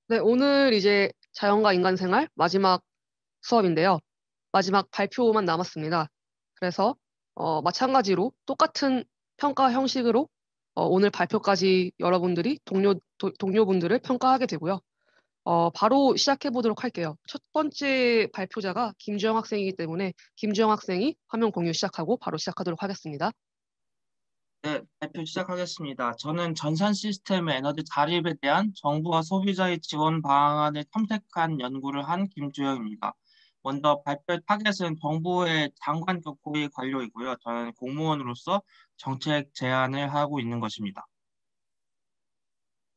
네, 오늘 이제 자연과 인간 생활 마지막 수업인데요. 마지막 발표만 남았습니다. 그래서 마찬가지로 똑같은 평가 형식으로 오늘 발표까지 여러분들이 동료분들을 평가하게 되고요. 바로 시작해 보도록 할게요. 첫 번째 발표자가 김주영 학생이기 때문에 김주영 학생이 화면 공유 시작하고 바로 시작하도록 하겠습니다. 네, 발표 시작하겠습니다. 저는 전산 시스템의 에너지 자립에 대한 정부와 소비자의 지원 방안을 탐색한 연구를 한 김주영입니다. 먼저 발표 타겟은 정부의 장관급 고위 관료이고요. 저는 공무원으로서 정책 제안을 하고 있는 것입니다.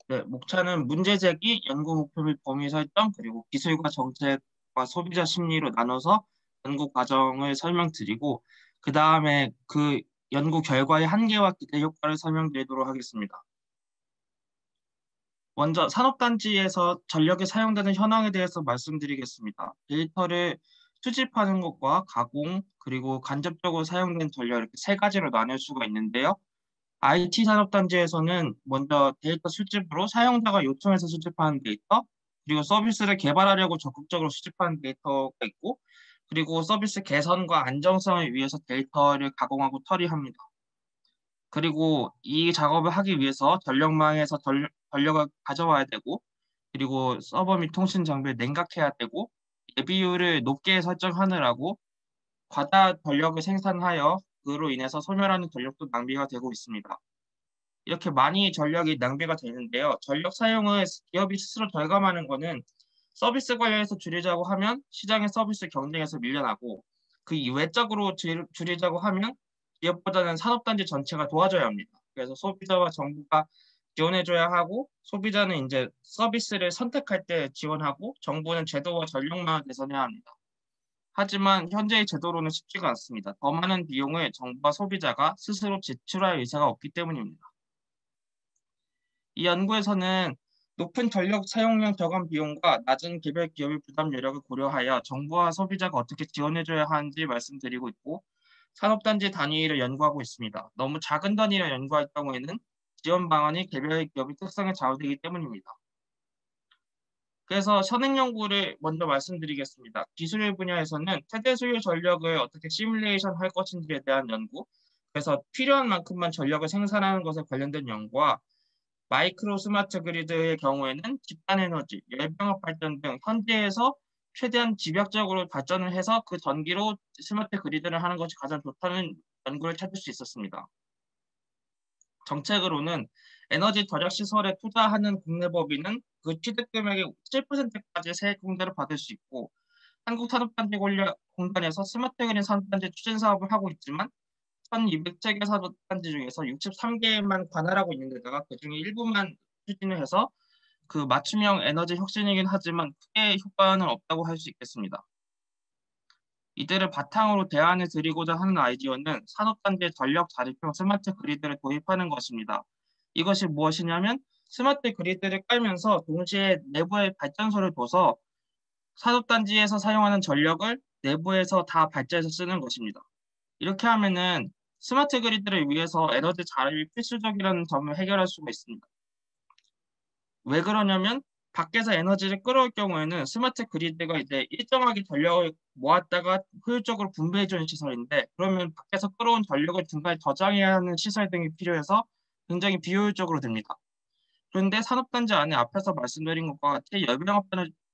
네, 목차는 문제 제기, 연구 목표 및 범위 설정, 그리고 기술과 정책과 소비자 심리로 나눠서 연구 과정을 설명드리고, 그 다음에 그 연구 결과의 한계와 기대 효과를 설명드리도록 하겠습니다. 먼저 산업단지에서 전력이 사용되는 현황에 대해서 말씀드리겠습니다. 데이터를 수집하는 것과 가공, 그리고 간접적으로 사용된 전력 이렇게 세 가지로 나눌 수가 있는데요. IT 산업단지에서는 먼저 데이터 수집으로 사용자가 요청해서 수집하는 데이터, 그리고 서비스를 개발하려고 적극적으로 수집하는 데이터가 있고, 그리고 서비스 개선과 안정성을 위해서 데이터를 가공하고 처리합니다. 그리고 이 작업을 하기 위해서 전력망에서 전력을 가져와야 되고, 그리고 서버 및 통신 장비를 냉각해야 되고, 예비율을 높게 설정하느라고 과다 전력을 생산하여 그로 인해서 소멸하는 전력도 낭비가 되고 있습니다. 이렇게 많이 전력이 낭비가 되는데요. 전력 사용을 기업이 스스로 절감하는 것은 서비스 관련해서 줄이자고 하면 시장의 서비스 경쟁에서 밀려나고 그 외적으로 줄이자고 하면 기업보다는 산업단지 전체가 도와줘야 합니다. 그래서 소비자와 정부가 지원해줘야 하고 소비자는 이제 서비스를 선택할 때 지원하고 정부는 제도와 전력망을 개선해야 합니다. 하지만 현재의 제도로는 쉽지가 않습니다. 더 많은 비용을 정부와 소비자가 스스로 지출할 의사가 없기 때문입니다. 이 연구에서는 높은 전력 사용량 저감 비용과 낮은 개별 기업의 부담 여력을 고려하여 정부와 소비자가 어떻게 지원해줘야 하는지 말씀드리고 있고 산업단지 단위를 연구하고 있습니다. 너무 작은 단위를 연구할 경우에는 지원 방안이 개별 기업의 특성에 좌우되기 때문입니다. 그래서 선행 연구를 먼저 말씀드리겠습니다. 기술 분야에서는 최대 수요 전력을 어떻게 시뮬레이션 할 것인지에 대한 연구, 그래서 필요한 만큼만 전력을 생산하는 것에 관련된 연구와 마이크로 스마트 그리드의 경우에는 집단 에너지, 열병합 발전 등 현재에서 최대한 집약적으로 발전을 해서 그 전기로 스마트 그리드를 하는 것이 가장 좋다는 연구를 찾을 수 있었습니다. 정책으로는 에너지 절약 시설에 투자하는 국내 법인은 그 취득 금액의 7%까지 세액 공제를 받을 수 있고 한국산업단지공단에서 스마트 그린 산업단지 추진 사업을 하고 있지만 1200개 산업단지 중에서 63개만 관할하고 있는 데다가 그중에 일부만 추진을 해서 그 맞춤형 에너지 혁신이긴 하지만 크게 효과는 없다고 할 수 있겠습니다. 이들을 바탕으로 대안을 드리고자 하는 아이디어는 산업단지의 전력 자립형 스마트 그리드를 도입하는 것입니다. 이것이 무엇이냐면 스마트 그리드를 깔면서 동시에 내부에 발전소를 둬서 산업단지에서 사용하는 전력을 내부에서 다 발전해서 쓰는 것입니다. 이렇게 하면은 스마트 그리드를 위해서 에너지 자립이 필수적이라는 점을 해결할 수가 있습니다. 왜 그러냐면 밖에서 에너지를 끌어올 경우에는 스마트 그리드가 이제 일정하게 전력을 모았다가 효율적으로 분배해주는 시설인데 그러면 밖에서 끌어온 전력을 중간에 저장해야 하는 시설 등이 필요해서 굉장히 비효율적으로 됩니다. 그런데 산업단지 안에 앞에서 말씀드린 것과 같이 열병합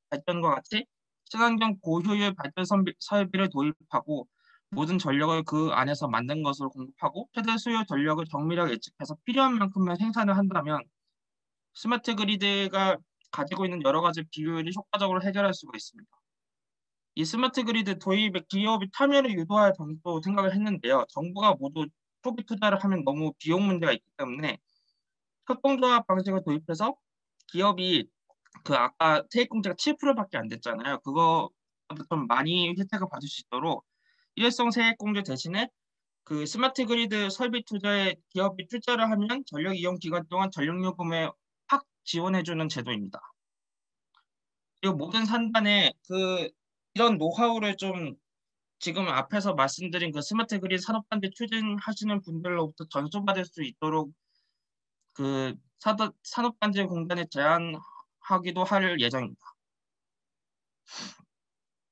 발전과 같이 친환경 고효율 발전 설비를 도입하고 모든 전력을 그 안에서 만든 것으로 공급하고 최대 수요 전력을 정밀하게 예측해서 필요한 만큼만 생산을 한다면 스마트 그리드가 가지고 있는 여러 가지 비효율을 효과적으로 해결할 수가 있습니다. 이 스마트 그리드 도입에 기업이 참여를 유도할 방법도 생각을 했는데요. 정부가 모두 초기 투자를 하면 너무 비용 문제가 있기 때문에 협동조합 방식을 도입해서 기업이 그 아까 세액공제가 7%밖에 안 됐잖아요. 그거보다 좀 많이 혜택을 받을 수 있도록 일회성 세액공제 대신에 그 스마트 그리드 설비 투자에 기업이 투자를 하면 전력 이용 기간 동안 전력요금에 확 지원해주는 제도입니다. 그리고 모든 산단에 그 이런 노하우를 좀 지금 앞에서 말씀드린 그 스마트 그리드 산업단지 추진하시는 분들로부터 전수받을 수 있도록 그 산업단지 공단에 제안하는 하기도 할 예정입니다.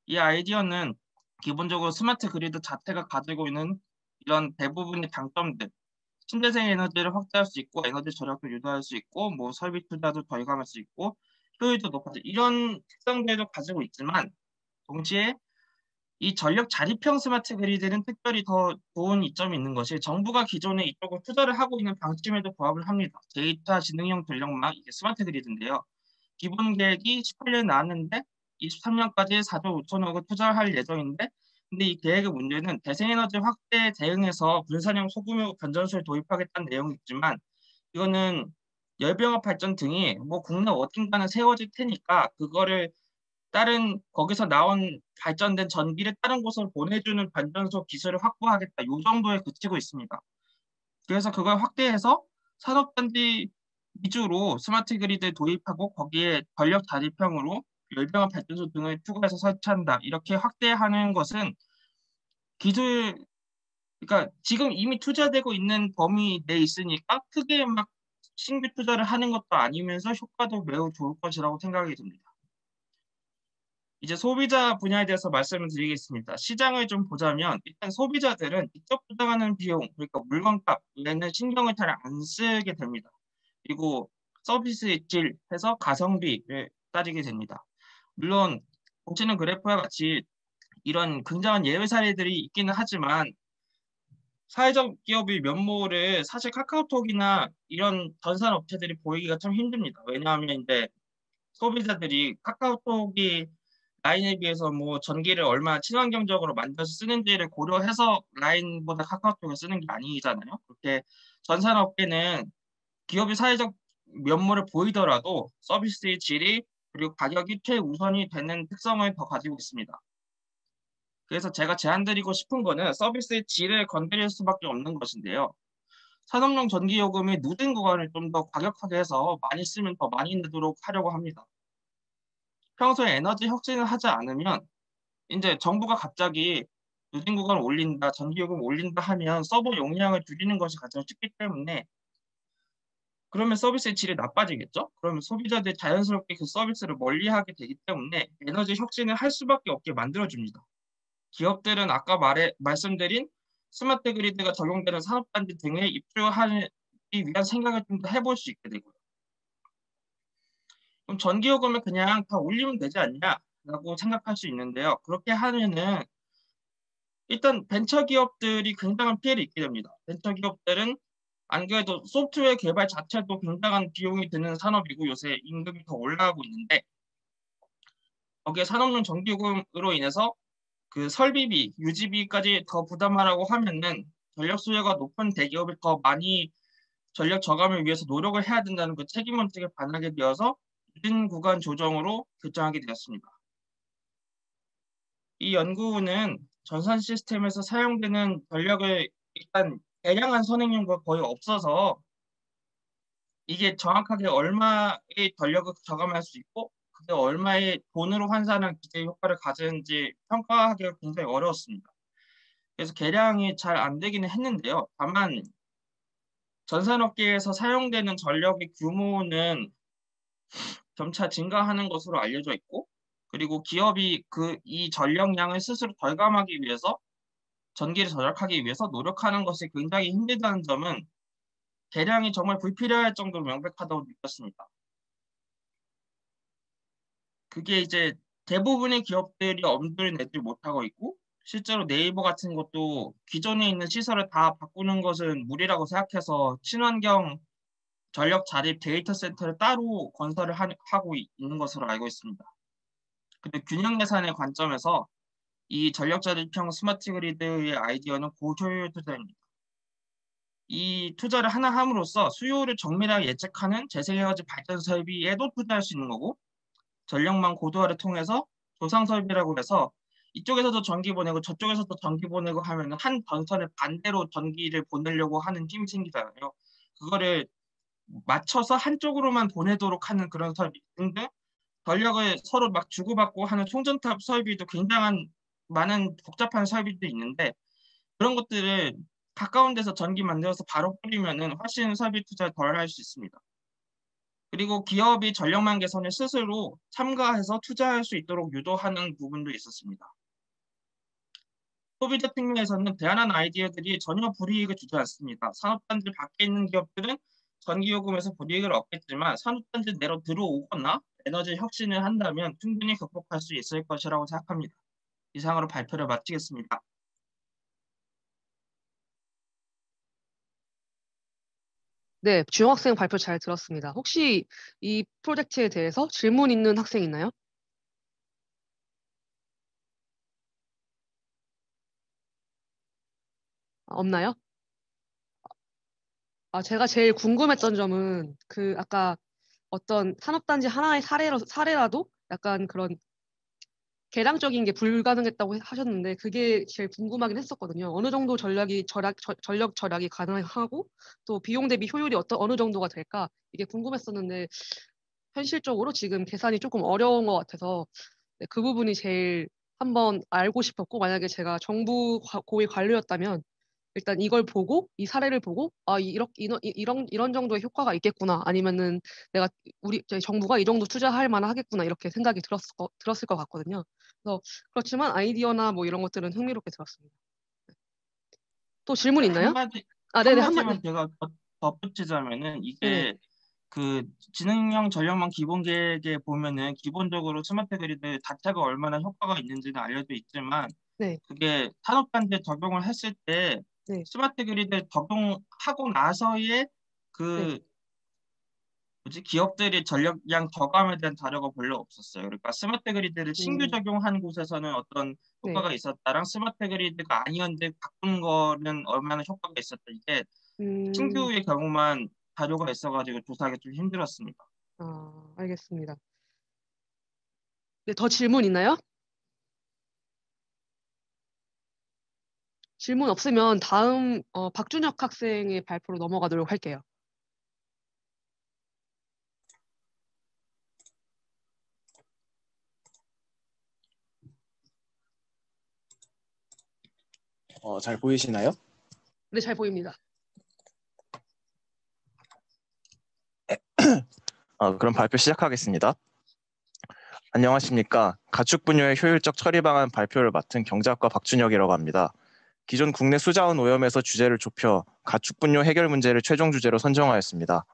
이 아이디어는 기본적으로 스마트 그리드 자체가 가지고 있는 이런 대부분의 장점들, 신재생 에너지를 확대할 수 있고 에너지 절약도 유도할 수 있고 뭐 설비 투자도 절감할 수 있고 효율도 높아질 이런 특성들도 가지고 있지만 동시에 이 전력 자립형 스마트 그리드는 특별히 더 좋은 이점이 있는 것이 정부가 기존에 이쪽으로 투자를 하고 있는 방침에도 부합을 합니다. 데이터 지능형 전력망 이게 스마트 그리드인데요. 기본 계획이 18년에 나왔는데 23년까지 4조 5천억을 투자할 예정인데 근데 이 계획의 문제는 대생에너지 확대에 대응해서 분산형 소규모 변전소를 도입하겠다는 내용이 있지만 이거는 열병합 발전 등이 뭐 국내 어딘가는 세워질 테니까 그거를 다른 거기서 나온 발전된 전기를 다른 곳으로 보내주는 발전소 기술을 확보하겠다. 이 정도에 그치고 있습니다. 그래서 그걸 확대해서 산업단지 위주로 스마트 그리드 도입하고 거기에 전력 자립형으로 열병합 발전소 등을 추가해서 설치한다. 이렇게 확대하는 것은 기술 그러니까 지금 이미 투자되고 있는 범위 내에 있으니까 크게 막 신규 투자를 하는 것도 아니면서 효과도 매우 좋을 것이라고 생각이 듭니다. 이제 소비자 분야에 대해서 말씀을 드리겠습니다. 시장을 좀 보자면 일단 소비자들은 직접 부담하는 비용, 그러니까 물건값 외에는 신경을 잘 안 쓰게 됩니다. 그리고 서비스의 질 해서 가성비를 따지게 됩니다. 물론 보시는 그래프와 같이 이런 굉장한 예외 사례들이 있기는 하지만 사회적 기업의 면모를 사실 카카오톡이나 이런 전산 업체들이 보이기가 참 힘듭니다. 왜냐하면 이제 소비자들이 카카오톡이 라인에 비해서 뭐 전기를 얼마나 친환경적으로 만들어서 쓰는지를 고려해서 라인보다 카카오톡을 쓰는 게 아니잖아요. 그렇게 전산업계는 기업의 사회적 면모를 보이더라도 서비스의 질이 그리고 가격이 최우선이 되는 특성을 더 가지고 있습니다. 그래서 제가 제안드리고 싶은 거는 서비스의 질을 건드릴 수밖에 없는 것인데요. 산업용 전기요금의 누진 구간을 좀 더 과격하게 해서 많이 쓰면 더 많이 내도록 하려고 합니다. 평소에 에너지 혁신을 하지 않으면 이제 정부가 갑자기 누진 구간을 올린다, 전기요금 올린다 하면 서버 용량을 줄이는 것이 가장 쉽기 때문에 그러면 서비스의 질이 나빠지겠죠? 그러면 소비자들이 자연스럽게 그 서비스를 멀리하게 되기 때문에 에너지 혁신을 할 수밖에 없게 만들어줍니다. 기업들은 아까 말씀드린 스마트 그리드가 적용되는 산업단지 등에 입주하기 위한 생각을 좀 더 해볼 수 있게 되고요. 그럼 전기요금을 그냥 다 올리면 되지 않냐라고 생각할 수 있는데요. 그렇게 하면은 일단 벤처기업들이 굉장한 피해를 입게 됩니다. 벤처기업들은 안 그래도 소프트웨어 개발 자체도 굉장한 비용이 드는 산업이고 요새 임금이 더 올라가고 있는데 거기에 산업용 전기요금으로 인해서 그 설비비, 유지비까지 더 부담하라고 하면은 전력 수요가 높은 대기업이 더 많이 전력 저감을 위해서 노력을 해야 된다는 그 책임 원칙에 반하게 되어서 누진 구간 조정으로 결정하게 되었습니다. 이 연구는 전산 시스템에서 사용되는 전력을 일단 대량한 선행용도가 거의 없어서 이게 정확하게 얼마의 전력을 저감할 수 있고 그게 얼마의 돈으로 환산한 기대 효과를 가지는지 평가하기가 굉장히 어려웠습니다. 그래서 계량이 잘 안 되기는 했는데요. 다만 전산업계에서 사용되는 전력의 규모는 점차 증가하는 것으로 알려져 있고 그리고 기업이 이 전력량을 스스로 절감하기 위해서 전기를 절약하기 위해서 노력하는 것이 굉장히 힘들다는 점은 계량이 정말 불필요할 정도로 명백하다고 느꼈습니다. 그게 이제 대부분의 기업들이 엄두를 내지 못하고 있고 실제로 네이버 같은 것도 기존에 있는 시설을 다 바꾸는 것은 무리라고 생각해서 친환경 전력 자립 데이터 센터를 따로 건설을 하고 있는 것으로 알고 있습니다. 근데 균형 예산의 관점에서 이 전력 자립형 스마트 그리드의 아이디어는 고효율 투자입니다. 이 투자를 하나 함으로써 수요를 정밀하게 예측하는 재생에너지 발전 설비에도 투자할 수 있는 거고 전력망 고도화를 통해서 조상 설비라고 해서 이쪽에서도 전기 보내고 저쪽에서도 전기 보내고 하면 한 전선에 반대로 전기를 보내려고 하는 힘이 생기잖아요. 그거를 맞춰서 한쪽으로만 보내도록 하는 그런 설비 등등 전력을 서로 막 주고받고 하는 총전탑 설비도 굉장한 많은 복잡한 설비들이 있는데 그런 것들을 가까운 데서 전기 만들어서 바로 뿌리면은 훨씬 설비 투자를 덜 할 수 있습니다. 그리고 기업이 전력망 개선에 스스로 참가해서 투자할 수 있도록 유도하는 부분도 있었습니다. 소비자 측면에서는 대안한 아이디어들이 전혀 불이익을 주지 않습니다. 산업단지 밖에 있는 기업들은 전기요금에서 불이익을 얻겠지만 산업단지 내로 들어오거나 에너지 혁신을 한다면 충분히 극복할 수 있을 것이라고 생각합니다. 이상으로 발표를 마치겠습니다. 네, 주영학생 발표 잘 들었습니다. 혹시 이 프로젝트에 대해서 질문 있는 학생 있나요? 없나요? 제가 제일 궁금했던 점은 아까 어떤 산업단지 하나의 사례라도 약간 그런 개량적인 게 불가능했다고 하셨는데 그게 제일 궁금하긴 했었거든요. 어느 정도 전력 절약이 가능하고 또 비용 대비 효율이 어느 정도가 될까 이게 궁금했었는데 현실적으로 지금 계산이 조금 어려운 것 같아서 네, 그 부분이 제일 한번 알고 싶었고 만약에 제가 정부 고위 관료였다면 일단 이걸 보고 이 사례를 보고 이런 정도의 효과가 있겠구나 아니면은 저희 정부가 이 정도 투자할 만하겠구나 이렇게 생각이 들었을 것 같거든요. 그래서 그렇지만 아이디어나 뭐 이런 것들은 흥미롭게 들었습니다. 또 질문 있나요? 네네 한마디만 제가 덧붙이자면은 네네 이게 그 지능형 전력망 기본 계획에 보면은 기본적으로 스마트 그리드 자체가 얼마나 효과가 있는지는 알려져 있지만 네, 그게 산업단지에 적용을 했을 때 네, 스마트 그리드 적용하고 나서의 네, 그 기업들이 전력량 저감에 대한 자료가 별로 없었어요. 그러니까 스마트 그리드를 신규 음, 적용한 곳에서는 어떤 네, 효과가 있었다랑 스마트 그리드가 아니었는데 바꾼 거는 얼마나 효과가 있었다. 이게 음, 신규의 경우만 자료가 있어가지고 조사하기 좀 힘들었습니다. 알겠습니다. 네, 더 질문 있나요? 질문 없으면 다음 박준혁 학생의 발표로 넘어가도록 할게요. 잘 보이시나요? 네, 잘 보입니다. 그럼 발표 시작하겠습니다. 안녕하십니까. 가축 분뇨의 효율적 처리 방안 발표를 맡은 경제학과 박준혁이라고 합니다. 기존 국내 수자원 오염에서 주제를 좁혀 가축 분뇨 해결 문제를 최종 주제로 선정하였습니다.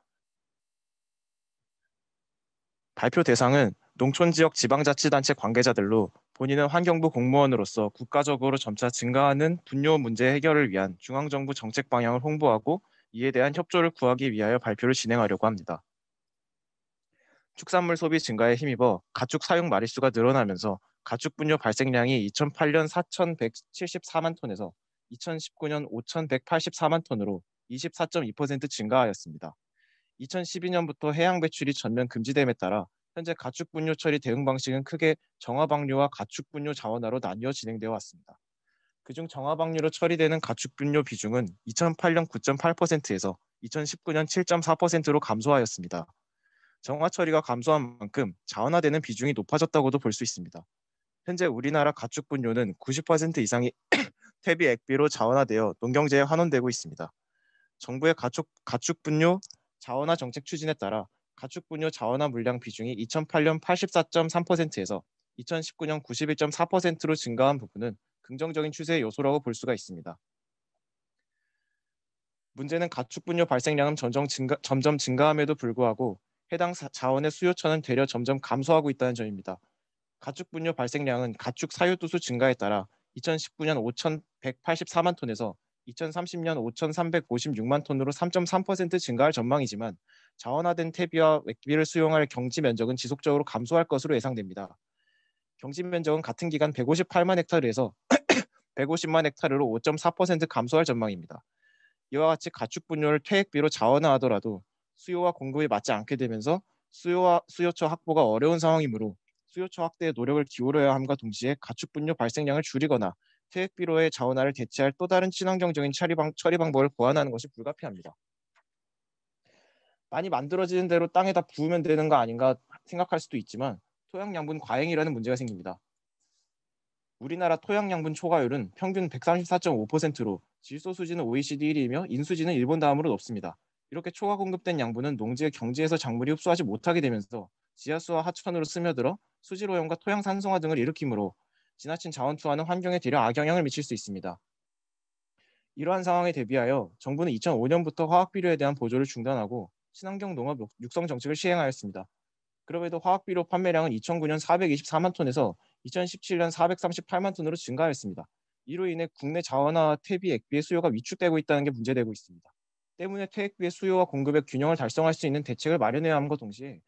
발표 대상은 농촌 지역 지방자치단체 관계자들로 본인은 환경부 공무원으로서 국가적으로 점차 증가하는 분뇨 문제 해결을 위한 중앙정부 정책 방향을 홍보하고 이에 대한 협조를 구하기 위하여 발표를 진행하려고 합니다. 축산물 소비 증가에 힘입어 가축 사육 마리수가 늘어나면서 가축 분뇨 발생량이 2008년 4,174만 톤에서 2019년 5,184만 톤으로 24.2% 증가하였습니다. 2012년부터 해양 배출이 전면 금지됨에 따라 현재 가축 분뇨 처리 대응 방식은 크게 정화방류와 가축 분뇨 자원화로 나뉘어 진행되어 왔습니다. 그중 정화방류로 처리되는 가축 분뇨 비중은 2008년 9.8%에서 2019년 7.4%로 감소하였습니다. 정화 처리가 감소한 만큼 자원화되는 비중이 높아졌다고도 볼 수 있습니다. 현재 우리나라 가축 분뇨는 90% 이상이 퇴비 액비로 자원화되어 농경재에 환원되고 있습니다. 정부의 가축 분뇨 자원화 정책 추진에 따라 가축 분뇨 자원화 물량 비중이 2008년 84.3%에서 2019년 91.4%로 증가한 부분은 긍정적인 추세의 요소라고 볼 수가 있습니다. 문제는 가축 분뇨 발생량은 점점 증가함에도 불구하고 해당 자원의 수요처는 되려 점점 감소하고 있다는 점입니다. 가축 분뇨 발생량은 가축 사유두수 증가에 따라 2019년 5,184만 톤에서 2030년 5,356만 톤으로 3.3% 증가할 전망이지만 자원화된 퇴비와 액비를 수용할 경지 면적은 지속적으로 감소할 것으로 예상됩니다. 경지 면적은 같은 기간 158만 헥타르에서 150만 헥타르로 5.4% 감소할 전망입니다. 이와 같이 가축 분뇨를 퇴액비로 자원화하더라도 수요와 공급이 맞지 않게 되면서 수요와 수요처 확보가 어려운 상황이므로 수요처 확대에 노력을 기울여야 함과 동시에 가축 분뇨 발생량을 줄이거나 퇴액비로의 자원화를 대체할 또 다른 친환경적인 처리 방법을 고안하는 것이 불가피합니다. 많이 만들어지는 대로 땅에다 부으면 되는 거 아닌가 생각할 수도 있지만 토양 양분 과잉이라는 문제가 생깁니다. 우리나라 토양 양분 초과율은 평균 134.5%로 질소 수지는 OECD 1위이며 인수지는 일본 다음으로 높습니다. 이렇게 초과 공급된 양분은 농지의 경지에서 작물이 흡수하지 못하게 되면서 지하수와 하천으로 스며들어 수질 오염과 토양 산성화 등을 일으키므로 지나친 자원 투하는 환경에 대려 악영향을 미칠 수 있습니다. 이러한 상황에 대비하여 정부는 2005년부터 화학 비료에 대한 보조를 중단하고 친환경 농업 육성 정책을 시행하였습니다. 그럼에도 화학 비료 판매량은 2009년 424만 톤에서 2017년 438만 톤으로 증가하였습니다. 이로 인해 국내 자원화 퇴비 액비의 수요가 위축되고 있다는 게 문제되고 있습니다. 때문에 퇴액비의 수요와 공급의 균형을 달성할 수 있는 대책을 마련해야 함과 동시에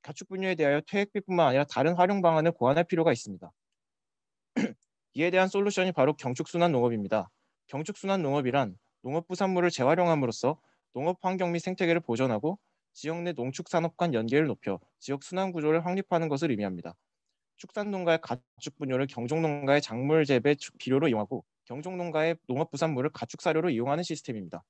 가축 분야에 대하여 퇴액비뿐만 아니라 다른 활용 방안을 고안할 필요가 있습니다. 이에 대한 솔루션이 바로 경축순환 농업입니다. 경축순환 농업이란 농업부산물을 재활용함으로써 농업 환경 및 생태계를 보존하고 지역 내 농축산업 간 연계를 높여 지역 순환 구조를 확립하는 것을 의미합니다. 축산농가의 가축 분뇨를 경종농가의 작물 재배 비료로 이용하고 경종농가의 농업부산물을 가축사료로 이용하는 시스템입니다.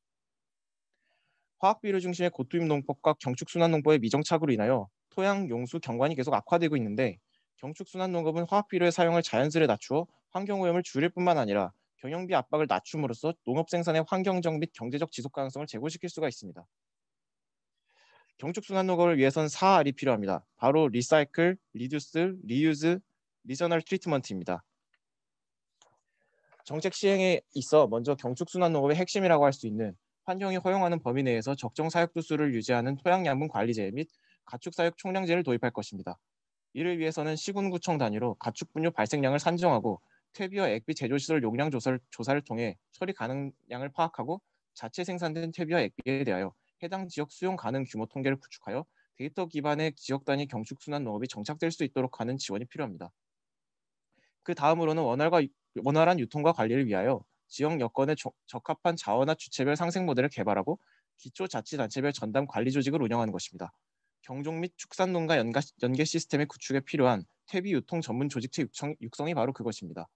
화학비료 중심의 고투입 농법과 경축순환 농법의 미정착으로 인하여 토양, 용수, 경관이 계속 악화되고 있는데 경축순환 농업은 화학비료의 사용을 자연스레 낮추어 환경오염을 줄일 뿐만 아니라 경영비 압박을 낮춤으로써 농업 생산의 환경적 및 경제적 지속 가능성을 제고시킬 수가 있습니다. 경축순환 농업을 위해선 4R이 필요합니다. 바로 리사이클, 리듀스, 리유즈, 리저널 트리트먼트입니다. 정책 시행에 있어 먼저 경축순환 농업의 핵심이라고 할 수 있는 환경이 허용하는 범위 내에서 적정 사육 도수를 유지하는 토양 양분 관리제 및 가축 사육 총량제를 도입할 것입니다. 이를 위해서는 시군구청 단위로 가축 분뇨 발생량을 산정하고 퇴비와 액비 제조시설 용량 조사를 통해 처리 가능량을 파악하고 자체 생산된 퇴비와 액비에 대하여 해당 지역 수용 가능 규모 통계를 구축하여 데이터 기반의 지역 단위 경축순환 농업이 정착될 수 있도록 하는 지원이 필요합니다. 그 다음으로는 원활한 유통과 관리를 위하여 지역 여건에 적합한 자원화 주체별 상생 모델을 개발하고 기초자치단체별 전담 관리 조직을 운영하는 것입니다. 경종 및 축산농가 연계 시스템의 구축에 필요한 퇴비 유통 전문 조직체 육성이 바로 그것입니다.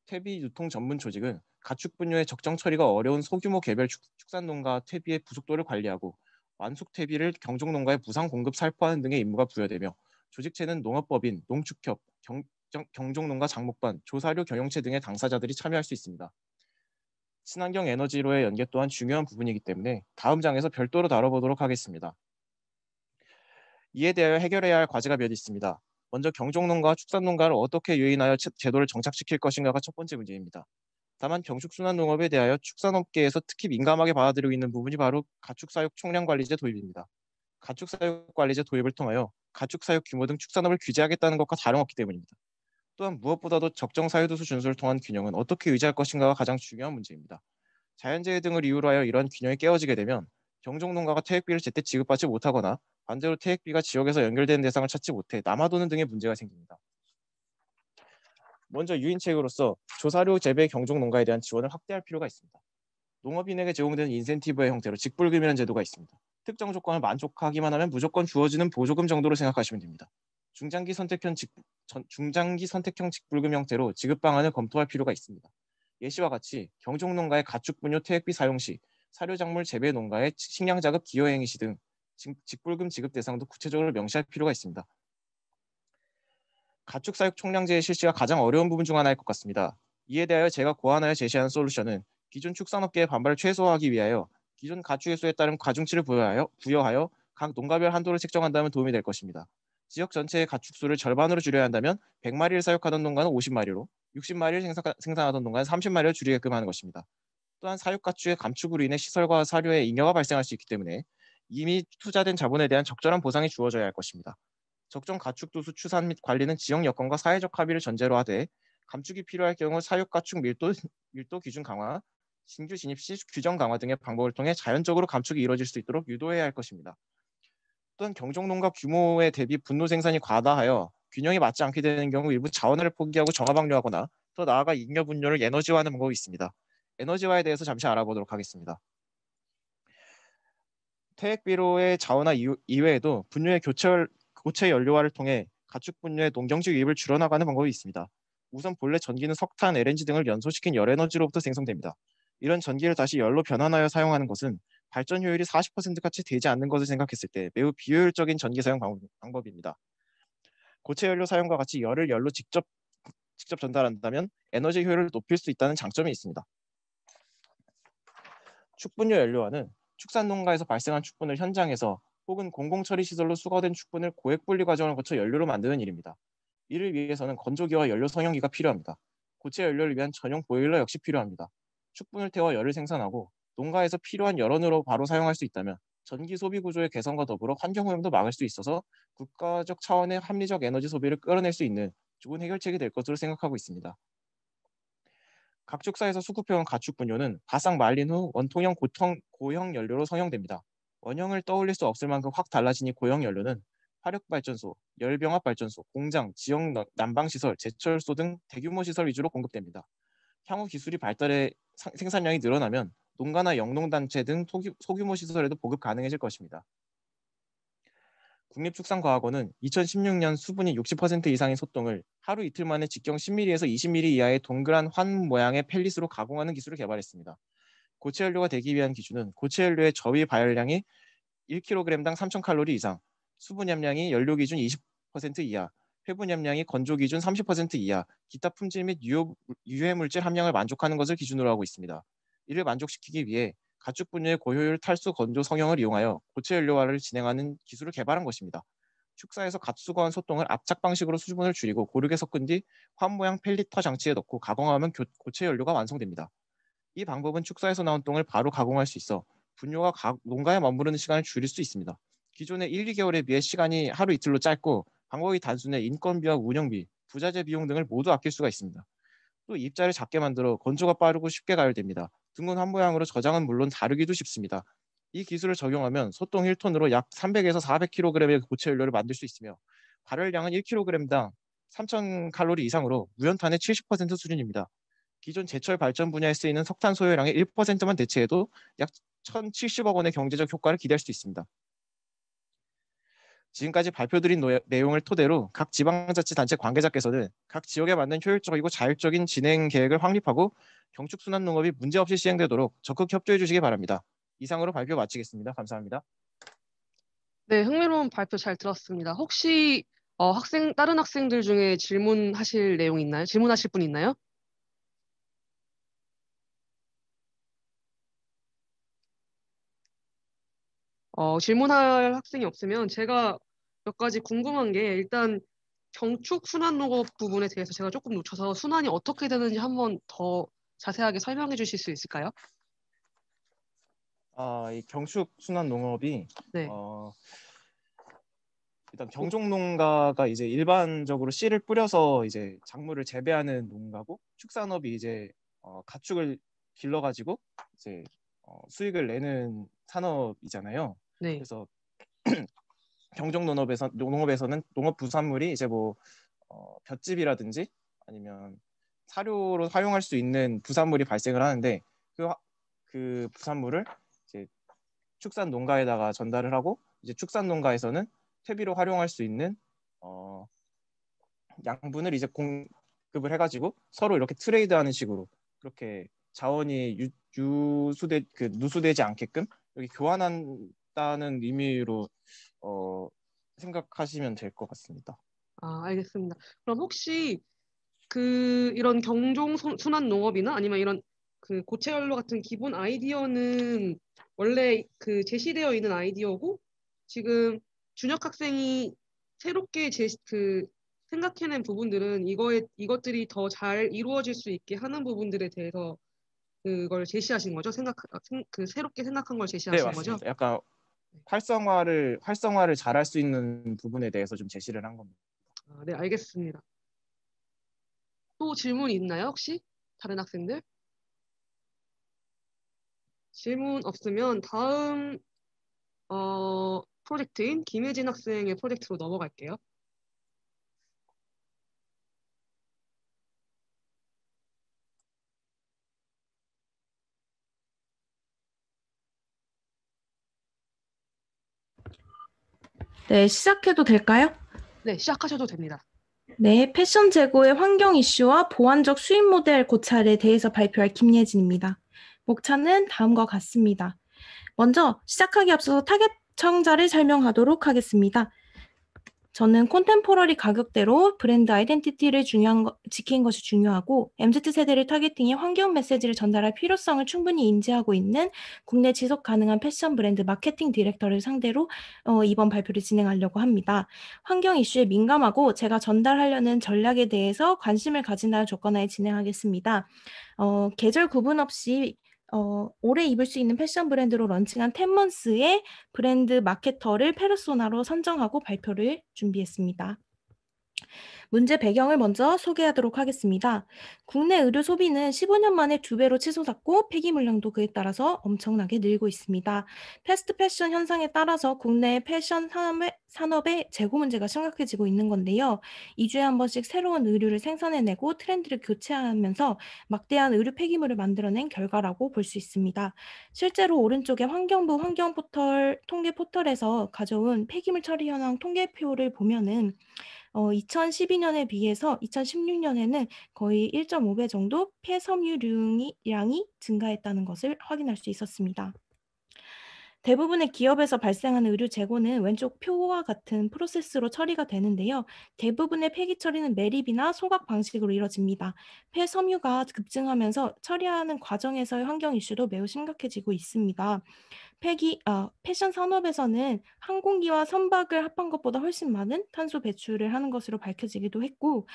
퇴비 유통 전문 조직은 가축 분뇨의 적정 처리가 어려운 소규모 개별 축산농가 퇴비의 부속도를 관리하고 완숙 퇴비를 경종농가에 무상 공급 살포하는 등의 임무가 부여되며 조직체는 농업법인, 농축협, 경종농가 장목반, 조사료 경영체 등의 당사자들이 참여할 수 있습니다. 친환경 에너지로의 연계 또한 중요한 부분이기 때문에 다음 장에서 별도로 다뤄보도록 하겠습니다. 이에 대하여 해결해야 할 과제가 몇 있습니다. 먼저 경종농가와 축산농가를 어떻게 유인하여 제도를 정착시킬 것인가가 첫 번째 문제입니다. 다만 경축순환농업에 대하여 축산업계에서 특히 민감하게 받아들이고 있는 부분이 바로 가축사육 총량관리제 도입입니다. 가축사육관리제 도입을 통하여 가축사육 규모 등 축산업을 규제하겠다는 것과 다름없기 때문입니다. 또한 무엇보다도 적정 사유도수 준수를 통한 균형은 어떻게 유지할 것인가가 가장 중요한 문제입니다. 자연재해 등을 이유로 하여 이러한 균형이 깨어지게 되면 경종농가가 퇴액비를 제때 지급받지 못하거나 반대로 퇴액비가 지역에서 연결되는 대상을 찾지 못해 남아도는 등의 문제가 생깁니다. 먼저 유인책으로서 조사료 재배 경종농가에 대한 지원을 확대할 필요가 있습니다. 농업인에게 제공되는 인센티브의 형태로 직불금이라는 제도가 있습니다. 특정 조건을 만족하기만 하면 무조건 주어지는 보조금 정도로 생각하시면 됩니다. 중장기 선택형 직불금 형태로 지급 방안을 검토할 필요가 있습니다. 예시와 같이 경종농가의 가축 분뇨 퇴액비 사용 시 사료작물 재배 농가의 식량자급 기여행위 시 등 직불금 지급 대상도 구체적으로 명시할 필요가 있습니다. 가축사육 총량제의 실시가 가장 어려운 부분 중 하나일 것 같습니다. 이에 대하여 제가 고안하여 제시하는 솔루션은 기존 축산업계의 반발을 최소화하기 위하여 기존 가축의 수에 따른 가중치를 부여하여 각 농가별 한도를 책정한다면 도움이 될 것입니다. 지역 전체의 가축 수를 절반으로 줄여야 한다면 100마리를 사육하던 농가는 50마리로, 60마리를 생산하던 농가는 30마리를 줄이게끔 하는 것입니다. 또한 사육 가축의 감축으로 인해 시설과 사료에 잉여가 발생할 수 있기 때문에 이미 투자된 자본에 대한 적절한 보상이 주어져야 할 것입니다. 적정 가축 도수 추산 및 관리는 지역 여건과 사회적 합의를 전제로 하되 감축이 필요할 경우 사육 가축 밀도 기준 강화, 신규 진입 시 규정 강화 등의 방법을 통해 자연적으로 감축이 이루어질 수 있도록 유도해야 할 것입니다. 또한 경종농가 규모에 대비 분노 생산이 과다하여 균형이 맞지 않게 되는 경우 일부 자원을 포기하고 정화방류하거나 더 나아가 잉여 분뇨를 에너지화하는 방법이 있습니다. 에너지화에 대해서 잠시 알아보도록 하겠습니다. 퇴액비료의 자원화 이외에도 분뇨의 고체 연료화를 통해 가축 분뇨의 농경지 유입을 줄여나가는 방법이 있습니다. 우선 본래 전기는 석탄, LNG 등을 연소시킨 열에너지로부터 생성됩니다. 이런 전기를 다시 열로 변환하여 사용하는 것은 발전 효율이 40%까지 되지 않는 것을 생각했을 때 매우 비효율적인 전기 사용 방법입니다. 고체 연료 사용과 같이 열을 열로 직접 전달한다면 에너지 효율을 높일 수 있다는 장점이 있습니다. 축분뇨 연료화는 축산농가에서 발생한 축분을 현장에서 혹은 공공처리시설로 수거된 축분을 고액 분리 과정을 거쳐 연료로 만드는 일입니다. 이를 위해서는 건조기와 연료 성형기가 필요합니다. 고체 연료를 위한 전용 보일러 역시 필요합니다. 축분을 태워 열을 생산하고 농가에서 필요한 열원으로 바로 사용할 수 있다면 전기 소비 구조의 개선과 더불어 환경오염도 막을 수 있어서 국가적 차원의 합리적 에너지 소비를 끌어낼 수 있는 좋은 해결책이 될 것으로 생각하고 있습니다. 각 축사에서 수급해온 가축 분뇨는 바싹 말린 후 원통형 고형 연료로 성형됩니다. 원형을 떠올릴 수 없을 만큼 확 달라지니 고형 연료는 화력발전소, 열병합발전소, 공장, 지역 난방시설, 제철소 등 대규모 시설 위주로 공급됩니다. 향후 기술이 발달해 생산량이 늘어나면 농가나 영농단체 등 소규모 시설에도 보급 가능해질 것입니다. 국립축산과학원은 2016년 수분이 60% 이상인 소똥을 하루 이틀 만에 직경 10mm에서 20mm 이하의 동그란 환 모양의 펠릿으로 가공하는 기술을 개발했습니다. 고체연료가 되기 위한 기준은 고체연료의 저위 발열량이 1kg당 3,000칼로리 이상, 수분 함량이 연료 기준 20% 이하, 회분 함량이 건조 기준 30% 이하, 기타 품질 및 유해물질 함량을 만족하는 것을 기준으로 하고 있습니다. 이를 만족시키기 위해 가축 분뇨의 고효율 탈수 건조 성형을 이용하여 고체 연료화를 진행하는 기술을 개발한 것입니다. 축사에서 갓 수거한 소똥을 압착 방식으로 수분을 줄이고 고르게 섞은 뒤 환 모양 펠리터 장치에 넣고 가공하면 고체 연료가 완성됩니다. 이 방법은 축사에서 나온 똥을 바로 가공할 수 있어 분뇨가 농가에 머무르는 시간을 줄일 수 있습니다. 기존의 1, 2개월에 비해 시간이 하루 이틀로 짧고 방법이 단순해 인건비와 운영비, 부자재 비용 등을 모두 아낄 수가 있습니다. 또 입자를 작게 만들어 건조가 빠르고 쉽게 가열됩니다. 둥근 환 모양으로 저장은 물론 다루기도 쉽습니다. 이 기술을 적용하면 소똥 1톤으로 약 300에서 400kg의 고체 연료를 만들 수 있으며 발열량은 1kg당 3,000칼로리 이상으로 무연탄의 70% 수준입니다. 기존 제철 발전 분야에 쓰이는 석탄 소요량의 1%만 대체해도 약 1,070억 원의 경제적 효과를 기대할 수 있습니다. 지금까지 발표드린 내용을 토대로 각 지방자치단체 관계자께서는 각 지역에 맞는 효율적이고 자율적인 진행 계획을 확립하고 경축순환농업이 문제없이 시행되도록 적극 협조해 주시기 바랍니다. 이상으로 발표 마치겠습니다. 감사합니다. 네, 흥미로운 발표 잘 들었습니다. 혹시 다른 학생들 중에 질문하실 내용 있나요? 질문하실 분 있나요? 질문할 학생이 없으면 제가 몇 가지 궁금한 게 일단 경축 순환 농업 부분에 대해서 제가 조금 놓쳐서 순환이 어떻게 되는지 한번 더 자세하게 설명해 주실 수 있을까요? 이 경축순환농업이 네. 일단 경종농가가 이제 일반적으로 씨를 뿌려서 이제 작물을 재배하는 농가고 축산업이 이제 가축을 길러가지고 이제 수익을 내는 산업이잖아요. 네. 그래서 경종농업에서는 농업 부산물이 이제 뭐 볏짚이라든지 아니면 사료로 사용할 수 있는 부산물이 발생을 하는데 그 부산물을 이제 축산 농가에다가 전달을 하고 이제 축산 농가에서는 퇴비로 활용할 수 있는 양분을 이제 공급을 해가지고 서로 이렇게 트레이드하는 식으로 그렇게 자원이 누수되지 않게끔 여기 교환한다는 의미로 생각하시면 될 것 같습니다. 알겠습니다. 그럼 혹시 이런 경종 순환 농업이나 아니면 이런 그 고체 연료 같은 기본 아이디어는 원래 제시되어 있는 아이디어고 지금 준혁 학생이 새롭게 생각해낸 부분들은 이것들이 더 잘 이루어질 수 있게 하는 부분들에 대해서 그걸 제시하신 거죠? 새롭게 생각한 걸 네, 제시하신 거죠? 맞습니다. 약간 활성화를 잘할 수 있는 부분에 대해서 좀 제시를 한 겁니다. 네, 알겠습니다. 또 질문 있나요, 혹시? 다른 학생들? 질문 없으면 다음 프로젝트인 김혜진 학생의 프로젝트로 넘어갈게요. 네, 시작해도 될까요? 네, 시작하셔도 됩니다. 네, 패션 재고의 환경 이슈와 보완적 수입 모델 고찰에 대해서 발표할 김예진입니다. 목차는 다음과 같습니다. 먼저 시작하기 앞서서 타겟 청자를 설명하도록 하겠습니다. 저는 콘템포러리 가격대로 브랜드 아이덴티티를 지키는 것이 중요하고 MZ세대를 타겟팅해 환경 메시지를 전달할 필요성을 충분히 인지하고 있는 국내 지속 가능한 패션 브랜드 마케팅 디렉터를 상대로 이번 발표를 진행하려고 합니다. 환경 이슈에 민감하고 제가 전달하려는 전략에 대해서 관심을 가진다는 조건하에 진행하겠습니다. 계절 구분 없이 오래 입을 수 있는 패션 브랜드로 런칭한 텐먼스의 브랜드 마케터를 페르소나로 선정하고 발표를 준비했습니다. 문제 배경을 먼저 소개하도록 하겠습니다. 국내 의류 소비는 15년 만에 2배로 치솟았고 폐기 물량도 그에 따라서 엄청나게 늘고 있습니다. 패스트 패션 현상에 따라서 국내 패션 산업의 재고 문제가 심각해지고 있는 건데요. 2주에 한 번씩 새로운 의류를 생산해내고 트렌드를 교체하면서 막대한 의류 폐기물을 만들어낸 결과라고 볼 수 있습니다. 실제로 오른쪽에 환경부 환경 포털 통계 포털에서 가져온 폐기물 처리 현황 통계표를 보면은 2012년에 비해서 2016년에는 거의 1.5배 정도 폐섬유량이 증가했다는 것을 확인할 수 있었습니다. 대부분의 기업에서 발생하는 의류 재고는 왼쪽 표와 같은 프로세스로 처리가 되는데요. 대부분의 폐기 처리는 매립이나 소각 방식으로 이뤄집니다. 폐섬유가 급증하면서 처리하는 과정에서의 환경 이슈도 매우 심각해지고 있습니다. 패션 산업에서는 항공기와 선박을 합한 것보다 훨씬 많은 탄소 배출을 하는 것으로 밝혀지기도 했고,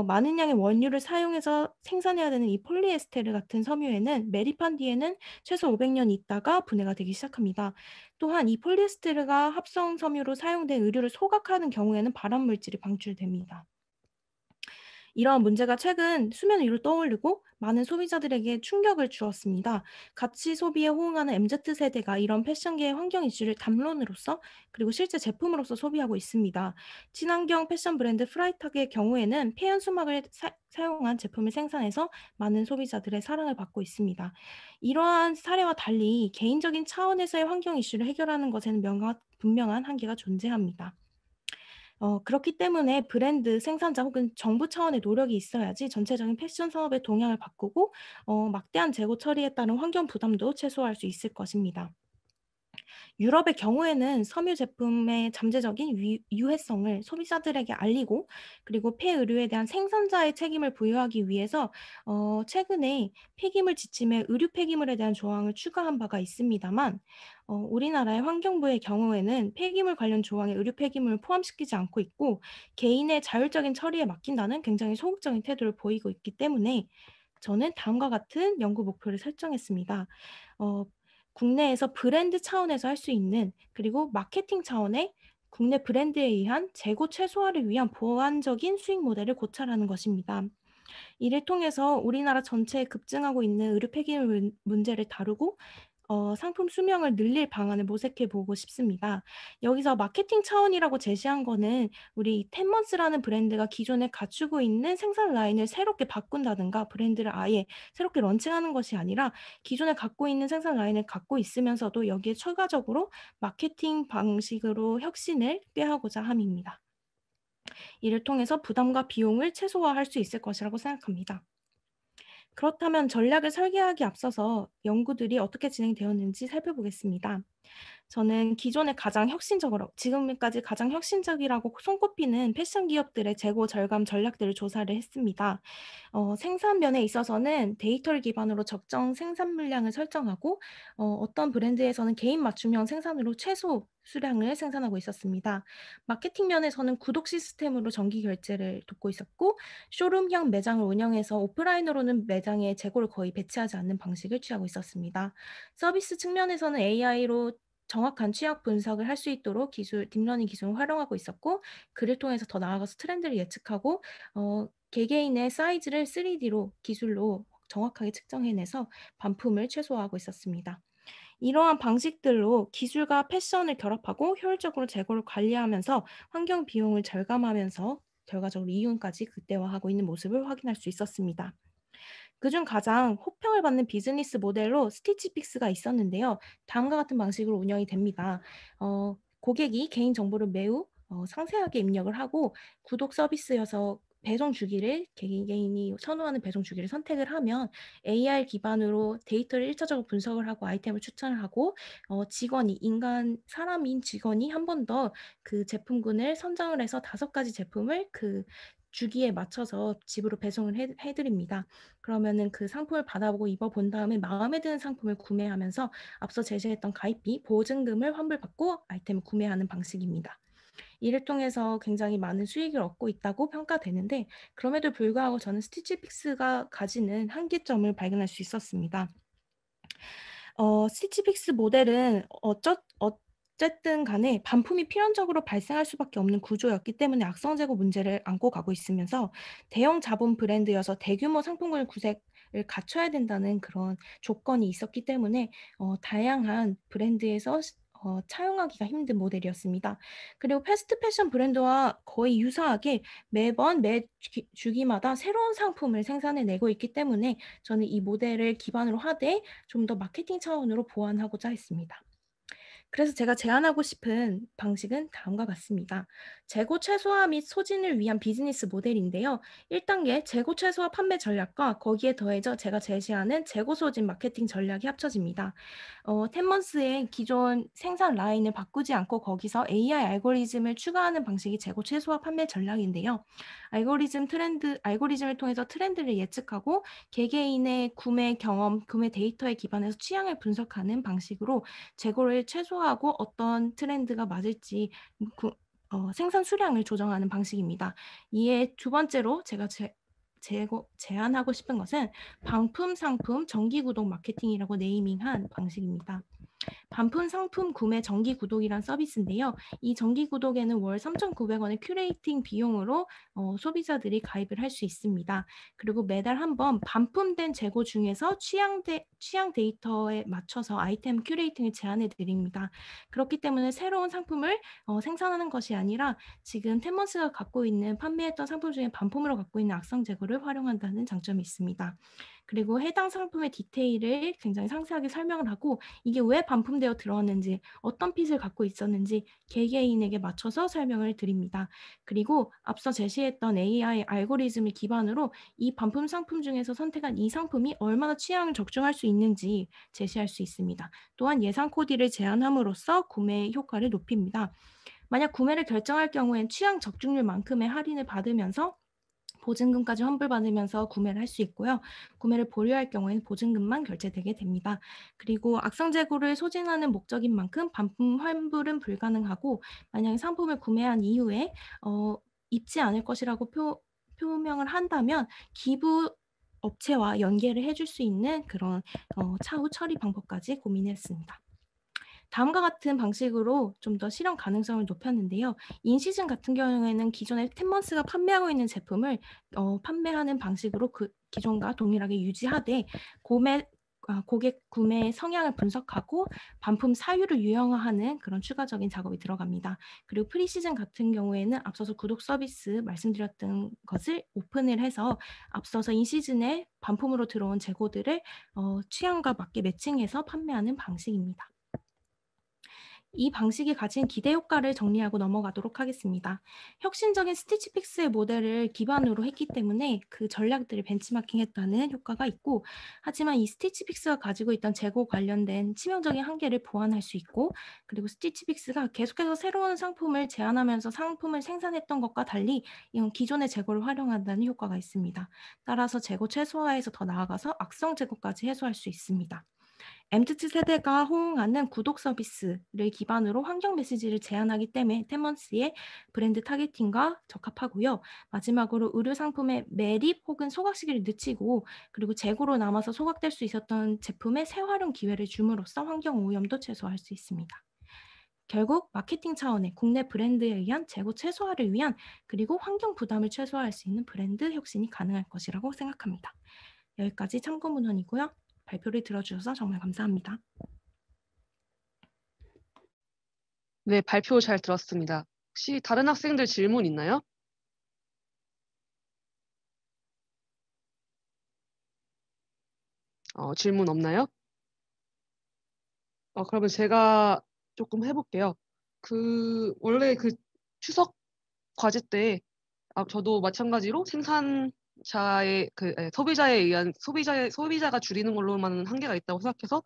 많은 양의 원유를 사용해서 생산해야 되는 이 폴리에스테르 같은 섬유에는 매립한 뒤에는 최소 500년 있다가 분해가 되기 시작합니다. 또한 이 폴리에스테르가 합성 섬유로 사용된 의류를 소각하는 경우에는 발암 물질이 방출됩니다. 이러한 문제가 최근 수면 위로 떠오르고 많은 소비자들에게 충격을 주었습니다. 가치 소비에 호응하는 MZ세대가 이런 패션계의 환경 이슈를 담론으로서 그리고 실제 제품으로서 소비하고 있습니다. 친환경 패션 브랜드 프라이탁의 경우에는 폐연수막을 사용한 제품을 생산해서 많은 소비자들의 사랑을 받고 있습니다. 이러한 사례와 달리 개인적인 차원에서의 환경 이슈를 해결하는 것에는 분명한 한계가 존재합니다. 그렇기 때문에 브랜드, 생산자 혹은 정부 차원의 노력이 있어야지 전체적인 패션 산업의 동향을 바꾸고 막대한 재고 처리에 따른 환경 부담도 최소화할 수 있을 것입니다. 유럽의 경우에는 섬유 제품의 잠재적인 유해성을 소비자들에게 알리고 그리고 폐의류에 대한 생산자의 책임을 부여하기 위해서 최근에 폐기물 지침에 의류 폐기물에 대한 조항을 추가한 바가 있습니다만 우리나라의 환경부의 경우에는 폐기물 관련 조항에 의류 폐기물을 포함시키지 않고 있고 개인의 자율적인 처리에 맡긴다는 굉장히 소극적인 태도를 보이고 있기 때문에 저는 다음과 같은 연구 목표를 설정했습니다. 국내에서 브랜드 차원에서 할 수 있는 그리고 마케팅 차원의 국내 브랜드에 의한 재고 최소화를 위한 보완적인 수익 모델을 고찰하는 것입니다. 이를 통해서 우리나라 전체에 급증하고 있는 의류 폐기물 문제를 다루고 상품 수명을 늘릴 방안을 모색해 보고 싶습니다. 여기서 마케팅 차원이라고 제시한 거는 우리 텐먼스라는 브랜드가 기존에 갖추고 있는 생산 라인을 새롭게 바꾼다든가 브랜드를 아예 새롭게 런칭하는 것이 아니라 기존에 갖고 있는 생산 라인을 갖고 있으면서도 여기에 추가적으로 마케팅 방식으로 혁신을 꾀하고자 함입니다. 이를 통해서 부담과 비용을 최소화할 수 있을 것이라고 생각합니다. 그렇다면 전략을 설계하기 앞서서 연구들이 어떻게 진행되었는지 살펴보겠습니다. 저는 기존에 지금까지 가장 혁신적이라고 손꼽히는 패션 기업들의 재고 절감 전략들을 조사를 했습니다. 생산면에 있어서는 데이터를 기반으로 적정 생산 물량을 설정하고 어떤 브랜드에서는 개인 맞춤형 생산으로 최소 수량을 생산하고 있었습니다. 마케팅 면에서는 구독 시스템으로 정기 결제를 돕고 있었고 쇼룸형 매장을 운영해서 오프라인으로는 매장에 재고를 거의 배치하지 않는 방식을 취하고 있었습니다. 서비스 측면에서는 AI로 정확한 취약 분석을 할 수 있도록 딥러닝 기술을 활용하고 있었고 그를 통해서 더 나아가서 트렌드를 예측하고 개개인의 사이즈를 3D로 기술로 정확하게 측정해내서 반품을 최소화하고 있었습니다. 이러한 방식들로 기술과 패션을 결합하고 효율적으로 재고를 관리하면서 환경 비용을 절감하면서 결과적으로 이윤까지 극대화하고 있는 모습을 확인할 수 있었습니다. 그중 가장 호평을 받는 비즈니스 모델로 스티치픽스가 있었는데요. 다음과 같은 방식으로 운영이 됩니다. 고객이 개인 정보를 매우 상세하게 입력을 하고 구독 서비스여서 배송 주기를 개개인이 선호하는 배송 주기를 선택을 하면 AI 기반으로 데이터를 1차적으로 분석을 하고 아이템을 추천을 하고 직원이 사람인 직원이 한 번 더 그 제품군을 선정을 해서 5가지 제품을 그 주기에 맞춰서 집으로 배송을 해 드립니다. 그러면은 그 상품을 받아보고 입어본 다음에 마음에 드는 상품을 구매하면서 앞서 제시했던 가입비, 보증금을 환불받고 아이템을 구매하는 방식입니다. 이를 통해서 굉장히 많은 수익을 얻고 있다고 평가되는데 그럼에도 불구하고 저는 스티치픽스가 가지는 한계점을 발견할 수 있었습니다. 스티치픽스 모델은 어쨌든 간에 반품이 필연적으로 발생할 수밖에 없는 구조였기 때문에 악성 재고 문제를 안고 가고 있으면서 대형 자본 브랜드여서 대규모 상품군 구색을 갖춰야 된다는 그런 조건이 있었기 때문에 다양한 브랜드에서 차용하기가 힘든 모델이었습니다. 그리고 패스트 패션 브랜드와 거의 유사하게 매번 매 주기마다 새로운 상품을 생산해내고 있기 때문에 저는 이 모델을 기반으로 하되 좀 더 마케팅 차원으로 보완하고자 했습니다. 그래서 제가 제안하고 싶은 방식은 다음과 같습니다. 재고 최소화 및 소진을 위한 비즈니스 모델인데요. 1단계 재고 최소화 판매 전략과 거기에 더해져 제가 제시하는 재고 소진 마케팅 전략이 합쳐집니다. 텐먼스의 기존 생산 라인을 바꾸지 않고 거기서 AI 알고리즘을 추가하는 방식이 재고 최소화 판매 전략인데요. 알고리즘을 통해서 트렌드를 예측하고 개개인의 구매 경험, 구매 데이터에 기반해서 취향을 분석하는 방식으로 재고를 최소화하고 어떤 트렌드가 맞을지 생산 수량을 조정하는 방식입니다. 이에 두 번째로 제가 제안하고 싶은 것은 반품 상품 정기 구독 마케팅이라고 네이밍한 방식입니다. 반품 상품 구매 정기 구독이란 서비스인데요. 이 정기 구독에는 월 3,900원의 큐레이팅 비용으로 소비자들이 가입을 할 수 있습니다. 그리고 매달 한 번 반품된 재고 중에서 취향 데이터에 맞춰서 아이템 큐레이팅을 제안해 드립니다. 그렇기 때문에 새로운 상품을 생산하는 것이 아니라 지금 텐먼스가 갖고 있는 판매했던 상품 중에 반품으로 갖고 있는 악성 재고를 활용한다는 장점이 있습니다. 그리고 해당 상품의 디테일을 굉장히 상세하게 설명을 하고 이게 왜 반품되어 들어왔는지 어떤 핏을 갖고 있었는지 개개인에게 맞춰서 설명을 드립니다. 그리고 앞서 제시했던 AI 알고리즘을 기반으로 이 반품 상품 중에서 선택한 이 상품이 얼마나 취향을 적중할 수 있는지 제시할 수 있습니다. 또한 예상 코디를 제한함으로써 구매 효과를 높입니다. 만약 구매를 결정할 경우엔 취향 적중률만큼의 할인을 받으면서 보증금까지 환불받으면서 구매를 할 수 있고요. 구매를 보류할 경우에는 보증금만 결제되게 됩니다. 그리고 악성 재고를 소진하는 목적인 만큼 반품 환불은 불가능하고 만약에 상품을 구매한 이후에 입지 않을 것이라고 표명을 한다면 기부 업체와 연계를 해줄 수 있는 그런 차후 처리 방법까지 고민했습니다. 다음과 같은 방식으로 좀 더 실현 가능성을 높였는데요. 인시즌 같은 경우에는 기존에 텐먼스가 판매하고 있는 제품을 판매하는 방식으로 그 기존과 동일하게 유지하되 고객 구매 성향을 분석하고 반품 사유를 유형화하는 그런 추가적인 작업이 들어갑니다. 그리고 프리시즌 같은 경우에는 앞서서 구독 서비스 말씀드렸던 것을 오픈을 해서 앞서서 인시즌에 반품으로 들어온 재고들을 취향과 맞게 매칭해서 판매하는 방식입니다. 이 방식이 가진 기대 효과를 정리하고 넘어가도록 하겠습니다. 혁신적인 스티치픽스의 모델을 기반으로 했기 때문에 그 전략들을 벤치마킹했다는 효과가 있고 하지만 이 스티치픽스가 가지고 있던 재고 관련된 치명적인 한계를 보완할 수 있고 그리고 스티치픽스가 계속해서 새로운 상품을 제안하면서 상품을 생산했던 것과 달리 이런 기존의 재고를 활용한다는 효과가 있습니다. 따라서 재고 최소화에서 더 나아가서 악성 재고까지 해소할 수 있습니다. MZ 세대가 호응하는 구독 서비스를 기반으로 환경 메시지를 제안하기 때문에 텐먼스의 브랜드 타겟팅과 적합하고요. 마지막으로 의류 상품의 매립 혹은 소각 시기를 늦추고 그리고 재고로 남아서 소각될 수 있었던 제품의 재활용 기회를 줌으로써 환경 오염도 최소화할 수 있습니다. 결국 마케팅 차원의 국내 브랜드에 의한 재고 최소화를 위한 그리고 환경 부담을 최소화할 수 있는 브랜드 혁신이 가능할 것이라고 생각합니다. 여기까지 참고 문헌이고요. 발표를 들어주셔서 정말 감사합니다. 네, 발표 잘 들었습니다. 혹시 다른 학생들 질문 있나요? 질문 없나요? 그러면 제가 조금 해볼게요. 원래 그 추석 과제 때 저도 마찬가지로 생산자의 소비자에 의한 소비자가 줄이는 걸로만 한계가 있다고 생각해서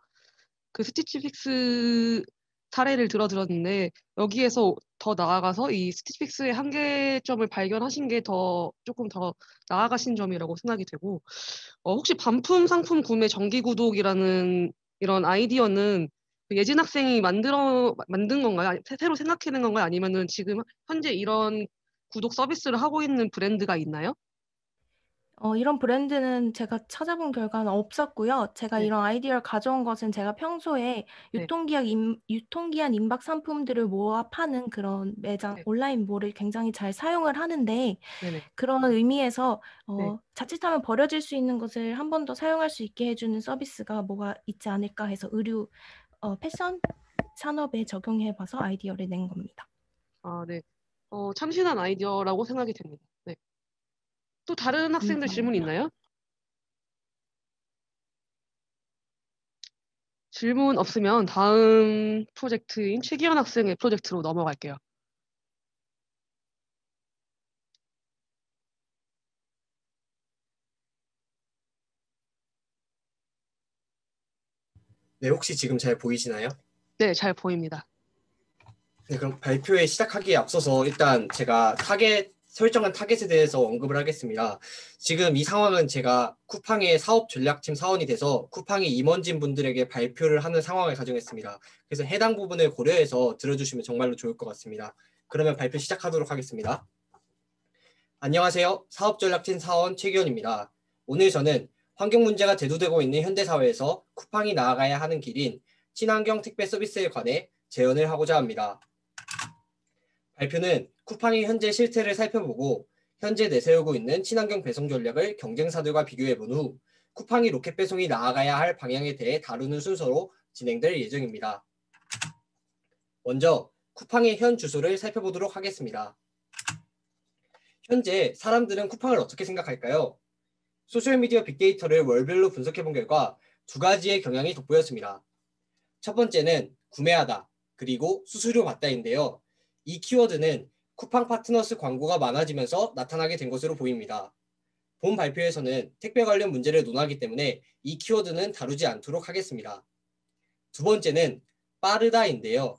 그 스티치픽스 사례를 들었는데 여기에서 더 나아가서 이 스티치픽스의 한계점을 발견하신 게 조금 더 나아가신 점이라고 생각이 되고 혹시 반품 상품 구매 정기 구독이라는 이런 아이디어는 예진 학생이 만든 건가요? 새로 생각해낸 건가요? 아니면은 지금 현재 이런 구독 서비스를 하고 있는 브랜드가 있나요? 이런 브랜드는 제가 찾아본 결과는 없었고요. 제가 네, 이런 아이디어를 가져온 것은 제가 평소에 네, 유통기한 임박 상품들을 모아 파는 그런 매장, 네, 온라인몰을 굉장히 잘 사용을 하는데, 네네. 그런 의미에서 네. 자칫하면 버려질 수 있는 것을 한 번 더 사용할 수 있게 해주는 서비스가 뭐가 있지 않을까 해서 패션 산업에 적용해봐서 아이디어를 낸 겁니다. 네. 참신한 아이디어라고 생각이 됩니다. 네. 또 다른 학생들 질문 감사합니다. 있나요? 질문 없으면 다음 프로젝트인 최기현 학생의 프로젝트로 넘어갈게요. 네, 혹시 지금 잘 보이시나요? 네, 잘 보입니다. 네, 그럼 발표에 시작하기에 앞서서 일단 제가 설정한 타겟에 대해서 언급을 하겠습니다. 지금 이 상황은 제가 쿠팡의 사업 전략팀 사원이 돼서 쿠팡의 임원진 분들에게 발표를 하는 상황을 가정했습니다. 그래서 해당 부분을 고려해서 들어주시면 정말로 좋을 것 같습니다. 그러면 발표 시작하도록 하겠습니다. 안녕하세요. 사업 전략팀 사원 최기현입니다. 오늘 저는 환경 문제가 대두되고 있는 현대사회에서 쿠팡이 나아가야 하는 길인 친환경 택배 서비스에 관해 제언을 하고자 합니다. 발표는 쿠팡의 현재 실태를 살펴보고 현재 내세우고 있는 친환경 배송 전략을 경쟁사들과 비교해본 후 쿠팡이 로켓 배송이 나아가야 할 방향에 대해 다루는 순서로 진행될 예정입니다. 먼저 쿠팡의 현 주소를 살펴보도록 하겠습니다. 현재 사람들은 쿠팡을 어떻게 생각할까요? 소셜미디어 빅데이터를 월별로 분석해본 결과 두 가지의 경향이 돋보였습니다. 첫 번째는 구매하다, 그리고 수수료 받다인데요. 이 키워드는 쿠팡 파트너스 광고가 많아지면서 나타나게 된 것으로 보입니다. 본 발표에서는 택배 관련 문제를 논하기 때문에 이 키워드는 다루지 않도록 하겠습니다. 두 번째는 빠르다인데요.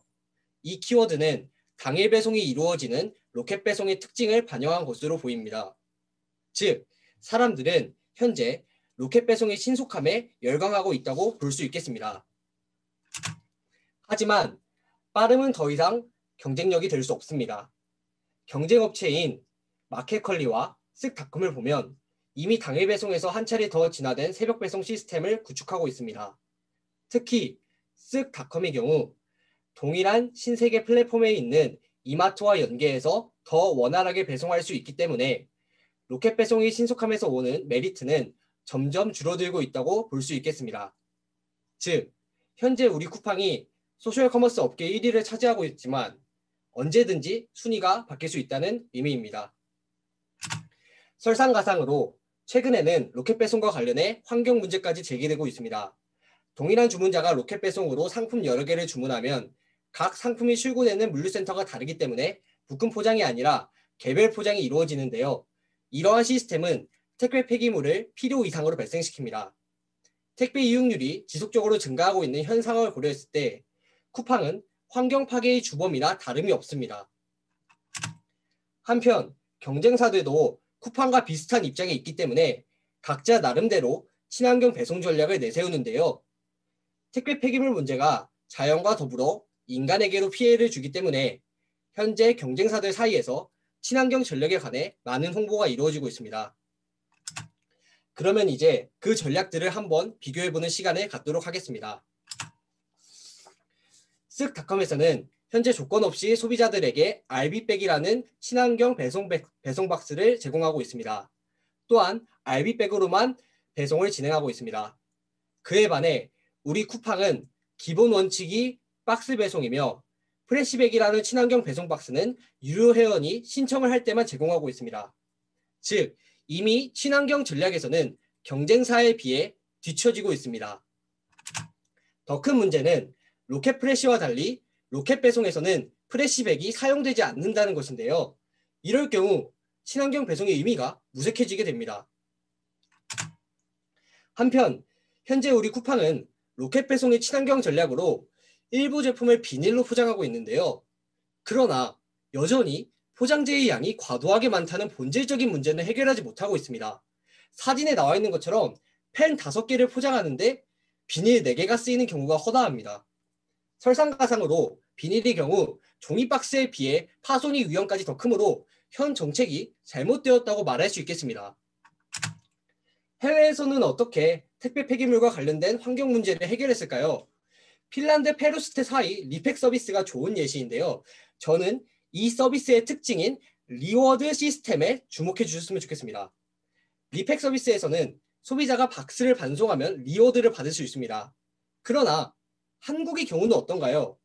이 키워드는 당일 배송이 이루어지는 로켓 배송의 특징을 반영한 것으로 보입니다. 즉, 사람들은 현재 로켓 배송의 신속함에 열광하고 있다고 볼 수 있겠습니다. 하지만 빠름은 더 이상 경쟁력이 될 수 없습니다. 경쟁업체인 마켓컬리와 쓱닷컴을 보면 이미 당일 배송에서 한 차례 더 진화된 새벽 배송 시스템을 구축하고 있습니다. 특히 쓱닷컴의 경우 동일한 신세계 플랫폼에 있는 이마트와 연계해서 더 원활하게 배송할 수 있기 때문에 로켓 배송의 신속함에서 오는 메리트는 점점 줄어들고 있다고 볼 수 있겠습니다. 즉, 현재 우리 쿠팡이 소셜 커머스 업계 1위를 차지하고 있지만 언제든지 순위가 바뀔 수 있다는 의미입니다. 설상가상으로 최근에는 로켓 배송과 관련해 환경 문제까지 제기되고 있습니다. 동일한 주문자가 로켓 배송으로 상품 여러 개를 주문하면 각 상품이 출고되는 물류센터가 다르기 때문에 묶음 포장이 아니라 개별 포장이 이루어지는데요. 이러한 시스템은 택배 폐기물을 필요 이상으로 발생시킵니다. 택배 이용률이 지속적으로 증가하고 있는 현 상황을 고려했을 때 쿠팡은 환경 파괴의 주범이나 다름이 없습니다. 한편 경쟁사들도 쿠팡과 비슷한 입장에 있기 때문에 각자 나름대로 친환경 배송 전략을 내세우는데요. 택배 폐기물 문제가 자연과 더불어 인간에게도 피해를 주기 때문에 현재 경쟁사들 사이에서 친환경 전략에 관해 많은 홍보가 이루어지고 있습니다. 그러면 이제 그 전략들을 한번 비교해보는 시간을 갖도록 하겠습니다. 쓱닷컴에서는 현재 조건 없이 소비자들에게 RB백이라는 친환경 배송 박스를 제공하고 있습니다. 또한 RB백으로만 배송을 진행하고 있습니다. 그에 반해 우리 쿠팡은 기본 원칙이 박스 배송이며 프레시백이라는 친환경 배송 박스는 유료 회원이 신청을 할 때만 제공하고 있습니다. 즉, 이미 친환경 전략에서는 경쟁사에 비해 뒤처지고 있습니다. 더 큰 문제는 로켓 프레시와 달리 로켓 배송에서는 프레시백이 사용되지 않는다는 것인데요. 이럴 경우 친환경 배송의 의미가 무색해지게 됩니다. 한편 현재 우리 쿠팡은 로켓 배송의 친환경 전략으로 일부 제품을 비닐로 포장하고 있는데요. 그러나 여전히 포장재의 양이 과도하게 많다는 본질적인 문제는 해결하지 못하고 있습니다. 사진에 나와 있는 것처럼 펜 5개를 포장하는데 비닐 4개가 쓰이는 경우가 허다합니다. 설상가상으로 비닐의 경우 종이 박스에 비해 파손이 위험까지 더 크므로 현 정책이 잘못되었다고 말할 수 있겠습니다. 해외에서는 어떻게 택배 폐기물과 관련된 환경 문제를 해결했을까요? 핀란드 페루스테 사이 리팩 서비스가 좋은 예시인데요. 저는 이 서비스의 특징인 리워드 시스템에 주목해 주셨으면 좋겠습니다. 리팩 서비스에서는 소비자가 박스를 반송하면 리워드를 받을 수 있습니다. 그러나 한국의 경우는 어떤가요?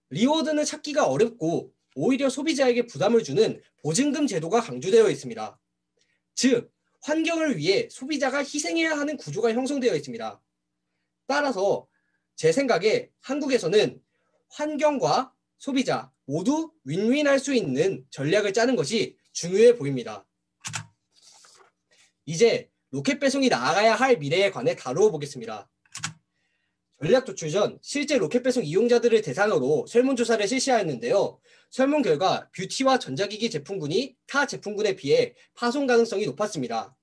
리워드는 찾기가 어렵고 오히려 소비자에게 부담을 주는 보증금 제도가 강조되어 있습니다. 즉, 환경을 위해 소비자가 희생해야 하는 구조가 형성되어 있습니다. 따라서 제 생각에 한국에서는 환경과 소비자 모두 윈윈할 수 있는 전략을 짜는 것이 중요해 보입니다. 이제 로켓 배송이 나아가야 할 미래에 관해 다루어 보겠습니다. 전략 도출 전 실제 로켓 배송 이용자들을 대상으로 설문조사를 실시하였는데요. 설문 결과 뷰티와 전자기기 제품군이 타 제품군에 비해 파손 가능성이 높았습니다.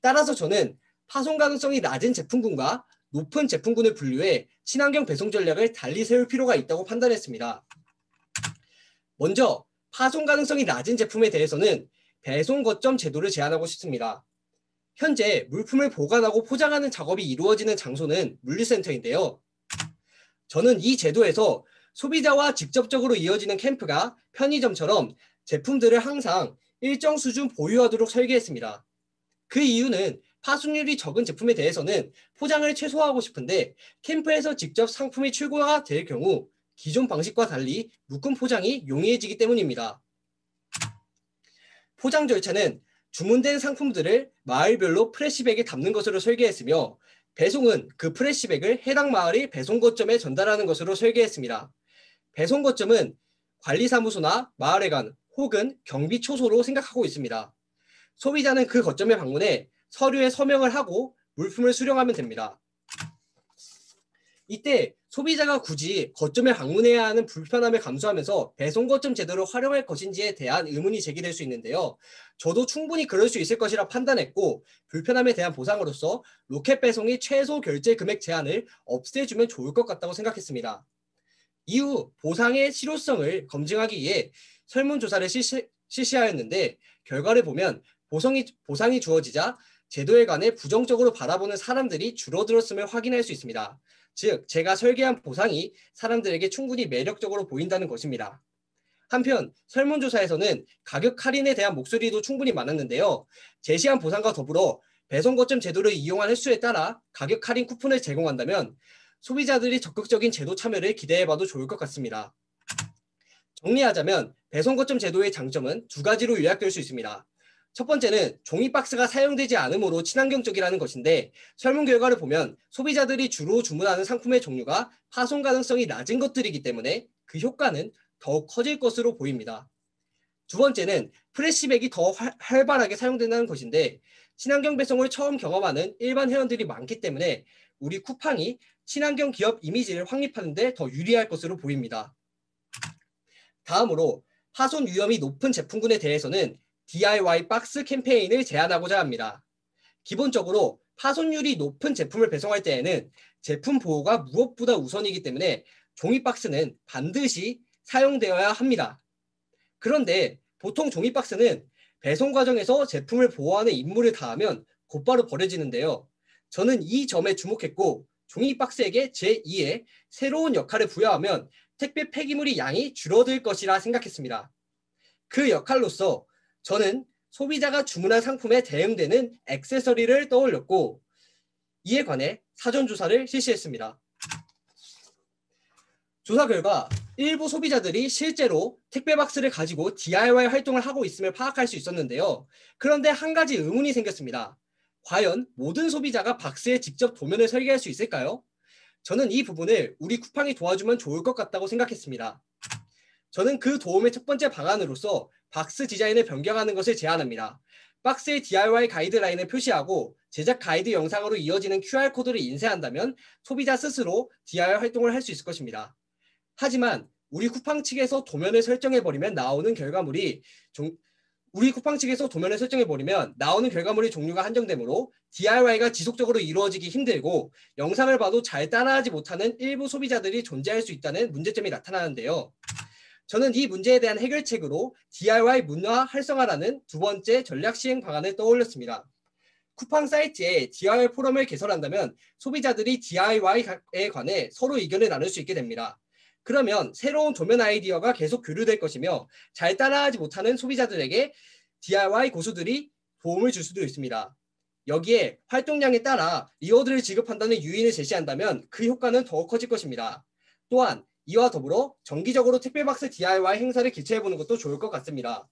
따라서 저는 파손 가능성이 낮은 제품군과 높은 제품군을 분류해 친환경 배송 전략을 달리 세울 필요가 있다고 판단했습니다. 먼저 파손 가능성이 낮은 제품에 대해서는 배송 거점 제도를 제안하고 싶습니다. 현재 물품을 보관하고 포장하는 작업이 이루어지는 장소는 물류센터인데요. 저는 이 제도에서 소비자와 직접적으로 이어지는 캠프가 편의점처럼 제품들을 항상 일정 수준 보유하도록 설계했습니다. 그 이유는 파손율이 적은 제품에 대해서는 포장을 최소화하고 싶은데 캠프에서 직접 상품이 출고가 될 경우 기존 방식과 달리 묶음 포장이 용이해지기 때문입니다. 포장 절차는 주문된 상품들을 마을별로 프레시백에 담는 것으로 설계했으며 배송은 그 프레시백을 해당 마을의 배송 거점에 전달하는 것으로 설계했습니다. 배송 거점은 관리사무소나 마을회관 혹은 경비초소로 생각하고 있습니다. 소비자는 그 거점에 방문해 서류에 서명을 하고 물품을 수령하면 됩니다. 이때 소비자가 굳이 거점에 방문해야 하는 불편함을 감수하면서 배송 거점 제도를 활용할 것인지에 대한 의문이 제기될 수 있는데요. 저도 충분히 그럴 수 있을 것이라 판단했고 불편함에 대한 보상으로서 로켓 배송의 최소 결제 금액 제한을 없애주면 좋을 것 같다고 생각했습니다. 이후 보상의 실효성을 검증하기 위해 설문조사를 실시하였는데 결과를 보면 보상이 주어지자 제도에 관해 부정적으로 바라보는 사람들이 줄어들었음을 확인할 수 있습니다. 즉, 제가 설계한 보상이 사람들에게 충분히 매력적으로 보인다는 것입니다. 한편 설문조사에서는 가격 할인에 대한 목소리도 충분히 많았는데요. 제시한 보상과 더불어 배송 거점 제도를 이용한 횟수에 따라 가격 할인 쿠폰을 제공한다면 소비자들이 적극적인 제도 참여를 기대해봐도 좋을 것 같습니다. 정리하자면 배송 거점 제도의 장점은 두 가지로 요약될 수 있습니다. 첫 번째는 종이 박스가 사용되지 않으므로 친환경적이라는 것인데 설문 결과를 보면 소비자들이 주로 주문하는 상품의 종류가 파손 가능성이 낮은 것들이기 때문에 그 효과는 더욱 커질 것으로 보입니다. 두 번째는 프레시백이 더 활발하게 사용된다는 것인데 친환경 배송을 처음 경험하는 일반 회원들이 많기 때문에 우리 쿠팡이 친환경 기업 이미지를 확립하는 데 더 유리할 것으로 보입니다. 다음으로 파손 위험이 높은 제품군에 대해서는 DIY 박스 캠페인을 제안하고자 합니다. 기본적으로 파손율이 높은 제품을 배송할 때에는 제품 보호가 무엇보다 우선이기 때문에 종이 박스는 반드시 사용되어야 합니다. 그런데 보통 종이 박스는 배송 과정에서 제품을 보호하는 임무를 다하면 곧바로 버려지는데요. 저는 이 점에 주목했고 종이 박스에게 제2의 새로운 역할을 부여하면 택배 폐기물의 양이 줄어들 것이라 생각했습니다. 그 역할로서 저는 소비자가 주문한 상품에 대응되는 액세서리를 떠올렸고 이에 관해 사전조사를 실시했습니다. 조사 결과 일부 소비자들이 실제로 택배 박스를 가지고 DIY 활동을 하고 있음을 파악할 수 있었는데요. 그런데 한 가지 의문이 생겼습니다. 과연 모든 소비자가 박스에 직접 도면을 설계할 수 있을까요? 저는 이 부분을 우리 쿠팡이 도와주면 좋을 것 같다고 생각했습니다. 저는 그 도움의 첫 번째 방안으로서 박스 디자인을 변경하는 것을 제안합니다. 박스의 DIY 가이드라인을 표시하고 제작 가이드 영상으로 이어지는 QR코드를 인쇄한다면 소비자 스스로 DIY 활동을 할 수 있을 것입니다. 하지만 우리 쿠팡 측에서 도면을 설정해버리면 나오는 결과물이 종류가 한정되므로 DIY가 지속적으로 이루어지기 힘들고 영상을 봐도 잘 따라하지 못하는 일부 소비자들이 존재할 수 있다는 문제점이 나타나는데요. 저는 이 문제에 대한 해결책으로 DIY 문화 활성화라는 두 번째 전략 시행 방안을 떠올렸습니다. 쿠팡 사이트에 DIY 포럼을 개설한다면 소비자들이 DIY에 관해 서로 의견을 나눌 수 있게 됩니다. 그러면 새로운 도면 아이디어가 계속 교류될 것이며 잘 따라하지 못하는 소비자들에게 DIY 고수들이 도움을 줄 수도 있습니다. 여기에 활동량에 따라 리워드를 지급한다는 유인을 제시한다면 그 효과는 더욱 커질 것입니다. 또한 이와 더불어 정기적으로 택배박스 DIY 행사를 개최해보는 것도 좋을 것 같습니다.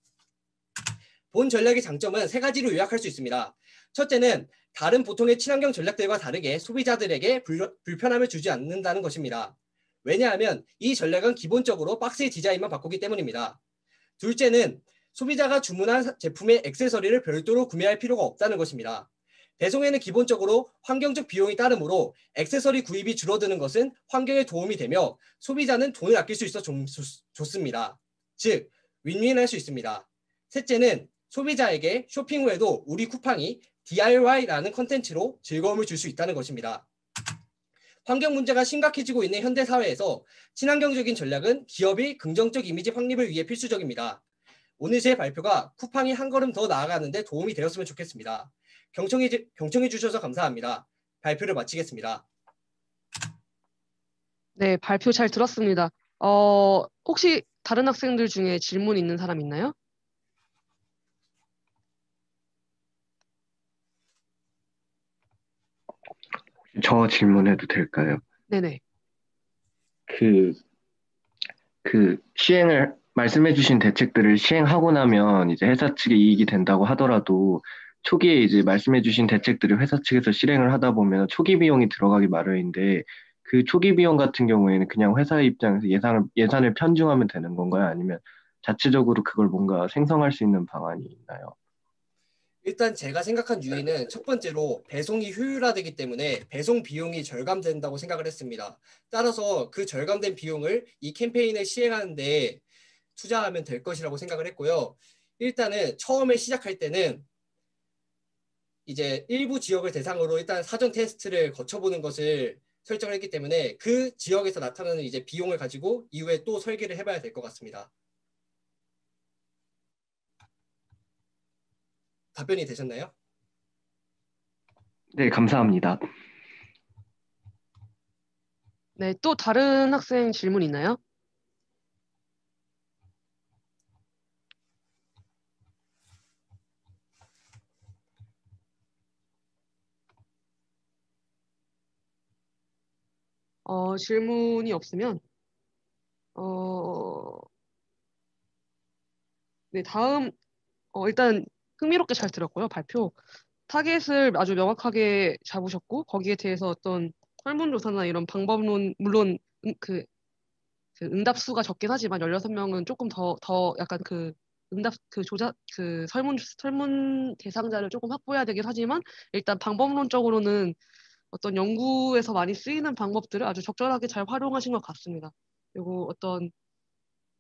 본 전략의 장점은 세 가지로 요약할 수 있습니다. 첫째는 다른 보통의 친환경 전략들과 다르게 소비자들에게 불편함을 주지 않는다는 것입니다. 왜냐하면 이 전략은 기본적으로 박스의 디자인만 바꾸기 때문입니다. 둘째는 소비자가 주문한 제품의 액세서리를 별도로 구매할 필요가 없다는 것입니다. 배송에는 기본적으로 환경적 비용이 따르므로 액세서리 구입이 줄어드는 것은 환경에 도움이 되며 소비자는 돈을 아낄 수 있어 좋습니다. 즉, 윈윈할 수 있습니다. 셋째는 소비자에게 쇼핑 후에도 우리 쿠팡이 DIY라는 컨텐츠로 즐거움을 줄 수 있다는 것입니다. 환경 문제가 심각해지고 있는 현대 사회에서 친환경적인 전략은 기업의 긍정적 이미지 확립을 위해 필수적입니다. 오늘 제 발표가 쿠팡이 한 걸음 더 나아가는 데 도움이 되었으면 좋겠습니다. 경청해 주셔서 감사합니다. 발표를 마치겠습니다. 네, 발표 잘 들었습니다. 혹시 다른 학생들 중에 질문 있는 사람 있나요? 저 질문해도 될까요? 네네. 말씀해주신 대책들을 시행하고 나면 이제 회사 측에 이익이 된다고 하더라도 초기에 이제 말씀해주신 대책들을 회사 측에서 실행을 하다 보면 초기 비용이 들어가기 마련인데 그 초기 비용 같은 경우에는 그냥 회사 입장에서 예산을 편중하면 되는 건가요? 아니면 자체적으로 그걸 뭔가 생성할 수 있는 방안이 있나요? 일단 제가 생각한 유인은 첫 번째로 배송이 효율화되기 때문에 배송 비용이 절감된다고 생각을 했습니다. 따라서 그 절감된 비용을 이 캠페인을 시행하는 데 투자하면 될 것이라고 생각을 했고요. 일단은 처음에 시작할 때는 이제 일부 지역을 대상으로 일단 사전 테스트를 거쳐보는 것을 설정을 했기 때문에 그 지역에서 나타나는 이제 비용을 가지고 이후에 또 설계를 해봐야 될 것 같습니다. 답변이 되셨나요? 네, 감사합니다. 네, 또 다른 학생 질문 있나요? 질문이 없으면 네, 다음 일단 흥미롭게 잘 들었고요. 발표 타겟을 아주 명확하게 잡으셨고 거기에 대해서 어떤 설문조사나 이런 방법론 물론 그 응답수가 적긴 하지만 16명은 조금 더 약간 그 응답 그 조사 그 설문 대상자를 조금 확보해야 되긴 하지만 일단 방법론적으로는 어떤 연구에서 많이 쓰이는 방법들을 아주 적절하게 잘 활용하신 것 같습니다. 그리고 어떤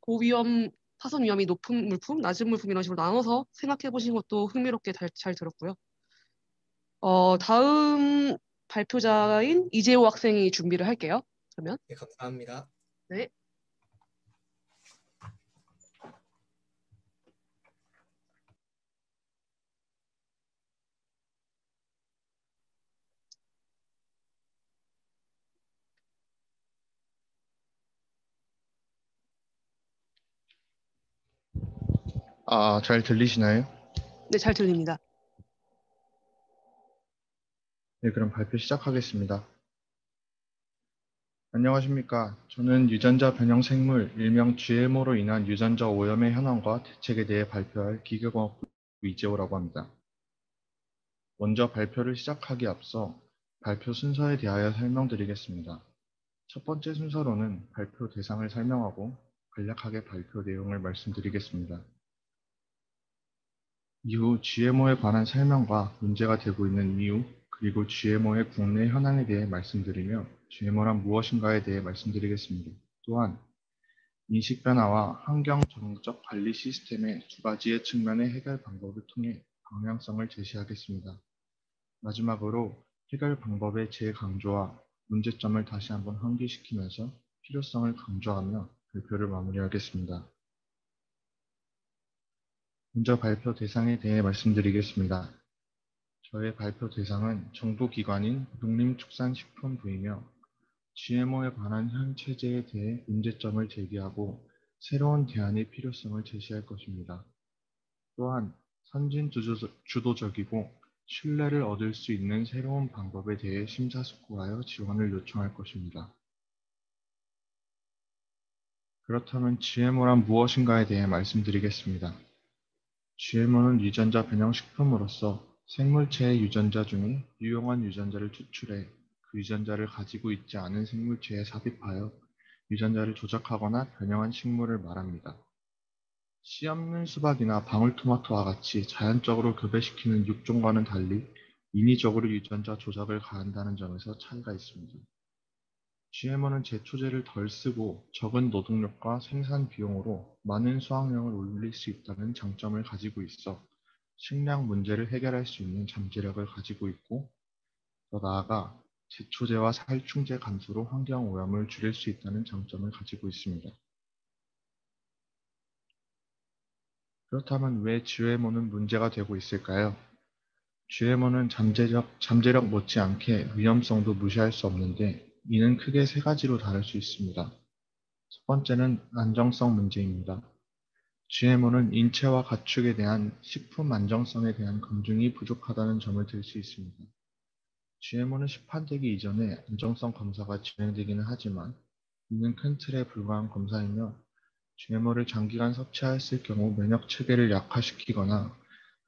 고위험 파손 위험이 높은 물품, 낮은 물품 이런 식으로 나눠서 생각해 보신 것도 흥미롭게 잘 들었고요. 다음 발표자인 이재호 학생이 준비를 할게요. 그러면 네, 감사합니다. 네. 잘 들리시나요? 네, 잘 들립니다. 네, 그럼 발표 시작하겠습니다. 안녕하십니까. 저는 유전자 변형 생물, 일명 GMO로 인한 유전자 오염의 현황과 대책에 대해 발표할 기계공학부 이재호라고 합니다. 먼저 발표를 시작하기 앞서 발표 순서에 대하여 설명드리겠습니다. 첫 번째 순서로는 발표 대상을 설명하고 간략하게 발표 내용을 말씀드리겠습니다. 이후 GMO에 관한 설명과 문제가 되고 있는 이유, 그리고 GMO의 국내 현황에 대해 말씀드리며 GMO란 무엇인가에 대해 말씀드리겠습니다. 또한 인식 변화와 환경 정책 관리 시스템의 두 가지의 측면의 해결 방법을 통해 방향성을 제시하겠습니다. 마지막으로 해결 방법의 재강조와 문제점을 다시 한번 환기시키면서 필요성을 강조하며 발표를 마무리하겠습니다. 먼저 발표 대상에 대해 말씀드리겠습니다. 저의 발표 대상은 정부기관인 농림축산식품부이며 GMO에 관한 현 체제에 대해 문제점을 제기하고 새로운 대안의 필요성을 제시할 것입니다. 또한 선진 주도적이고 신뢰를 얻을 수 있는 새로운 방법에 대해 심사숙고하여 지원을 요청할 것입니다. 그렇다면 GMO란 무엇인가에 대해 말씀드리겠습니다. GMO는 유전자 변형식품으로서 생물체의 유전자 중에 유용한 유전자를 추출해 그 유전자를 가지고 있지 않은 생물체에 삽입하여 유전자를 조작하거나 변형한 식물을 말합니다. 씨 없는 수박이나 방울토마토와 같이 자연적으로 교배시키는 육종과는 달리 인위적으로 유전자 조작을 가한다는 점에서 차이가 있습니다. GMO는 제초제를 덜 쓰고 적은 노동력과 생산 비용으로 많은 수확량을 올릴 수 있다는 장점을 가지고 있어 식량 문제를 해결할 수 있는 잠재력을 가지고 있고, 더 나아가 제초제와 살충제 감소로 환경 오염을 줄일 수 있다는 장점을 가지고 있습니다. 그렇다면 왜 GMO는 문제가 되고 있을까요? GMO는 잠재력 못지않게 위험성도 무시할 수 없는데, 이는 크게 세 가지로 다룰 수 있습니다. 첫 번째는 안정성 문제입니다. GMO는 인체와 가축에 대한 식품 안정성에 대한 검증이 부족하다는 점을 들 수 있습니다. GMO는 시판되기 이전에 안정성 검사가 진행되기는 하지만 이는 큰 틀에 불과한 검사이며 GMO를 장기간 섭취했을 경우 면역 체계를 약화시키거나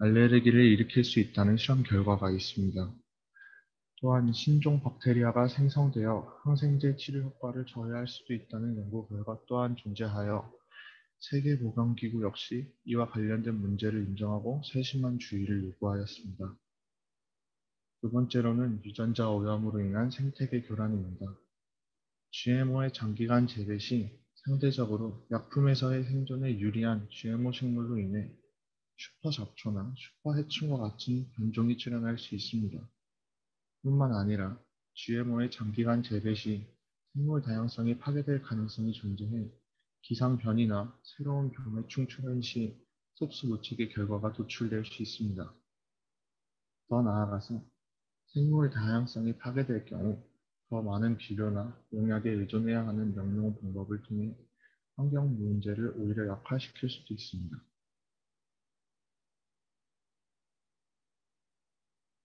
알레르기를 일으킬 수 있다는 실험 결과가 있습니다. 또한 신종 박테리아가 생성되어 항생제 치료 효과를 저해할 수도 있다는 연구 결과 또한 존재하여 세계보건기구 역시 이와 관련된 문제를 인정하고 세심한 주의를 요구하였습니다. 두 번째로는 유전자 오염으로 인한 생태계 교란입니다. GMO의 장기간 재배 시 상대적으로 약품에서의 생존에 유리한 GMO 식물로 인해 슈퍼 잡초나 슈퍼 해충과 같은 변종이 출현할 수 있습니다. 뿐만 아니라 GMO의 장기간 재배 시 생물 다양성이 파괴될 가능성이 존재해 기상 변이나 새로운 병해충 출현 시 속수무책의 결과가 도출될 수 있습니다. 더 나아가서 생물 다양성이 파괴될 경우 더 많은 비료나 농약에 의존해야 하는 명령 방법을 통해 환경 문제를 오히려 약화시킬 수도 있습니다.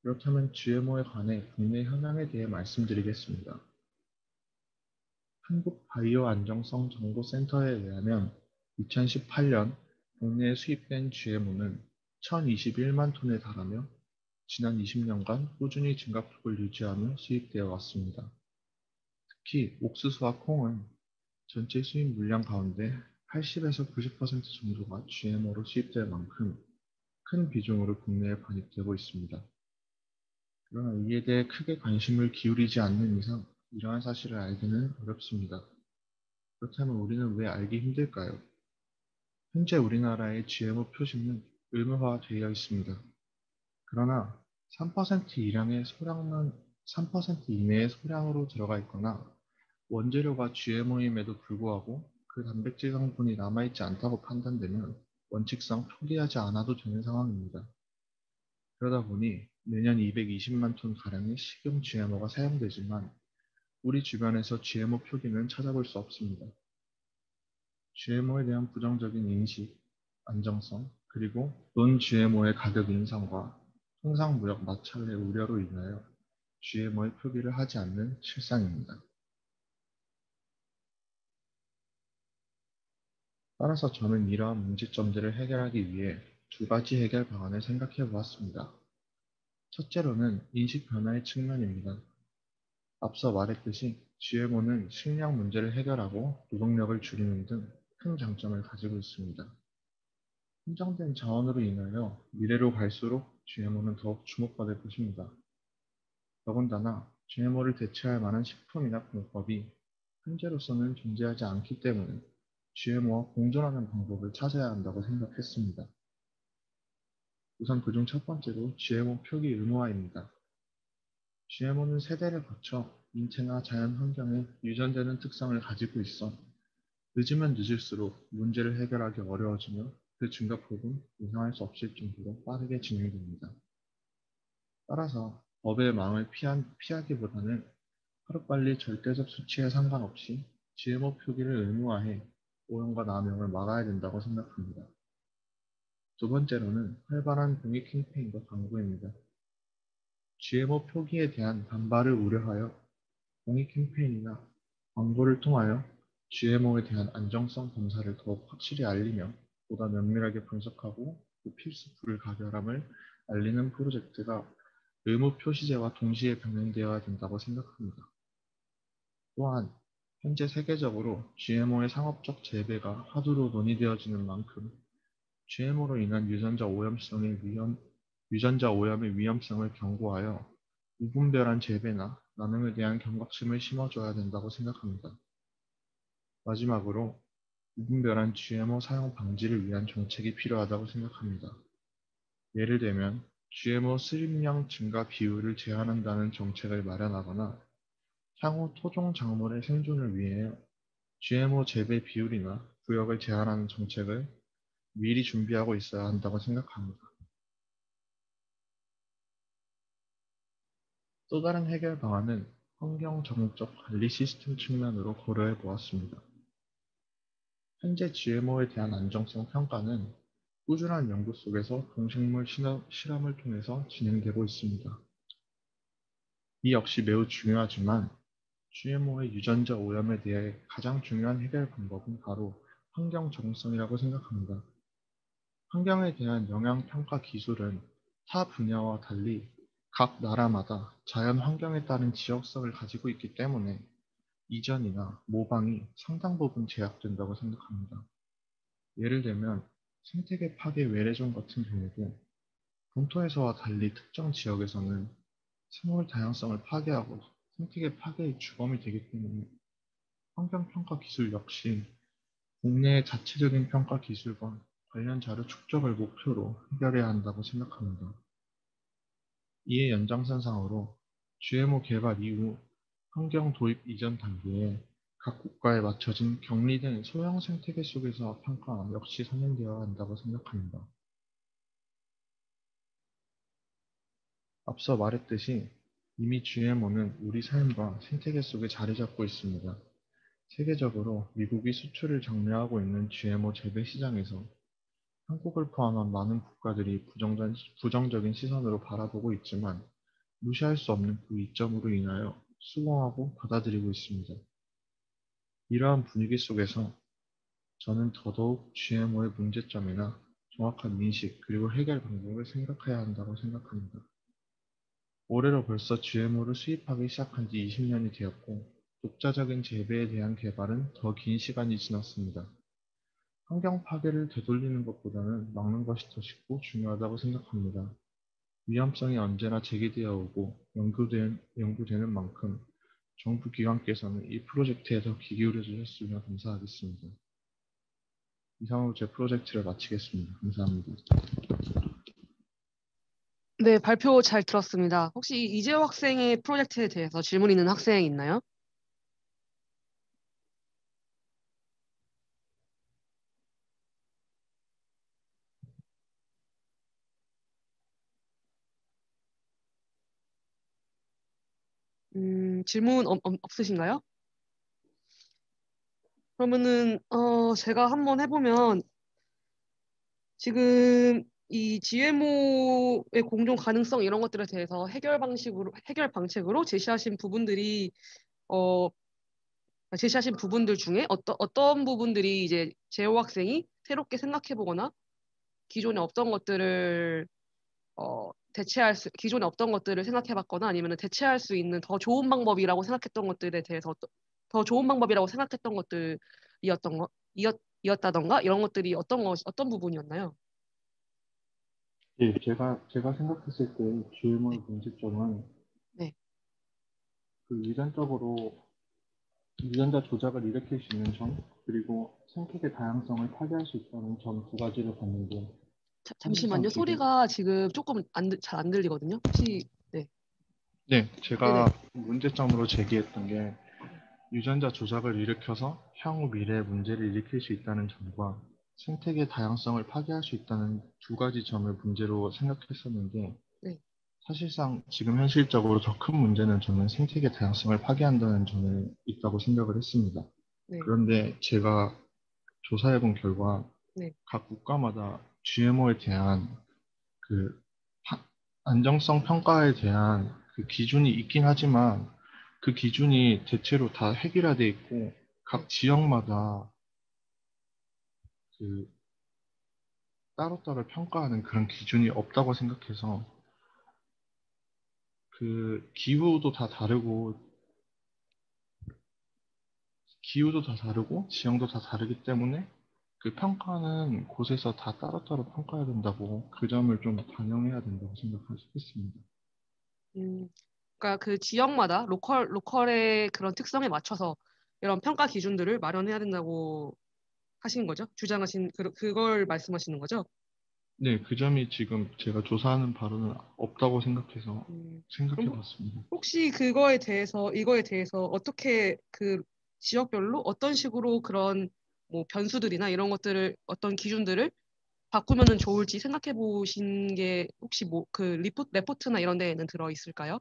그렇다면 GMO에 관해 국내 현황에 대해 말씀드리겠습니다. 한국바이오안정성정보센터에 의하면 2018년 국내에 수입된 GMO는 1021만 톤에 달하며 지난 20년간 꾸준히 증가폭을 유지하며 수입되어 왔습니다. 특히 옥수수와 콩은 전체 수입 물량 가운데 80에서 90% 정도가 GMO로 수입될 만큼 큰 비중으로 국내에 반입되고 있습니다. 그러나 이에 대해 크게 관심을 기울이지 않는 이상 이러한 사실을 알기는 어렵습니다. 그렇다면 우리는 왜 알기 힘들까요? 현재 우리나라의 GMO 표시는 의무화되어 있습니다. 그러나 3% 이내의 소량으로 들어가 있거나 원재료가 GMO임에도 불구하고 그 단백질 성분이 남아있지 않다고 판단되면 원칙상 표기하지 않아도 되는 상황입니다. 그러다 보니 매년 220만 톤 가량의 식용 GMO가 사용되지만 우리 주변에서 GMO 표기는 찾아볼 수 없습니다. GMO에 대한 부정적인 인식, 안정성, 그리고 non-GMO의 가격 인상과 통상무역 마찰의 우려로 인하여 GMO의 표기를 하지 않는 실상입니다. 따라서 저는 이러한 문제점들을 해결하기 위해 두 가지 해결 방안을 생각해 보았습니다. 첫째로는 인식 변화의 측면입니다. 앞서 말했듯이 GMO는 식량 문제를 해결하고 노동력을 줄이는 등 큰 장점을 가지고 있습니다. 한정된 자원으로 인하여 미래로 갈수록 GMO는 더욱 주목받을 것입니다. 더군다나 GMO를 대체할 만한 식품이나 공법이 현재로서는 존재하지 않기 때문에 GMO와 공존하는 방법을 찾아야 한다고 생각했습니다. 우선 그중 첫 번째로 GMO 표기 의무화입니다. GMO는 세대를 거쳐 인체나 자연 환경에 유전되는 특성을 가지고 있어 늦으면 늦을수록 문제를 해결하기 어려워지며 그 증가폭은 예상할 수 없을 정도로 빠르게 진행됩니다. 따라서 법의 망을 피하기보다는 하루빨리 절대적 수치에 상관없이 GMO 표기를 의무화해 오염과 남용을 막아야 된다고 생각합니다. 두 번째로는 활발한 공익 캠페인과 광고입니다. GMO 표기에 대한 반발을 우려하여 공익 캠페인이나 광고를 통하여 GMO에 대한 안정성 검사를 더욱 확실히 알리며 보다 면밀하게 분석하고 그 필수 불가결함을 알리는 프로젝트가 의무 표시제와 동시에 병행되어야 된다고 생각합니다. 또한 현재 세계적으로 GMO의 상업적 재배가 화두로 논의되어지는 만큼 GMO로 인한 유전자 오염의 위험성을 경고하여 무분별한 재배나 남용에 대한 경각심을 심어줘야 된다고 생각합니다. 마지막으로 무분별한 GMO 사용 방지를 위한 정책이 필요하다고 생각합니다. 예를 들면 GMO 수입량 증가 비율을 제한한다는 정책을 마련하거나 향후 토종 작물의 생존을 위해 GMO 재배 비율이나 구역을 제한하는 정책을 미리 준비하고 있어야 한다고 생각합니다. 또 다른 해결 방안은 환경 정책 관리 시스템 측면으로 고려해 보았습니다. 현재 GMO에 대한 안정성 평가는 꾸준한 연구 속에서 동식물 실험을 통해서 진행되고 있습니다. 이 역시 매우 중요하지만 GMO의 유전자 오염에 대해 가장 중요한 해결 방법은 바로 환경 적응성이라고 생각합니다. 환경에 대한 영향 평가 기술은 타 분야와 달리 각 나라마다 자연 환경에 따른 지역성을 가지고 있기 때문에 이전이나 모방이 상당 부분 제약된다고 생각합니다. 예를 들면 생태계 파괴 외래종 같은 경우도 본토에서와 달리 특정 지역에서는 생물 다양성을 파괴하고 생태계 파괴의 주범이 되기 때문에 환경평가 기술 역시 국내의 자체적인 평가 기술과 관련 자료 축적을 목표로 해결해야 한다고 생각합니다. 이에 연장선상으로 GMO 개발 이후 환경 도입 이전 단계에 각 국가에 맞춰진 격리된 소형 생태계 속에서 평가 역시 선행되어야 한다고 생각합니다. 앞서 말했듯이 이미 GMO는 우리 삶과 생태계 속에 자리 잡고 있습니다. 세계적으로 미국이 수출을 장려하고 있는 GMO 재배 시장에서 한국을 포함한 많은 국가들이 부정적인 시선으로 바라보고 있지만 무시할 수 없는 그 이점으로 인하여 수긍하고 받아들이고 있습니다. 이러한 분위기 속에서 저는 더더욱 GMO의 문제점이나 정확한 인식 그리고 해결 방법을 생각해야 한다고 생각합니다. 올해로 벌써 GMO를 수입하기 시작한 지 20년이 되었고 독자적인 재배에 대한 개발은 더 긴 시간이 지났습니다. 환경 파괴를 되돌리는 것보다는 막는 것이 더 쉽고 중요하다고 생각합니다. 위험성이 언제나 제기되어 오고 연구되는 만큼 정부 기관께서는 이 프로젝트에 더 귀 기울여 주셨으면 감사하겠습니다. 이상으로 제 프로젝트를 마치겠습니다. 감사합니다. 네, 발표 잘 들었습니다. 혹시 이재호 학생의 프로젝트에 대해서 질문 있는 학생 있나요? 질문 없으신가요? 그러면은 제가 한번 해보면 지금 이 GMO의 공존 가능성 이런 것들에 대해서 해결 방책으로 제시하신 부분들 중에 어떤 부분들이 이제 재호 학생이 새롭게 생각해보거나 기존에 없던 것들을 기존에 없던 것들을 생각해봤거나 아니면 대체할 수 있는 더 좋은 방법이라고 생각했던 것들에 대해서 더 좋은 방법이라고 생각했던 이었다던가 이런 것들이 어떤 부분이었나요? 예, 제가 생각했을 때 GMO의 네. 문제점은 네. 그 유전자 조작을 일으킬 수 있는 점, 그리고 생태계 다양성을 파괴할 수 있다는 점 두 가지를 봤는데 사실상 잠시만요. 소리가 지금 조금 잘 안 들리거든요. 혹시 네. 네, 네네. 제가 문제점으로 제기했던 게 유전자 조작을 일으켜서 향후 미래에 문제를 일으킬 수 있다는 점과 생태계 다양성을 파괴할 수 있다는 두 가지 점을 문제로 생각했었는데 네. 사실상 지금 현실적으로 더 큰 문제는 저는 생태계 다양성을 파괴한다는 점에 있다고 생각을 했습니다. 네. 그런데 제가 조사해본 결과 네. 각 국가마다 GMO에 대한 그 안정성 평가에 대한 그 기준이 있긴 하지만 그 기준이 대체로 다 획일화돼 있고 각 지역마다 그 따로따로 평가하는 그런 기준이 없다고 생각해서 그 기후도 다 다르고 지형도 다 다르기 때문에 그 평가는 곳에서 다 따로따로 평가해야 된다고 그 점을 좀 반영해야 된다고 생각했습니다. 그러니까 그 지역마다 로컬의 그런 특성에 맞춰서 이런 평가 기준들을 마련해야 된다고 하신 거죠? 주장하신 그걸 말씀하시는 거죠? 네, 그 점이 지금 제가 조사하는 바로는 없다고 생각해서 생각해 그럼 봤습니다. 혹시 이거에 대해서 어떻게 그 지역별로 어떤 식으로 그런 뭐 변수들이나 이런 것들을 어떤 기준들을 바꾸면은 좋을지 생각해 보신 게 혹시 뭐 그 레포트나 이런 데에는 들어 있을까요?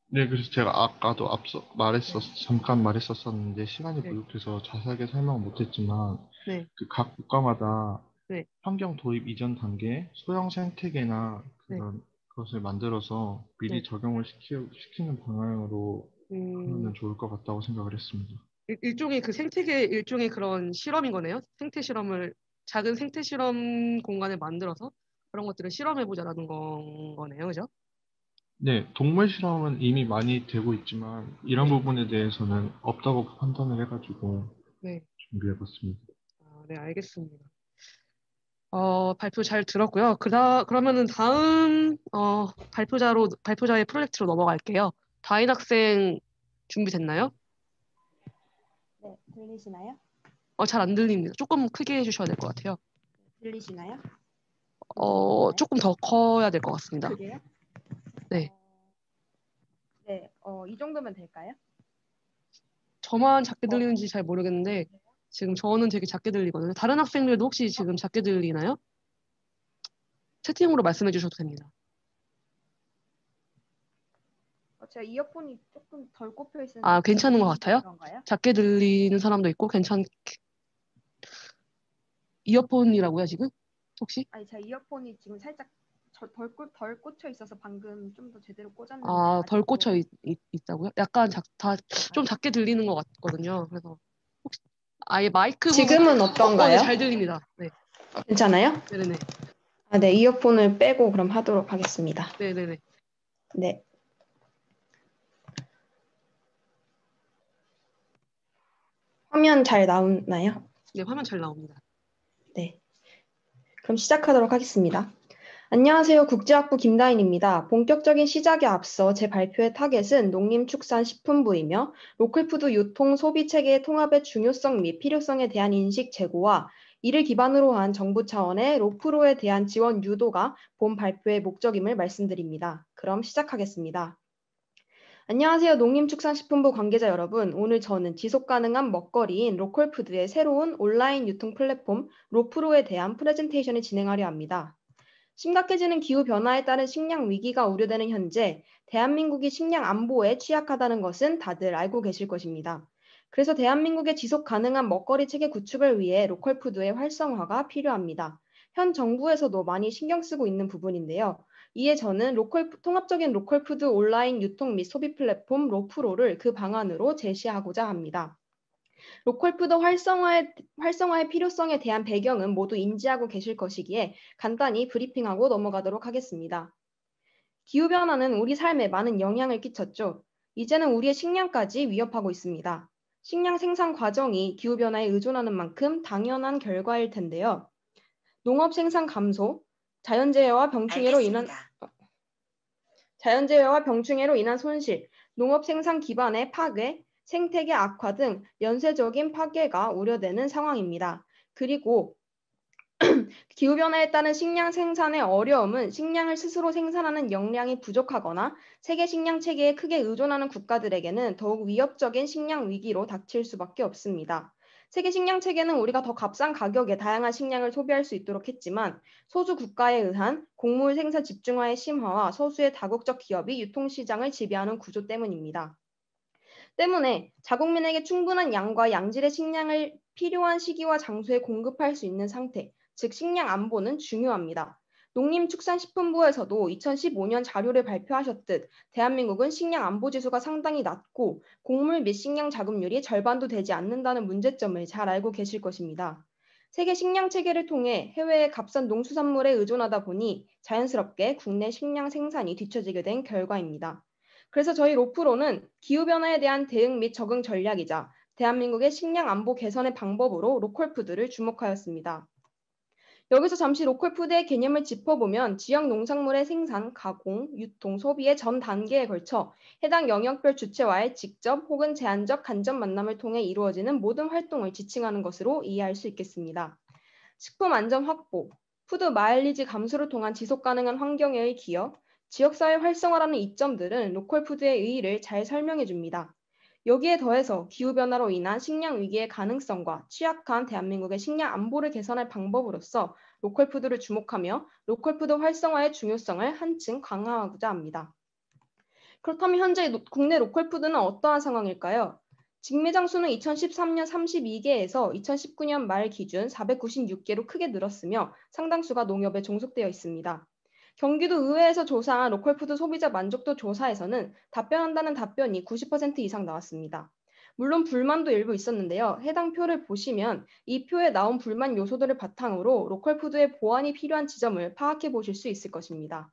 네, 그래서 제가 아까도 잠깐 말했었었는데 시간이 네. 부족해서 자세하게 설명을 못했지만 네. 그 각 국가마다 네. 환경 도입 이전 단계에 소형 생태계나 네. 그런 것을 만들어서 미리 네. 적용을 시키는 방향으로 하면 음, 좋을 것 같다고 생각을 했습니다. 일종의 그 일종의 그런 실험인 거네요. 작은 생태 실험 공간을 만들어서 그런 것들을 실험해 보자라는 거네요. 그죠? 네, 동물 실험은 이미 많이 되고 있지만 이런 네. 부분에 대해서는 없다고 판단을 해가지고 네. 준비해봤습니다. 네, 알겠습니다. 발표 잘 들었고요. 그러면은 다음 발표자의 프로젝트로 넘어갈게요. 다인 학생 준비됐나요? 네, 들리시나요? 잘 안 들립니다. 조금 크게 해주셔야 될 것 같아요. 들리시나요? 조금 더 커야 될 것 같습니다. 크게요? 네. 네, 이 정도면 될까요? 저만 작게 들리는지 잘 모르겠는데 지금 저는 되게 작게 들리거든요. 다른 학생들도 혹시 지금 작게 들리나요? 채팅으로 말씀해 주셔도 됩니다. 제가 이어폰이 조금 덜 꼽혀 있어서 괜찮은 것 같아요? 그런가요? 작게 들리는 사람도 있고 이어폰이라고요, 지금? 혹시? 아니, 제 이어폰이 지금 살짝 덜 꽂혀 있어서 방금 좀 더 제대로 꽂았는데 덜 아직도 꽂혀 있다고요? 약간 좀 작게 들리는 것 같거든요. 그래서 혹시 아예 마이크 부분 지금은 네, 어떤가요? 잘 들립니다. 네, 괜찮아요? 네네네, 네, 이어폰을 빼고 그럼 하도록 하겠습니다. 네네네. 네. 화면 잘 나오나요? 네, 화면 잘 나옵니다. 네. 그럼 시작하도록 하겠습니다. 안녕하세요. 국제학부 김다인입니다. 본격적인 시작에 앞서 제 발표의 타겟은 농림축산식품부이며 로컬푸드 유통 소비 체계의 통합의 중요성 및 필요성에 대한 인식 제고와 이를 기반으로 한 정부 차원의 로프로에 대한 지원 유도가 본 발표의 목적임을 말씀드립니다. 그럼 시작하겠습니다. 안녕하세요. 농림축산식품부 관계자 여러분. 오늘 저는 지속가능한 먹거리인 로컬푸드의 새로운 온라인 유통 플랫폼 로프로에 대한 프레젠테이션을 진행하려 합니다. 심각해지는 기후변화에 따른 식량 위기가 우려되는 현재 대한민국이 식량 안보에 취약하다는 것은 다들 알고 계실 것입니다. 그래서 대한민국의 지속가능한 먹거리 체계 구축을 위해 로컬푸드의 활성화가 필요합니다. 현 정부에서도 많이 신경 쓰고 있는 부분인데요. 이에 저는 통합적인 로컬푸드 온라인 유통 및 소비 플랫폼 로프로를 그 방안으로 제시하고자 합니다. 로컬푸드 활성화의 필요성에 대한 배경은 모두 인지하고 계실 것이기에 간단히 브리핑하고 넘어가도록 하겠습니다. 기후변화는 우리 삶에 많은 영향을 끼쳤죠. 이제는 우리의 식량까지 위협하고 있습니다. 식량 생산 과정이 기후변화에 의존하는 만큼 당연한 결과일 텐데요. 농업 생산 감소, 자연재해와 병충해로 인한 손실, 농업 생산 기반의 파괴, 생태계 악화 등 연쇄적인 파괴가 우려되는 상황입니다. 그리고 기후변화에 따른 식량 생산의 어려움은 식량을 스스로 생산하는 역량이 부족하거나 세계 식량 체계에 크게 의존하는 국가들에게는 더욱 위협적인 식량 위기로 닥칠 수밖에 없습니다. 세계 식량 체계는 우리가 더 값싼 가격에 다양한 식량을 소비할 수 있도록 했지만 소수 국가에 의한 곡물 생산 집중화의 심화와 소수의 다국적 기업이 유통시장을 지배하는 구조 때문입니다. 때문에 자국민에게 충분한 양과 양질의 식량을 필요한 시기와 장소에 공급할 수 있는 상태, 즉 식량 안보는 중요합니다. 농림축산식품부에서도 2015년 자료를 발표하셨듯 대한민국은 식량 안보 지수가 상당히 낮고 곡물 및 식량 자급률이 절반도 되지 않는다는 문제점을 잘 알고 계실 것입니다. 세계 식량 체계를 통해 해외의 값싼 농수산물에 의존하다 보니 자연스럽게 국내 식량 생산이 뒤처지게 된 결과입니다. 그래서 저희 로프로는 기후변화에 대한 대응 및 적응 전략이자 대한민국의 식량 안보 개선의 방법으로 로컬푸드를 주목하였습니다. 여기서 잠시 로컬푸드의 개념을 짚어보면 지역 농산물의 생산, 가공, 유통, 소비의 전 단계에 걸쳐 해당 영역별 주체와의 직접 혹은 제한적 간접 만남을 통해 이루어지는 모든 활동을 지칭하는 것으로 이해할 수 있겠습니다. 식품 안전 확보, 푸드 마일리지 감소를 통한 지속 가능한 환경에의 기여, 지역사회 활성화라는 이점들은 로컬푸드의 의의를 잘 설명해 줍니다. 여기에 더해서 기후변화로 인한 식량 위기의 가능성과 취약한 대한민국의 식량 안보를 개선할 방법으로서 로컬푸드를 주목하며 로컬푸드 활성화의 중요성을 한층 강화하고자 합니다. 그렇다면 현재 국내 로컬푸드는 어떠한 상황일까요? 직매장 수는 2013년 32개에서 2019년 말 기준 496개로 크게 늘었으며 상당수가 농협에 종속되어 있습니다. 경기도 의회에서 조사한 로컬푸드 소비자 만족도 조사에서는 답변한다는 답변이 90% 이상 나왔습니다. 물론 불만도 일부 있었는데요. 해당 표를 보시면 이 표에 나온 불만 요소들을 바탕으로 로컬푸드의 보완이 필요한 지점을 파악해 보실 수 있을 것입니다.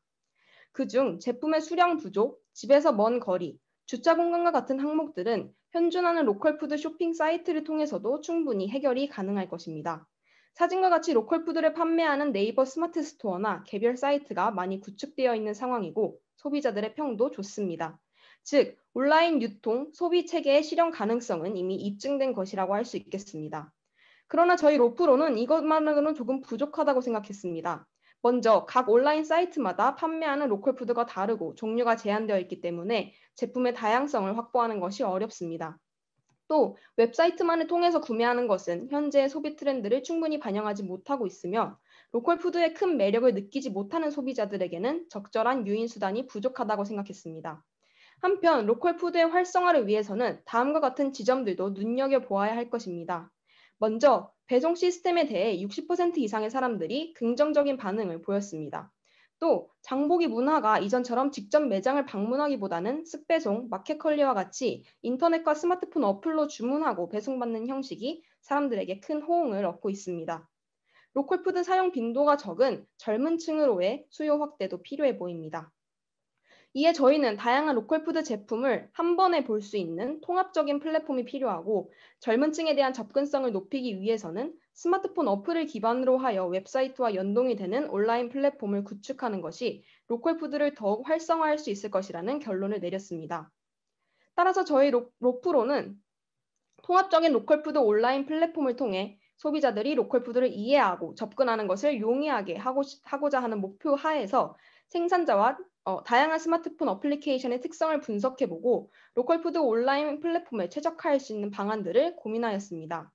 그중 제품의 수량 부족, 집에서 먼 거리, 주차 공간과 같은 항목들은 현존하는 로컬푸드 쇼핑 사이트를 통해서도 충분히 해결이 가능할 것입니다. 사진과 같이 로컬푸드를 판매하는 네이버 스마트 스토어나 개별 사이트가 많이 구축되어 있는 상황이고 소비자들의 평도 좋습니다. 즉, 온라인 유통, 소비 체계의 실현 가능성은 이미 입증된 것이라고 할 수 있겠습니다. 그러나 저희 로프로는 이것만으로는 조금 부족하다고 생각했습니다. 먼저 각 온라인 사이트마다 판매하는 로컬푸드가 다르고 종류가 제한되어 있기 때문에 제품의 다양성을 확보하는 것이 어렵습니다. 또 웹사이트만을 통해서 구매하는 것은 현재의 소비 트렌드를 충분히 반영하지 못하고 있으며 로컬푸드의 큰 매력을 느끼지 못하는 소비자들에게는 적절한 유인 수단이 부족하다고 생각했습니다. 한편 로컬푸드의 활성화를 위해서는 다음과 같은 지점들도 눈여겨보아야 할 것입니다. 먼저 배송 시스템에 대해 60% 이상의 사람들이 긍정적인 반응을 보였습니다. 또 장보기 문화가 이전처럼 직접 매장을 방문하기보다는 쓱배송, 마켓컬리와 같이 인터넷과 스마트폰 어플로 주문하고 배송받는 형식이 사람들에게 큰 호응을 얻고 있습니다. 로컬푸드 사용 빈도가 적은 젊은 층으로의 수요 확대도 필요해 보입니다. 이에 저희는 다양한 로컬푸드 제품을 한 번에 볼 수 있는 통합적인 플랫폼이 필요하고 젊은 층에 대한 접근성을 높이기 위해서는 스마트폰 어플을 기반으로 하여 웹사이트와 연동이 되는 온라인 플랫폼을 구축하는 것이 로컬푸드를 더욱 활성화할 수 있을 것이라는 결론을 내렸습니다. 따라서 저희 로프로는 통합적인 로컬푸드 온라인 플랫폼을 통해 소비자들이 로컬푸드를 이해하고 접근하는 것을 용이하게 하고자 하는 목표 하에서 생산자와 다양한 스마트폰 어플리케이션의 특성을 분석해보고 로컬푸드 온라인 플랫폼에 최적화할 수 있는 방안들을 고민하였습니다.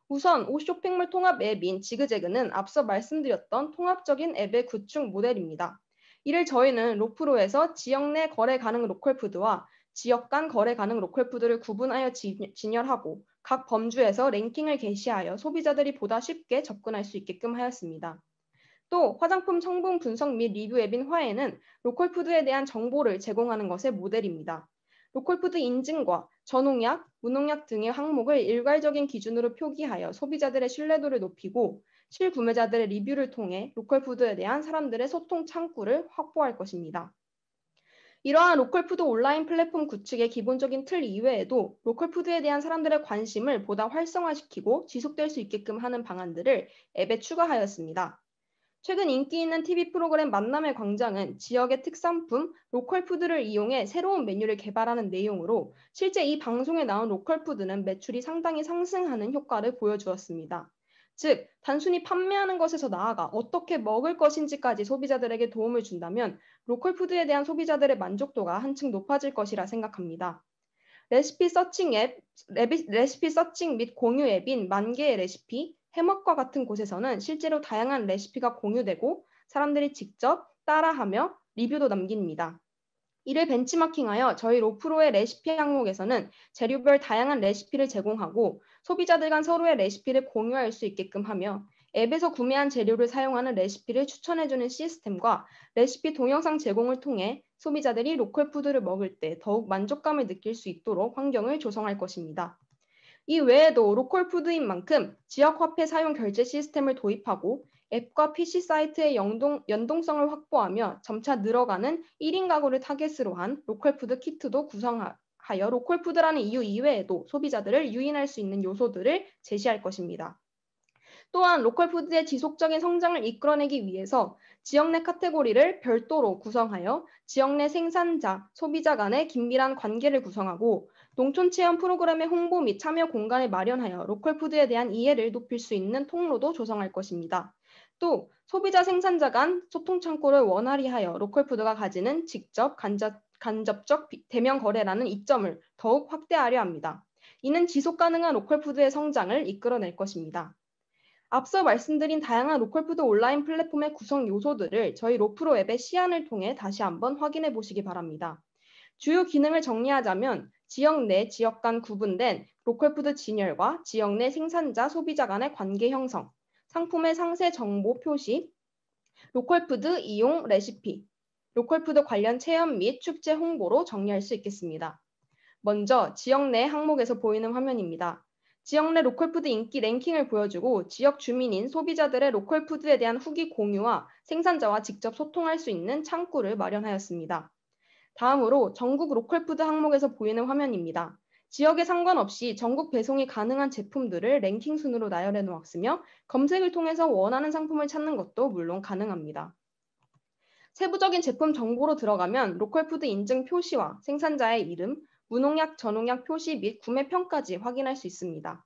우선 옷 쇼핑몰 통합 앱인 지그재그는 앞서 말씀드렸던 통합적인 앱의 구축 모델입니다. 이를 저희는 로프로에서 지역 내 거래 가능 로컬푸드와 지역 간 거래 가능 로컬푸드를 구분하여 진열하고 각 범주에서 랭킹을 게시하여 소비자들이 보다 쉽게 접근할 수 있게끔 하였습니다. 또 화장품 성분 분석 및 리뷰 앱인 화에는 로컬푸드에 대한 정보를 제공하는 것의 모델입니다. 로컬푸드 인증과 저농약, 무농약 등의 항목을 일괄적인 기준으로 표기하여 소비자들의 신뢰도를 높이고 실구매자들의 리뷰를 통해 로컬푸드에 대한 사람들의 소통 창구를 확보할 것입니다. 이러한 로컬푸드 온라인 플랫폼 구축의 기본적인 틀 이외에도 로컬푸드에 대한 사람들의 관심을 보다 활성화시키고 지속될 수 있게끔 하는 방안들을 앱에 추가하였습니다. 최근 인기 있는 TV 프로그램 만남의 광장은 지역의 특산품 로컬푸드를 이용해 새로운 메뉴를 개발하는 내용으로 실제 이 방송에 나온 로컬푸드는 매출이 상당히 상승하는 효과를 보여주었습니다. 즉, 단순히 판매하는 것에서 나아가 어떻게 먹을 것인지까지 소비자들에게 도움을 준다면 로컬푸드에 대한 소비자들의 만족도가 한층 높아질 것이라 생각합니다. 레시피 서칭 및 공유 앱인 만개의 레시피, 해먹과 같은 곳에서는 실제로 다양한 레시피가 공유되고 사람들이 직접 따라하며 리뷰도 남깁니다. 이를 벤치마킹하여 저희 로프로의 레시피 항목에서는 재료별 다양한 레시피를 제공하고 소비자들 간 서로의 레시피를 공유할 수 있게끔 하며 앱에서 구매한 재료를 사용하는 레시피를 추천해주는 시스템과 레시피 동영상 제공을 통해 소비자들이 로컬푸드를 먹을 때 더욱 만족감을 느낄 수 있도록 환경을 조성할 것입니다. 이 외에도 로컬푸드인 만큼 지역화폐 사용 결제 시스템을 도입하고 앱과 PC 사이트의 연동성을 확보하며 점차 늘어가는 1인 가구를 타겟으로 한 로컬푸드 키트도 구성하여 로컬푸드라는 이유 이외에도 소비자들을 유인할 수 있는 요소들을 제시할 것입니다. 또한 로컬푸드의 지속적인 성장을 이끌어내기 위해서 지역 내 카테고리를 별도로 구성하여 지역 내 생산자, 소비자 간의 긴밀한 관계를 구성하고 농촌 체험 프로그램의 홍보 및 참여 공간을 마련하여 로컬푸드에 대한 이해를 높일 수 있는 통로도 조성할 것입니다. 또 소비자 생산자 간 소통 창구를 원활히 하여 로컬푸드가 가지는 직접 간접적 대면 거래라는 이점을 더욱 확대하려 합니다. 이는 지속 가능한 로컬푸드의 성장을 이끌어낼 것입니다. 앞서 말씀드린 다양한 로컬푸드 온라인 플랫폼의 구성 요소들을 저희 로프로 앱의 시안을 통해 다시 한번 확인해 보시기 바랍니다. 주요 기능을 정리하자면 지역 내 지역 간 구분된 로컬푸드 진열과 지역 내 생산자, 소비자 간의 관계 형성, 상품의 상세 정보 표시, 로컬푸드 이용 레시피, 로컬푸드 관련 체험 및 축제 홍보로 정리할 수 있겠습니다. 먼저 지역 내 항목에서 보이는 화면입니다. 지역 내 로컬푸드 인기 랭킹을 보여주고 지역 주민인 소비자들의 로컬푸드에 대한 후기 공유와 생산자와 직접 소통할 수 있는 창구를 마련하였습니다. 다음으로 전국 로컬푸드 항목에서 보이는 화면입니다. 지역에 상관없이 전국 배송이 가능한 제품들을 랭킹 순으로 나열해 놓았으며 검색을 통해서 원하는 상품을 찾는 것도 물론 가능합니다. 세부적인 제품 정보로 들어가면 로컬푸드 인증 표시와 생산자의 이름, 무농약, 저농약 표시 및 구매평까지 확인할 수 있습니다.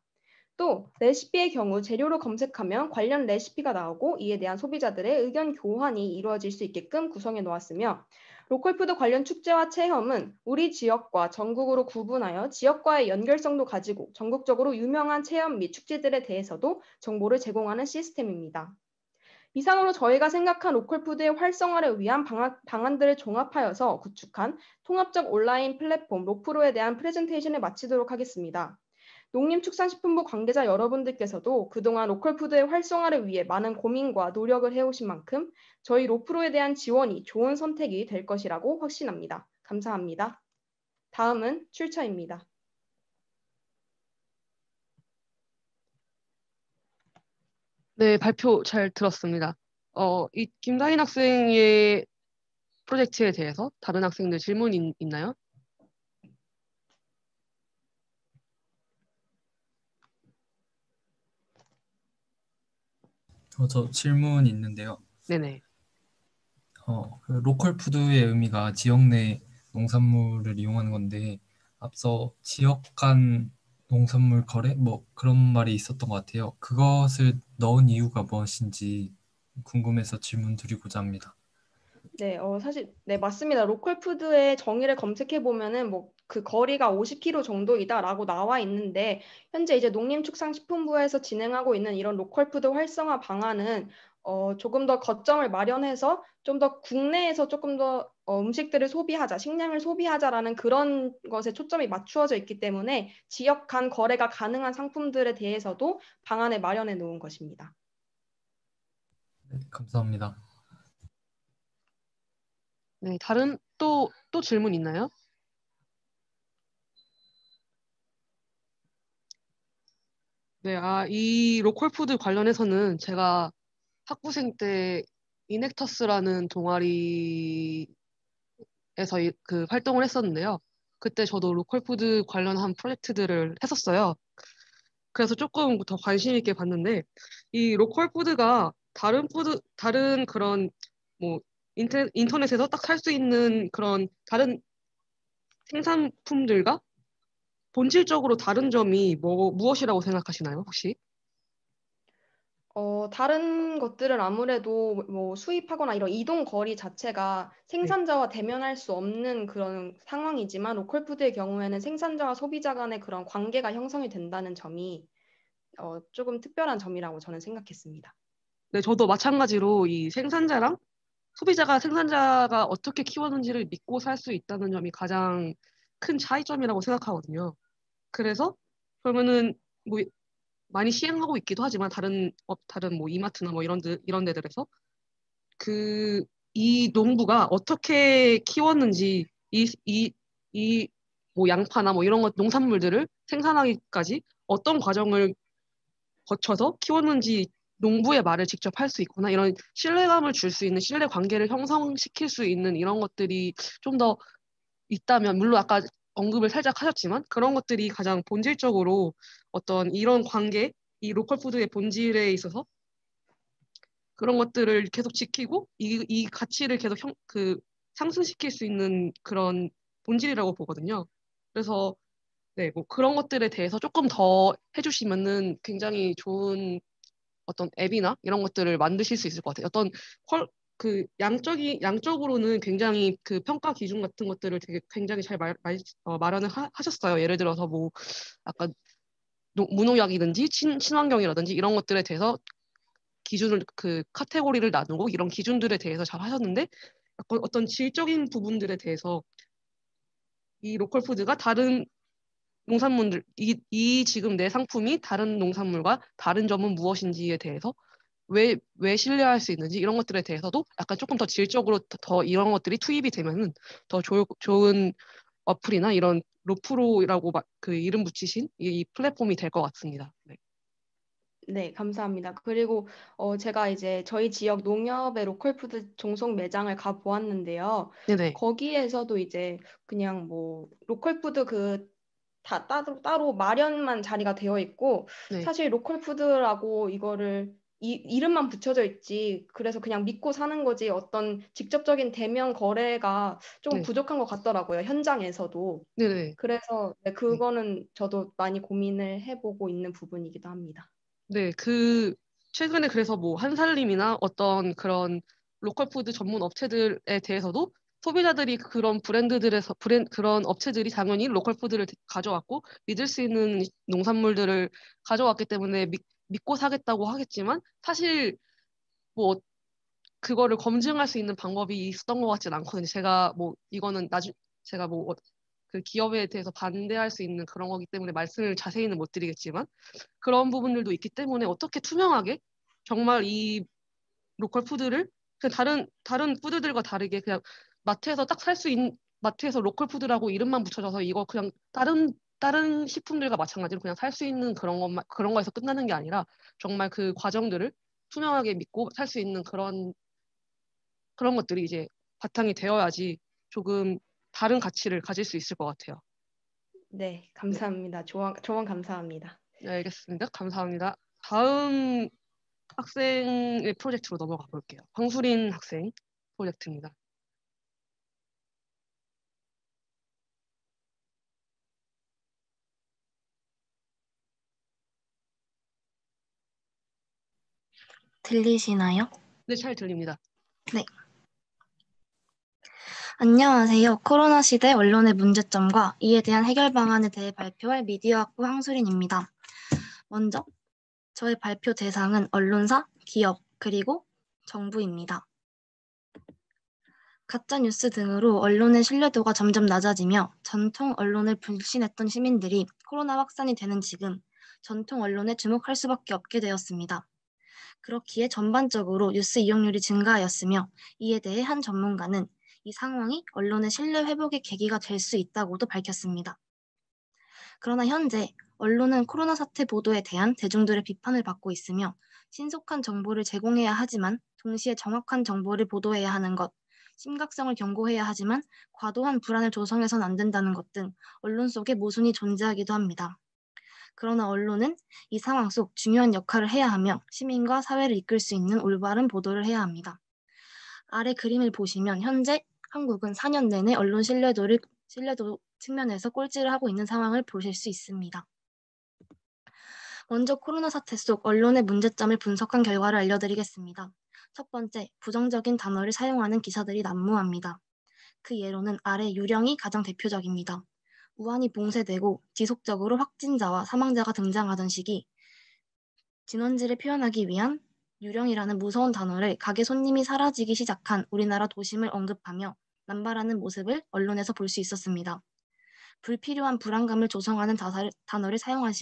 또 레시피의 경우 재료로 검색하면 관련 레시피가 나오고 이에 대한 소비자들의 의견 교환이 이루어질 수 있게끔 구성해 놓았으며 로컬푸드 관련 축제와 체험은 우리 지역과 전국으로 구분하여 지역과의 연결성도 가지고 전국적으로 유명한 체험 및 축제들에 대해서도 정보를 제공하는 시스템입니다. 이상으로 저희가 생각한 로컬푸드의 활성화를 위한 방안들을 종합하여서 구축한 통합적 온라인 플랫폼 로프로에 대한 프레젠테이션을 마치도록 하겠습니다. 농림축산식품부 관계자 여러분들께서도 그동안 로컬푸드의 활성화를 위해 많은 고민과 노력을 해오신 만큼 저희 로프로에 대한 지원이 좋은 선택이 될 것이라고 확신합니다. 감사합니다. 다음은 출처입니다. 네, 발표 잘 들었습니다. 이 김다인 학생의 프로젝트에 대해서 다른 학생들 질문 있나요? 저 질문 있는데요. 네네. 그 로컬 푸드의 의미가 지역 내 농산물을 이용하는 건데 앞서 지역 간 농산물 거래 뭐 그런 말이 있었던 것 같아요. 그것을 넣은 이유가 무엇인지 궁금해서 질문 드리고자 합니다. 네, 사실, 네, 맞습니다. 로컬푸드의 정의를 검색해 보면은 그 거리가 50km 정도이다라고 나와 있는데, 현재 이제 농림축산식품부에서 진행하고 있는 이런 로컬푸드 활성화 방안은 조금 더 거점을 마련해서 좀 더 국내에서 조금 더 음식들을 소비하자, 식량을 소비하자라는 그런 것에 초점이 맞추어져 있기 때문에 지역 간 거래가 가능한 상품들에 대해서도 방안을 마련해 놓은 것입니다. 네, 감사합니다. 네, 다른 또 질문 있나요? 네, 이 로컬푸드 관련해서는 제가 학부생 때 이넥터스라는 동아리에 그 활동을 했었는데요. 그때 저도 로컬푸드 관련한 프로젝트들을 했었어요. 그래서 조금 더 관심 있게 봤는데 이 로컬푸드가 다른 그런 뭐 인터넷에서 딱 살 수 있는 그런 다른 생산품들과 본질적으로 다른 점이 무엇이라고 생각하시나요, 혹시? 다른 것들은 아무래도 뭐 수입하거나 이런 이동 거리 자체가 생산자와 대면할 수 없는 그런 상황이지만 로컬푸드의 경우에는 생산자와 소비자 간의 그런 관계가 형성이 된다는 점이 조금 특별한 점이라고 저는 생각했습니다. 네, 저도 마찬가지로 이 생산자가 어떻게 키웠는지를 믿고 살 수 있다는 점이 가장 큰 차이점이라고 생각하거든요. 그래서 그러면은 뭐 많이 시행하고 있기도 하지만 다른 뭐 이마트나 뭐 이런 데들에서 이 농부가 어떻게 키웠는지 이 뭐 양파나 뭐 이런 농산물들을 생산하기까지 어떤 과정을 거쳐서 키웠는지 농부의 말을 직접 할 수 있거나 이런 신뢰감을 줄 수 있는 신뢰 관계를 형성시킬 수 있는 이런 것들이 좀 더 있다면 물론 아까 언급을 살짝 하셨지만 그런 것들이 가장 본질적으로 어떤 이런 관계 이 로컬 푸드의 본질에 있어서 그런 것들을 계속 지키고 이 가치를 계속 상승시킬 수 있는 그런 본질이라고 보거든요. 그래서 네, 뭐 그런 것들에 대해서 조금 더 해주시면은 굉장히 좋은 어떤 앱이나 이런 것들을 만드실 수 있을 것 같아요. 양적으로는 굉장히 그 평가 기준 같은 것들을 굉장히 잘 마련을 하셨어요. 예를 들어서 뭐 약간 무농약이든지 친환경이라든지 이런 것들에 대해서 카테고리를 나누고 이런 기준들에 대해서 잘 하셨는데 약간 어떤 질적인 부분들에 대해서 이 로컬푸드가 다른 농산물들, 지금 내 상품이 다른 농산물과 다른 점은 무엇인지에 대해서 왜 신뢰할 수 있는지 이런 것들에 대해서도 약간 조금 더 질적으로 더 이런 것들이 투입이 되면은 더 좋은 어플이나 이런 로프로라고 그 이름 붙이신 이 플랫폼이 될 것 같습니다. 네. 네, 감사합니다. 그리고 제가 이제 저희 지역 농협의 로컬푸드 종속 매장을 가 보았는데요. 네네. 거기에서도 이제 그냥 뭐 로컬푸드 다 따로 마련만 자리가 되어 있고 네. 사실 로컬푸드라고 이거를 이름만 붙여져 있지 그래서 그냥 믿고 사는 거지 어떤 직접적인 대면 거래가 조금 네. 부족한 것 같더라고요. 현장에서도. 네네. 그래서 그거는 저도 많이 고민을 해보고 있는 부분이기도 합니다. 네, 최근에 그래서 뭐 한살림이나 어떤 그런 로컬푸드 전문 업체들에 대해서도 소비자들이 그런 그런 업체들이 당연히 로컬푸드를 가져왔고 믿을 수 있는 농산물들을 가져왔기 때문에 믿고 사겠다고 하겠지만 사실 뭐 그거를 검증할 수 있는 방법이 있었던 것 같진 않거든요. 제가 뭐 이거는 제가 뭐 그 기업에 대해서 반대할 수 있는 그런 거기 때문에 말씀을 자세히는 못 드리겠지만 그런 부분들도 있기 때문에 어떻게 투명하게 정말 이 로컬 푸드를 그냥 다른 푸드들과 다르게 그냥 마트에서 딱 살 수 있는 마트에서 로컬 푸드라고 이름만 붙여져서 이거 그냥 다른 식품들과 마찬가지로 그냥 살 수 있는 그런 거에서 끝나는 게 아니라 정말 그 과정들을 투명하게 믿고 살 수 있는 그런 것들이 이제 바탕이 되어야지 조금 다른 가치를 가질 수 있을 것 같아요. 네, 감사합니다. 조언 감사합니다. 네, 알겠습니다. 감사합니다. 다음 학생의 프로젝트로 넘어가 볼게요. 황수린 학생 프로젝트입니다. 들리시나요? 네, 잘 들립니다. 네. 안녕하세요. 코로나 시대 언론의 문제점과 이에 대한 해결 방안에 대해 발표할 미디어학부 황수린입니다. 먼저 저의 발표 대상은 언론사, 기업, 그리고 정부입니다. 가짜뉴스 등으로 언론의 신뢰도가 점점 낮아지며 전통 언론을 불신했던 시민들이 코로나 확산이 되는 지금 전통 언론에 주목할 수밖에 없게 되었습니다. 그렇기에 전반적으로 뉴스 이용률이 증가하였으며 이에 대해 한 전문가는 이 상황이 언론의 신뢰 회복의 계기가 될 수 있다고도 밝혔습니다. 그러나 현재 언론은 코로나 사태 보도에 대한 대중들의 비판을 받고 있으며 신속한 정보를 제공해야 하지만 동시에 정확한 정보를 보도해야 하는 것, 심각성을 경고해야 하지만 과도한 불안을 조성해서는 안 된다는 것 등 언론 속에 모순이 존재하기도 합니다. 그러나 언론은 이 상황 속 중요한 역할을 해야 하며 시민과 사회를 이끌 수 있는 올바른 보도를 해야 합니다. 아래 그림을 보시면 현재 한국은 4년 내내 언론 신뢰도 측면에서 꼴찌를 하고 있는 상황을 보실 수 있습니다. 먼저 코로나 사태 속 언론의 문제점을 분석한 결과를 알려드리겠습니다. 첫 번째, 부정적인 단어를 사용하는 기사들이 난무합니다. 그 예로는 아래 유령이 가장 대표적입니다. 우한이 봉쇄되고 지속적으로 확진자와 사망자가 등장하던 시기, 진원지를 표현하기 위한 유령이라는 무서운 단어를 가게 손님이 사라지기 시작한 우리나라 도심을 언급하며 남발하는 모습을 언론에서 볼 수 있었습니다. 불필요한 불안감을 조성하는 단어를 사용한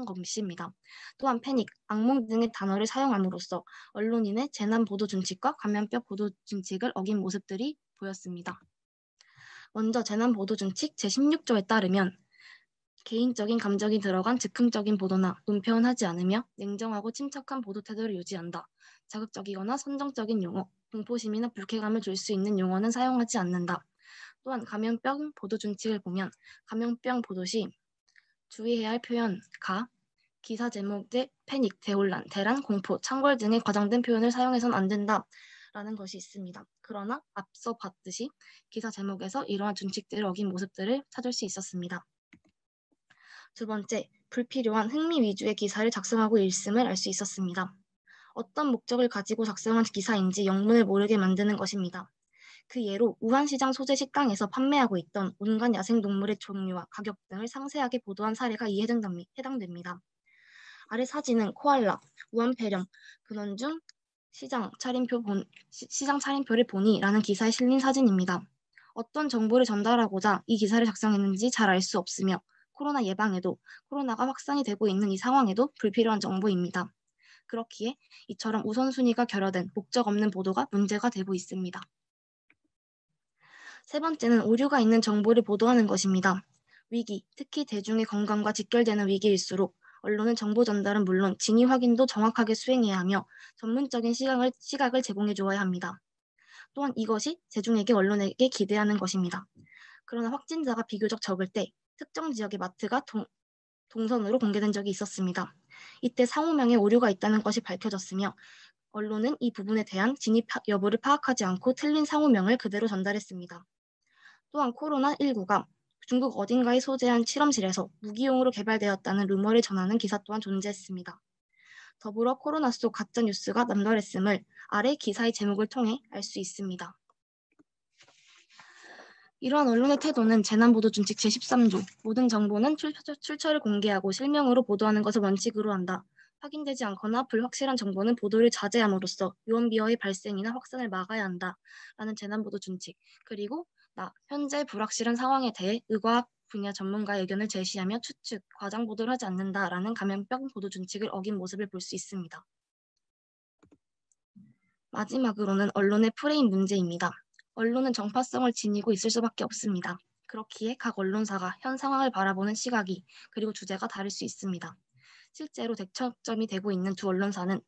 것입니다. 또한 패닉, 악몽 등의 단어를 사용함으로써 언론인의 재난 보도 준칙과 감염병 보도 준칙을 어긴 모습들이 보였습니다. 먼저 재난 보도 준칙 제16조에 따르면 개인적인 감정이 들어간 즉흥적인 보도나 논평은 하지 않으며 냉정하고 침착한 보도 태도를 유지한다. 자극적이거나 선정적인 용어, 공포심이나 불쾌감을 줄 수 있는 용어는 사용하지 않는다. 또한 감염병 보도 준칙을 보면 감염병 보도 시 주의해야 할 표현 기사 제목의 패닉, 대혼란, 대란, 공포, 창궐 등의 과장된 표현을 사용해서는 안 된다라는 것이 있습니다. 그러나 앞서 봤듯이 기사 제목에서 이러한 준칙들을 어긴 모습들을 찾을 수 있었습니다. 두 번째, 불필요한 흥미 위주의 기사를 작성하고 있음을 알 수 있었습니다. 어떤 목적을 가지고 작성한 기사인지 영문을 모르게 만드는 것입니다. 그 예로 우한시장 소재 식당에서 판매하고 있던 온갖 야생동물의 종류와 가격 등을 상세하게 보도한 사례가 이에 해당됩니다. 아래 사진은 코알라, 우한폐렴, 근원 중 시장 차림표를 보니 라는 기사에 실린 사진입니다. 어떤 정보를 전달하고자 이 기사를 작성했는지 잘 알 수 없으며 코로나 예방에도 코로나가 확산이 되고 있는 이 상황에도 불필요한 정보입니다. 그렇기에 이처럼 우선순위가 결여된 목적 없는 보도가 문제가 되고 있습니다. 세 번째는 오류가 있는 정보를 보도하는 것입니다. 위기, 특히 대중의 건강과 직결되는 위기일수록 언론은 정보 전달은 물론 진위 확인도 정확하게 수행해야 하며 전문적인 시각을 제공해 주어야 합니다. 또한 이것이 대중에게 언론에게 기대하는 것입니다. 그러나 확진자가 비교적 적을 때 특정 지역의 마트가 동선으로 공개된 적이 있었습니다. 이때 상호명에 오류가 있다는 것이 밝혀졌으며 언론은 이 부분에 대한 진위 여부를 파악하지 않고 틀린 상호명을 그대로 전달했습니다. 또한 코로나19가 중국 어딘가에 소재한 실험실에서 무기용으로 개발되었다는 루머를 전하는 기사 또한 존재했습니다. 더불어 코로나 속 가짜뉴스가 남발했음을 아래 기사의 제목을 통해 알 수 있습니다. 이러한 언론의 태도는 재난보도준칙 제13조 모든 정보는 출처를 공개하고 실명으로 보도하는 것을 원칙으로 한다. 확인되지 않거나 불확실한 정보는 보도를 자제함으로써 유언비어의 발생이나 확산을 막아야 한다. 라는 재난보도준칙 그리고 현재 불확실한 상황에 대해 의과학 분야 전문가의 의견을 제시하며 추측, 과장 보도를 하지 않는다라는 감염병 보도 준칙을 어긴 모습을 볼 수 있습니다. 마지막으로는 언론의 프레임 문제입니다. 언론은 정파성을 지니고 있을 수밖에 없습니다. 그렇기에 각 언론사가 현 상황을 바라보는 시각이 그리고 주제가 다를 수 있습니다. 실제로 대척점이 되고 있는 두 언론사는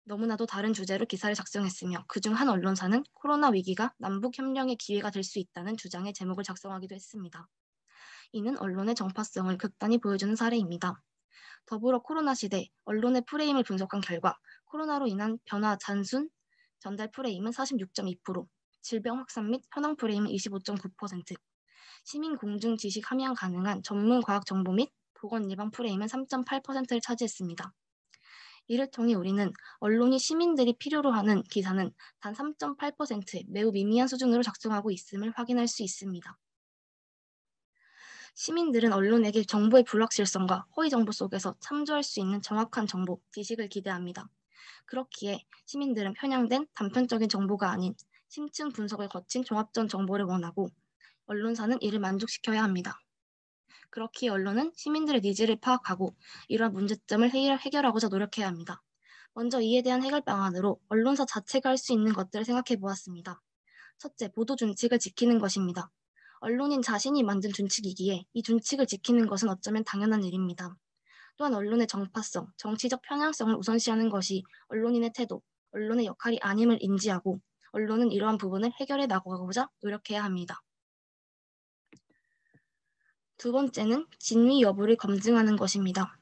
너무나도 다른 주제로 기사를 작성했으며 그중 한 언론사는 코로나 위기가 남북 협력의 기회가 될 수 있다는 주장의 제목을 작성하기도 했습니다. 이는 언론의 정파성을 극단히 보여주는 사례입니다. 더불어 코로나 시대 언론의 프레임을 분석한 결과 코로나로 인한 변화 단순 전달 프레임은 46.2%, 질병 확산 및 현황 프레임은 25.9%, 시민 공중 지식 함양 가능한 전문 과학 정보 및 보건 예방 프레임은 3.8%를 차지했습니다. 이를 통해 우리는 언론이 시민들이 필요로 하는 기사는 단 3.8%의 매우 미미한 수준으로 작성하고 있음을 확인할 수 있습니다. 시민들은 언론에게 정보의 불확실성과 허위 정보 속에서 참조할 수 있는 정확한 정보, 지식을 기대합니다. 그렇기에 시민들은 편향된 단편적인 정보가 아닌 심층 분석을 거친 종합적 정보를 원하고 언론사는 이를 만족시켜야 합니다. 그렇기에 언론은 시민들의 니즈를 파악하고 이러한 문제점을 해결하고자 노력해야 합니다. 먼저 이에 대한 해결 방안으로 언론사 자체가 할 수 있는 것들을 생각해 보았습니다. 첫째, 보도 준칙을 지키는 것입니다. 언론인 자신이 만든 준칙이기에 이 준칙을 지키는 것은 어쩌면 당연한 일입니다. 또한 언론의 정파성, 정치적 편향성을 우선시하는 것이 언론인의 태도, 언론의 역할이 아님을 인지하고 언론은 이러한 부분을 해결해 나가고자 노력해야 합니다. 두 번째는 진위 여부를 검증하는 것입니다.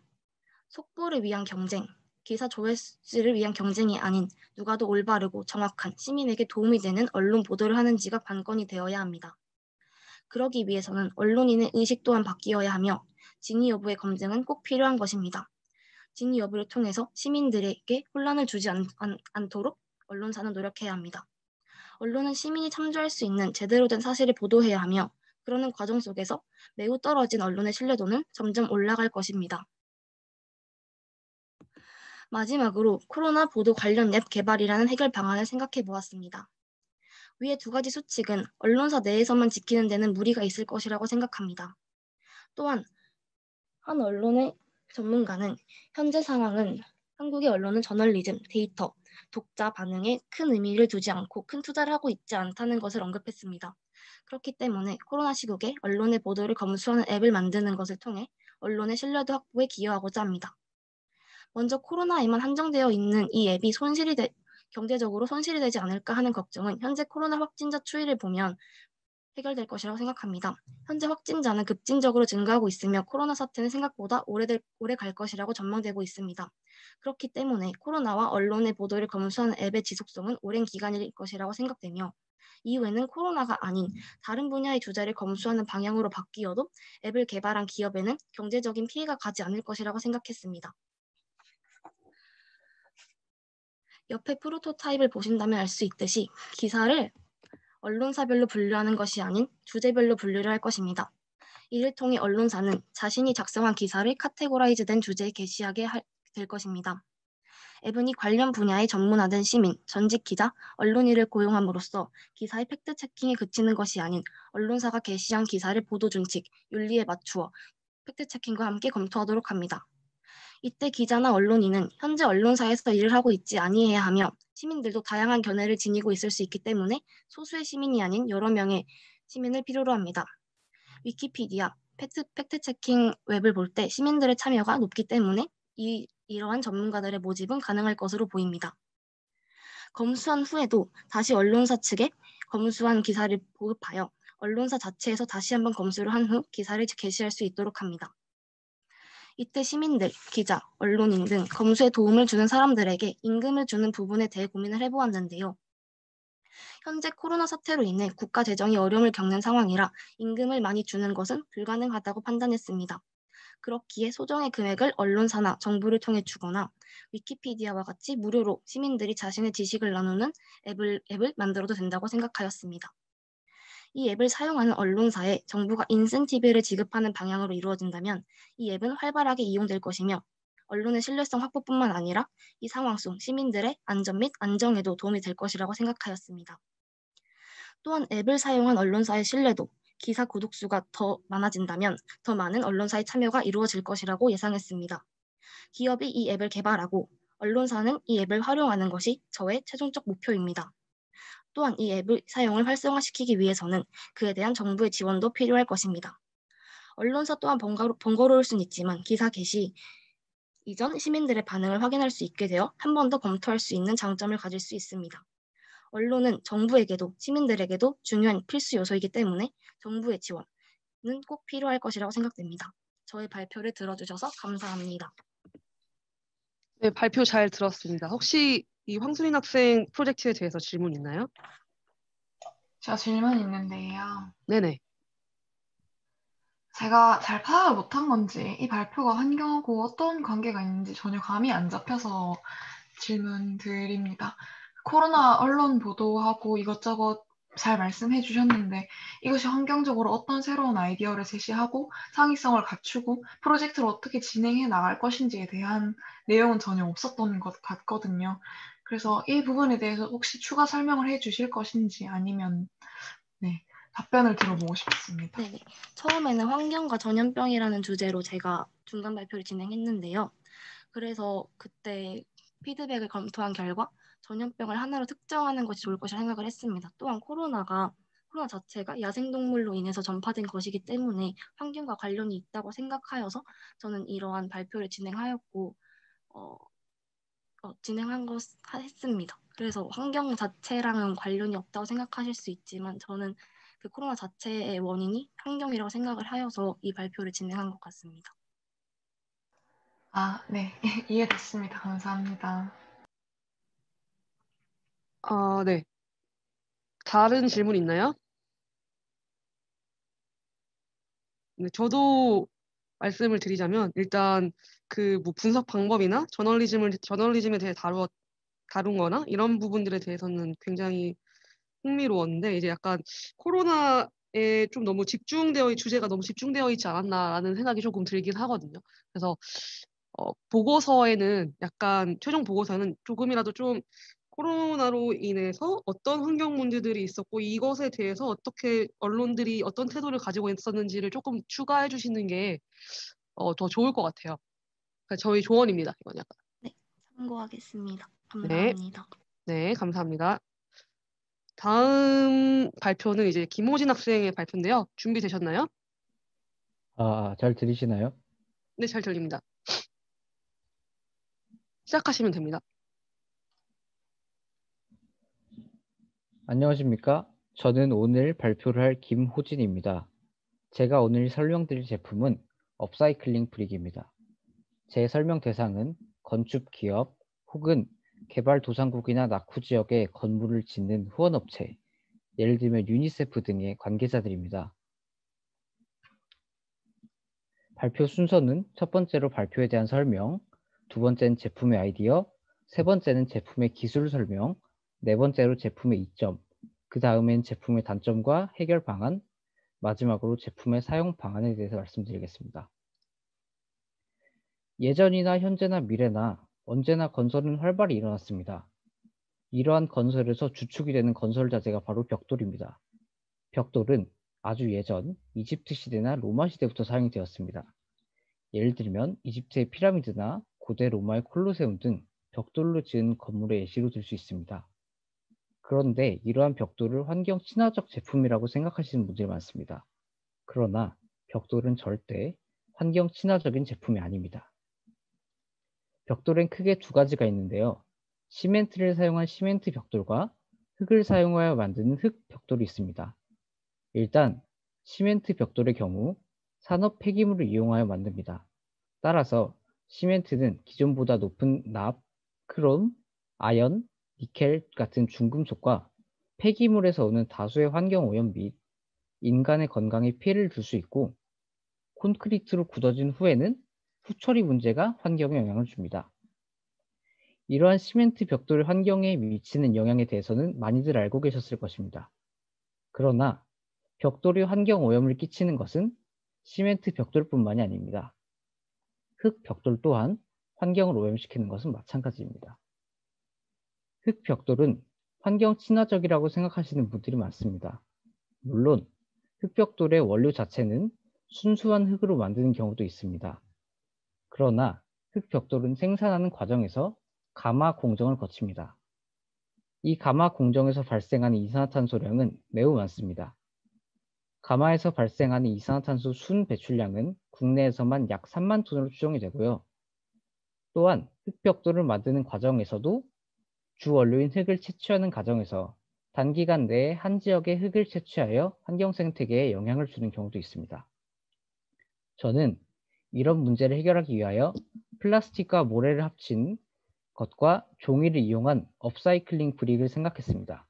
속보를 위한 경쟁, 기사 조회수를 위한 경쟁이 아닌 누가 더 올바르고 정확한 시민에게 도움이 되는 언론 보도를 하는지가 관건이 되어야 합니다. 그러기 위해서는 언론인의 의식 또한 바뀌어야 하며 진위 여부의 검증은 꼭 필요한 것입니다. 진위 여부를 통해서 시민들에게 혼란을 주지 않도록 언론사는 노력해야 합니다. 언론은 시민이 참조할 수 있는 제대로 된 사실을 보도해야 하며 그러는 과정 속에서 매우 떨어진 언론의 신뢰도는 점점 올라갈 것입니다. 마지막으로 코로나 보도 관련 앱 개발이라는 해결 방안을 생각해 보았습니다. 위의 두 가지 수칙은 언론사 내에서만 지키는 데는 무리가 있을 것이라고 생각합니다. 또한 한 언론의 전문가는 현재 상황은 한국의 언론은 저널리즘, 데이터, 독자 반응에 큰 의미를 두지 않고 큰 투자를 하고 있지 않다는 것을 언급했습니다. 그렇기 때문에 코로나 시국에 언론의 보도를 검수하는 앱을 만드는 것을 통해 언론의 신뢰도 확보에 기여하고자 합니다. 먼저 코로나에만 한정되어 있는 이 앱이 경제적으로 손실이 되지 않을까 하는 걱정은 현재 코로나 확진자 추이를 보면 해결될 것이라고 생각합니다. 현재 확진자는 급진적으로 증가하고 있으며 코로나 사태는 생각보다 오래 갈 것이라고 전망되고 있습니다. 그렇기 때문에 코로나와 언론의 보도를 검수하는 앱의 지속성은 오랜 기간일 것이라고 생각되며 이후에는 코로나가 아닌 다른 분야의 주제를 검수하는 방향으로 바뀌어도 앱을 개발한 기업에는 경제적인 피해가 가지 않을 것이라고 생각했습니다. 옆에 프로토타입을 보신다면 알 수 있듯이 기사를 언론사별로 분류하는 것이 아닌 주제별로 분류를 할 것입니다. 이를 통해 언론사는 자신이 작성한 기사를 카테고라이즈된 주제에 게시하게 될 것입니다. 앱은 이 관련 분야에 전문화된 시민, 전직 기자, 언론인을 고용함으로써 기사의 팩트체킹에 그치는 것이 아닌 언론사가 게시한 기사를 보도 준칙, 윤리에 맞추어 팩트체킹과 함께 검토하도록 합니다. 이때 기자나 언론인은 현재 언론사에서 일을 하고 있지 아니해야 하며 시민들도 다양한 견해를 지니고 있을 수 있기 때문에 소수의 시민이 아닌 여러 명의 시민을 필요로 합니다. 위키피디아, 팩트체킹 웹을 볼 때 시민들의 참여가 높기 때문에 이러한 전문가들의 모집은 가능할 것으로 보입니다. 검수한 후에도 다시 언론사 측에 검수한 기사를 보급하여 언론사 자체에서 다시 한번 검수를 한 후 기사를 게시할 수 있도록 합니다. 이때 시민들, 기자, 언론인 등 검수에 도움을 주는 사람들에게 임금을 주는 부분에 대해 고민을 해보았는데요. 현재 코로나 사태로 인해 국가 재정이 어려움을 겪는 상황이라 임금을 많이 주는 것은 불가능하다고 판단했습니다. 그렇기에 소정의 금액을 언론사나 정부를 통해 주거나 위키피디아와 같이 무료로 시민들이 자신의 지식을 나누는 앱을 만들어도 된다고 생각하였습니다. 이 앱을 사용하는 언론사에 정부가 인센티브를 지급하는 방향으로 이루어진다면 이 앱은 활발하게 이용될 것이며 언론의 신뢰성 확보뿐만 아니라 이 상황 속 시민들의 안전 및 안정에도 도움이 될 것이라고 생각하였습니다. 또한 앱을 사용한 언론사의 신뢰도, 기사 구독수가 더 많아진다면 더 많은 언론사의 참여가 이루어질 것이라고 예상했습니다. 기업이 이 앱을 개발하고 언론사는 이 앱을 활용하는 것이 저의 최종적 목표입니다. 또한 이 앱의 사용을 활성화시키기 위해서는 그에 대한 정부의 지원도 필요할 것입니다. 언론사 또한 번거로울 수는 있지만 기사 게시 이전 시민들의 반응을 확인할 수 있게 되어 한 번 더 검토할 수 있는 장점을 가질 수 있습니다. 언론은 정부에게도 시민들에게도 중요한 필수 요소이기 때문에 정부의 지원은 꼭 필요할 것이라고 생각됩니다. 저의 발표를 들어주셔서 감사합니다. 네, 발표 잘 들었습니다. 혹시 이 황수민 학생 프로젝트에 대해서 질문 있나요? 제가 질문 있는데요. 네네. 제가 잘 파악을 못한 건지 이 발표가 환경하고 어떤 관계가 있는지 전혀 감이 안 잡혀서 질문 드립니다. 코로나 언론 보도하고 이것저것 잘 말씀해 주셨는데 이것이 환경적으로 어떤 새로운 아이디어를 제시하고 창의성을 갖추고 프로젝트를 어떻게 진행해 나갈 것인지에 대한 내용은 전혀 없었던 것 같거든요. 그래서 이 부분에 대해서 혹시 추가 설명을 해 주실 것인지 아니면 네, 답변을 들어보고 싶습니다. 네, 처음에는 환경과 전염병이라는 주제로 제가 중간 발표를 진행했는데요. 그래서 그때 피드백을 검토한 결과 전염병을 하나로 특정하는 것이 좋을 것이라 생각을 했습니다. 또한 코로나 자체가 야생동물로 인해서 전파된 것이기 때문에 환경과 관련이 있다고 생각하여서 저는 이러한 발표를 진행하였고 했습니다. 그래서 환경 자체랑은 관련이 없다고 생각하실 수 있지만 저는 그 코로나 자체의 원인이 환경이라고 생각을 하여서 이 발표를 진행한 것 같습니다. 아, 네. 이해됐습니다. 감사합니다. 네. 다른 질문 있나요? 네, 저도 말씀을 드리자면 일단 그 뭐 분석 방법이나 저널리즘에 대해 다룬 거나 이런 부분들에 대해서는 굉장히 흥미로웠는데 이제 약간 코로나에 좀 너무 주제가 너무 집중되어 있지 않았나라는 생각이 조금 들긴 하거든요. 그래서 최종 보고서는 조금이라도 좀 코로나로 인해서 어떤 환경 문제들이 있었고 이것에 대해서 어떻게 언론들이 어떤 태도를 가지고 있었는지를 조금 추가해 주시는 게 더 좋을 것 같아요. 그러니까 저희 조언입니다. 이건 약간. 네, 참고하겠습니다. 네, 감사합니다. 네, 감사합니다. 다음 발표는 이제 김호진 학생의 발표인데요. 준비되셨나요? 잘 들리시나요? 네, 잘 들립니다. 시작하시면 됩니다. 안녕하십니까? 저는 오늘 발표를 할 김호진입니다. 제가 오늘 설명드릴 제품은 업사이클링 브릭입니다. 제 설명 대상은 건축 기업 혹은 개발도상국이나 낙후 지역에 건물을 짓는 후원업체, 예를 들면 유니세프 등의 관계자들입니다. 발표 순서는 첫 번째로 발표에 대한 설명, 두 번째는 제품의 아이디어, 세 번째는 제품의 기술 설명, 네 번째로 제품의 이점, 그 다음엔 제품의 단점과 해결 방안, 마지막으로 제품의 사용 방안에 대해서 말씀드리겠습니다. 예전이나 현재나 미래나 언제나 건설은 활발히 일어났습니다. 이러한 건설에서 주축이 되는 건설 자재가 바로 벽돌입니다. 벽돌은 아주 예전 이집트 시대나 로마 시대부터 사용이 되었습니다. 예를 들면 이집트의 피라미드나 고대 로마의 콜로세움 등 벽돌로 지은 건물의 예시로 들 수 있습니다. 그런데 이러한 벽돌을 환경 친화적 제품이라고 생각하시는 분들이 많습니다. 그러나 벽돌은 절대 환경 친화적인 제품이 아닙니다. 벽돌엔 크게 두 가지가 있는데요. 시멘트를 사용한 시멘트 벽돌과 흙을 사용하여 만드는 흙 벽돌이 있습니다. 일단 시멘트 벽돌의 경우 산업 폐기물을 이용하여 만듭니다. 따라서 시멘트는 기존보다 높은 납, 크롬, 아연, 니켈 같은 중금속과 폐기물에서 오는 다수의 환경 오염 및 인간의 건강에 피해를 줄 수 있고 콘크리트로 굳어진 후에는 후처리 문제가 환경에 영향을 줍니다. 이러한 시멘트 벽돌 환경에 미치는 영향에 대해서는 많이들 알고 계셨을 것입니다. 그러나 벽돌이 환경 오염을 끼치는 것은 시멘트 벽돌뿐만이 아닙니다. 흙 벽돌 또한 환경을 오염시키는 것은 마찬가지입니다. 흙 벽돌은 환경 친화적이라고 생각하시는 분들이 많습니다. 물론 흙 벽돌의 원료 자체는 순수한 흙으로 만드는 경우도 있습니다. 그러나 흙 벽돌은 생산하는 과정에서 가마 공정을 거칩니다. 이 가마 공정에서 발생하는 이산화탄소량은 매우 많습니다. 가마에서 발생하는 이산화탄소 순 배출량은 국내에서만 약 3만 톤으로 추정이 되고요. 또한 흙벽돌을 만드는 과정에서도 주 원료인 흙을 채취하는 과정에서 단기간 내에 한 지역의 흙을 채취하여 환경 생태계에 영향을 주는 경우도 있습니다. 저는 이런 문제를 해결하기 위하여 플라스틱과 모래를 합친 것과 종이를 이용한 업사이클링 브릭을 생각했습니다.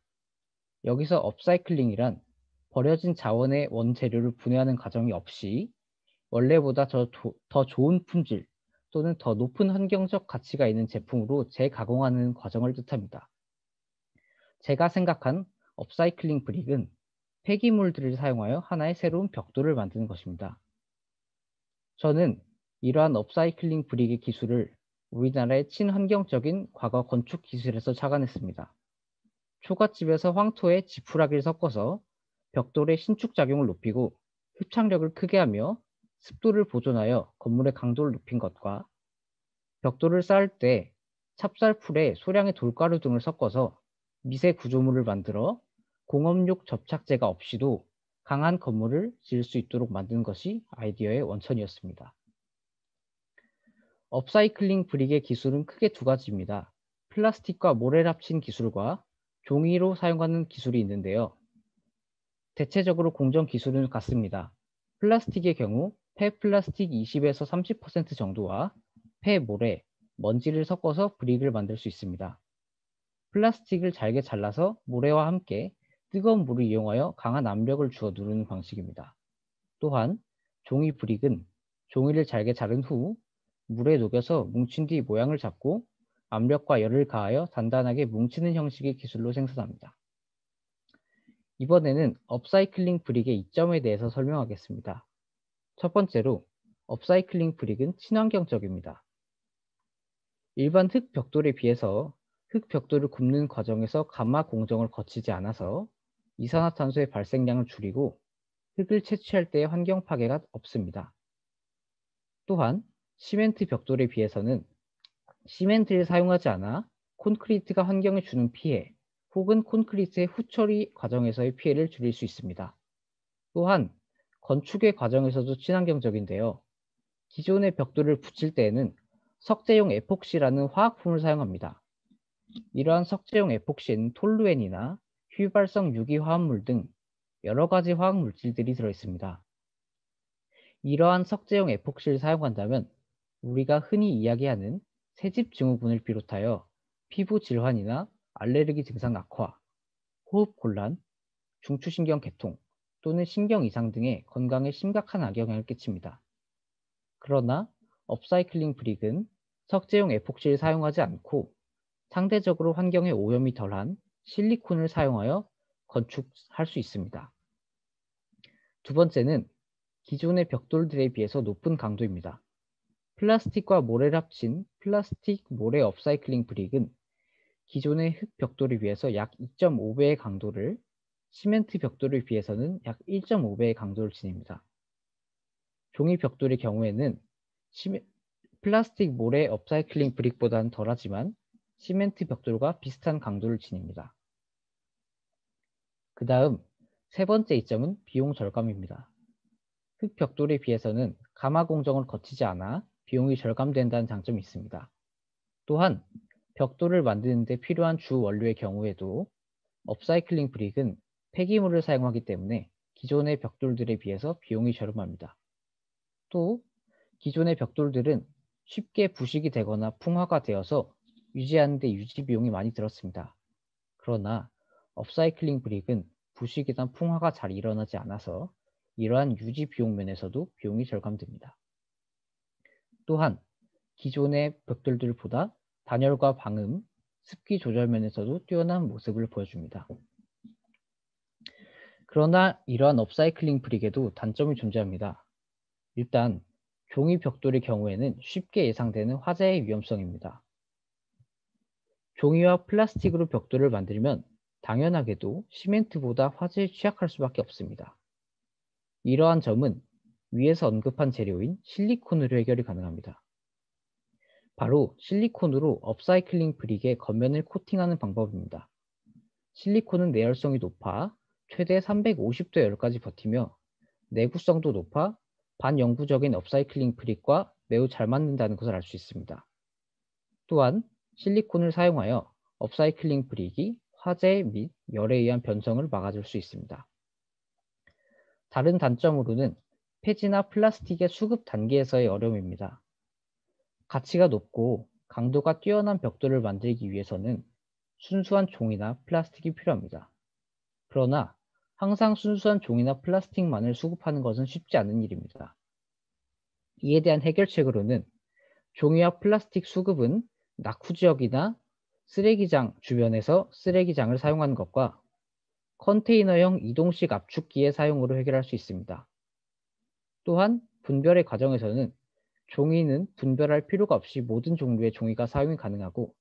여기서 업사이클링이란 버려진 자원의 원재료를 분해하는 과정이 없이 원래보다 더 좋은 품질 또는 더 높은 환경적 가치가 있는 제품으로 재가공하는 과정을 뜻합니다. 제가 생각한 업사이클링 브릭은 폐기물들을 사용하여 하나의 새로운 벽돌을 만드는 것입니다. 저는 이러한 업사이클링 브릭의 기술을 우리나라의 친환경적인 과거 건축 기술에서 착안했습니다. 초가집에서 황토에 지푸라기를 섞어서 벽돌의 신축작용을 높이고 흡착력을 크게 하며 습도를 보존하여 건물의 강도를 높인 것과 벽돌을 쌓을 때 찹쌀풀에 소량의 돌가루 등을 섞어서 미세 구조물을 만들어 공업용 접착제가 없이도 강한 건물을 지을 수 있도록 만드는 것이 아이디어의 원천이었습니다. 업사이클링 브릭의 기술은 크게 두 가지입니다. 플라스틱과 모래를 합친 기술과 종이로 사용하는 기술이 있는데요. 대체적으로 공정 기술은 같습니다. 플라스틱의 경우 폐플라스틱 20에서 30% 정도와 폐모래, 먼지를 섞어서 브릭을 만들 수 있습니다. 플라스틱을 잘게 잘라서 모래와 함께 뜨거운 물을 이용하여 강한 압력을 주어 누르는 방식입니다. 또한 종이 브릭은 종이를 잘게 자른 후 물에 녹여서 뭉친 뒤 모양을 잡고 압력과 열을 가하여 단단하게 뭉치는 형식의 기술로 생산합니다. 이번에는 업사이클링 브릭의 이점에 대해서 설명하겠습니다. 첫 번째로 업사이클링 브릭은 친환경적입니다. 일반 흙 벽돌에 비해서 흙 벽돌을 굽는 과정에서 가마 공정을 거치지 않아서 이산화탄소의 발생량을 줄이고 흙을 채취할 때의 환경 파괴가 없습니다. 또한 시멘트 벽돌에 비해서는 시멘트를 사용하지 않아 콘크리트가 환경에 주는 피해 혹은 콘크리트의 후처리 과정에서의 피해를 줄일 수 있습니다. 또한 건축의 과정에서도 친환경적인데요. 기존의 벽돌을 붙일 때에는 석재용 에폭시라는 화학품을 사용합니다. 이러한 석재용 에폭시에는 톨루엔이나 휘발성 유기화합물 등 여러 가지 화학 물질들이 들어있습니다. 이러한 석재용 에폭시를 사용한다면 우리가 흔히 이야기하는 새집 증후군을 비롯하여 피부 질환이나 알레르기 증상 악화, 호흡 곤란, 중추신경 개통 또는 신경 이상 등의 건강에 심각한 악영향을 끼칩니다. 그러나 업사이클링 브릭은 석재용 에폭시를 사용하지 않고 상대적으로 환경에 오염이 덜한 실리콘을 사용하여 건축할 수 있습니다. 두 번째는 기존의 벽돌들에 비해서 높은 강도입니다. 플라스틱과 모래를 합친 플라스틱 모래 업사이클링 브릭은 기존의 흙 벽돌에 비해서 약 2.5배의 강도를, 시멘트 벽돌에 비해서는 약 1.5배의 강도를 지닙니다. 종이 벽돌의 경우에는 플라스틱 모래 업사이클링 브릭보다는 덜하지만 시멘트 벽돌과 비슷한 강도를 지닙니다. 그 다음 세 번째 이점은 비용 절감입니다. 흙 벽돌에 비해서는 가마 공정을 거치지 않아 비용이 절감된다는 장점이 있습니다. 또한 벽돌을 만드는 데 필요한 주 원료의 경우에도 업사이클링 브릭은 폐기물을 사용하기 때문에 기존의 벽돌들에 비해서 비용이 저렴합니다. 또 기존의 벽돌들은 쉽게 부식이 되거나 풍화가 되어서 유지하는 데 유지 비용이 많이 들었습니다. 그러나 업사이클링 브릭은 부식이나 풍화가 잘 일어나지 않아서 이러한 유지 비용 면에서도 비용이 절감됩니다. 또한 기존의 벽돌들보다 단열과 방음, 습기 조절 면에서도 뛰어난 모습을 보여줍니다. 그러나 이러한 업사이클링 브릭에도 단점이 존재합니다. 일단 종이 벽돌의 경우에는 쉽게 예상되는 화재의 위험성입니다. 종이와 플라스틱으로 벽돌을 만들면 당연하게도 시멘트보다 화재에 취약할 수밖에 없습니다. 이러한 점은 위에서 언급한 재료인 실리콘으로 해결이 가능합니다. 바로 실리콘으로 업사이클링 브릭의 겉면을 코팅하는 방법입니다. 실리콘은 내열성이 높아 최대 350도 열까지 버티며 내구성도 높아 반영구적인 업사이클링 브릭과 매우 잘 맞는다는 것을 알 수 있습니다. 또한 실리콘을 사용하여 업사이클링 브릭이 화재 및 열에 의한 변성을 막아줄 수 있습니다. 다른 단점으로는 폐지나 플라스틱의 수급 단계에서의 어려움입니다. 가치가 높고 강도가 뛰어난 벽돌을 만들기 위해서는 순수한 종이나 플라스틱이 필요합니다. 그러나 항상 순수한 종이나 플라스틱만을 수급하는 것은 쉽지 않은 일입니다. 이에 대한 해결책으로는 종이와 플라스틱 수급은 낙후 지역이나 쓰레기장 주변에서 쓰레기장을 사용하는 것과 컨테이너형 이동식 압축기의 사용으로 해결할 수 있습니다. 또한 분별의 과정에서는 종이는 분별할 필요가 없이 모든 종류의 종이가 사용이 가능하고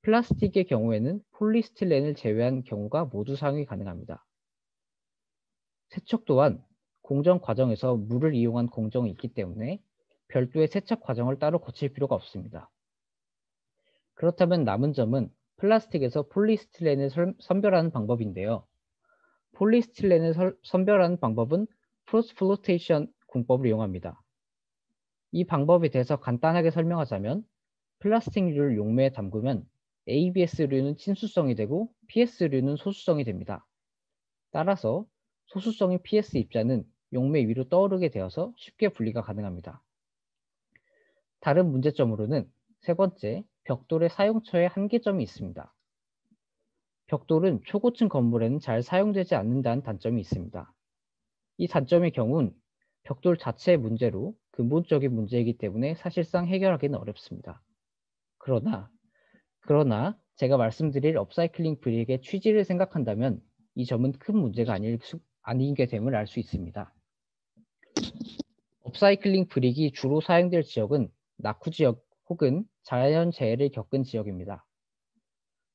플라스틱의 경우에는 폴리스틸렌을 제외한 경우가 모두 사용이 가능합니다. 세척 또한 공정 과정에서 물을 이용한 공정이 있기 때문에 별도의 세척 과정을 따로 거칠 필요가 없습니다. 그렇다면 남은 점은 플라스틱에서 폴리스틸렌을 선별하는 방법인데요. 폴리스틸렌을 선별하는 방법은 크로스 플로테이션 공법을 이용합니다. 이 방법에 대해서 간단하게 설명하자면 플라스틱류를 용매에 담그면 ABS류는 친수성이 되고 PS류는 소수성이 됩니다. 따라서 소수성인 PS 입자는 용매 위로 떠오르게 되어서 쉽게 분리가 가능합니다. 다른 문제점으로는 세 번째, 벽돌의 사용처에 한계점이 있습니다. 벽돌은 초고층 건물에는 잘 사용되지 않는다는 단점이 있습니다. 이 단점의 경우는 벽돌 자체의 문제로 근본적인 문제이기 때문에 사실상 해결하기는 어렵습니다. 그러나 제가 말씀드릴 업사이클링 브릭의 취지를 생각한다면 이 점은 큰 문제가 아니게 됨을 알 수 있습니다. 업사이클링 브릭이 주로 사용될 지역은 낙후 지역 혹은 자연재해를 겪은 지역입니다.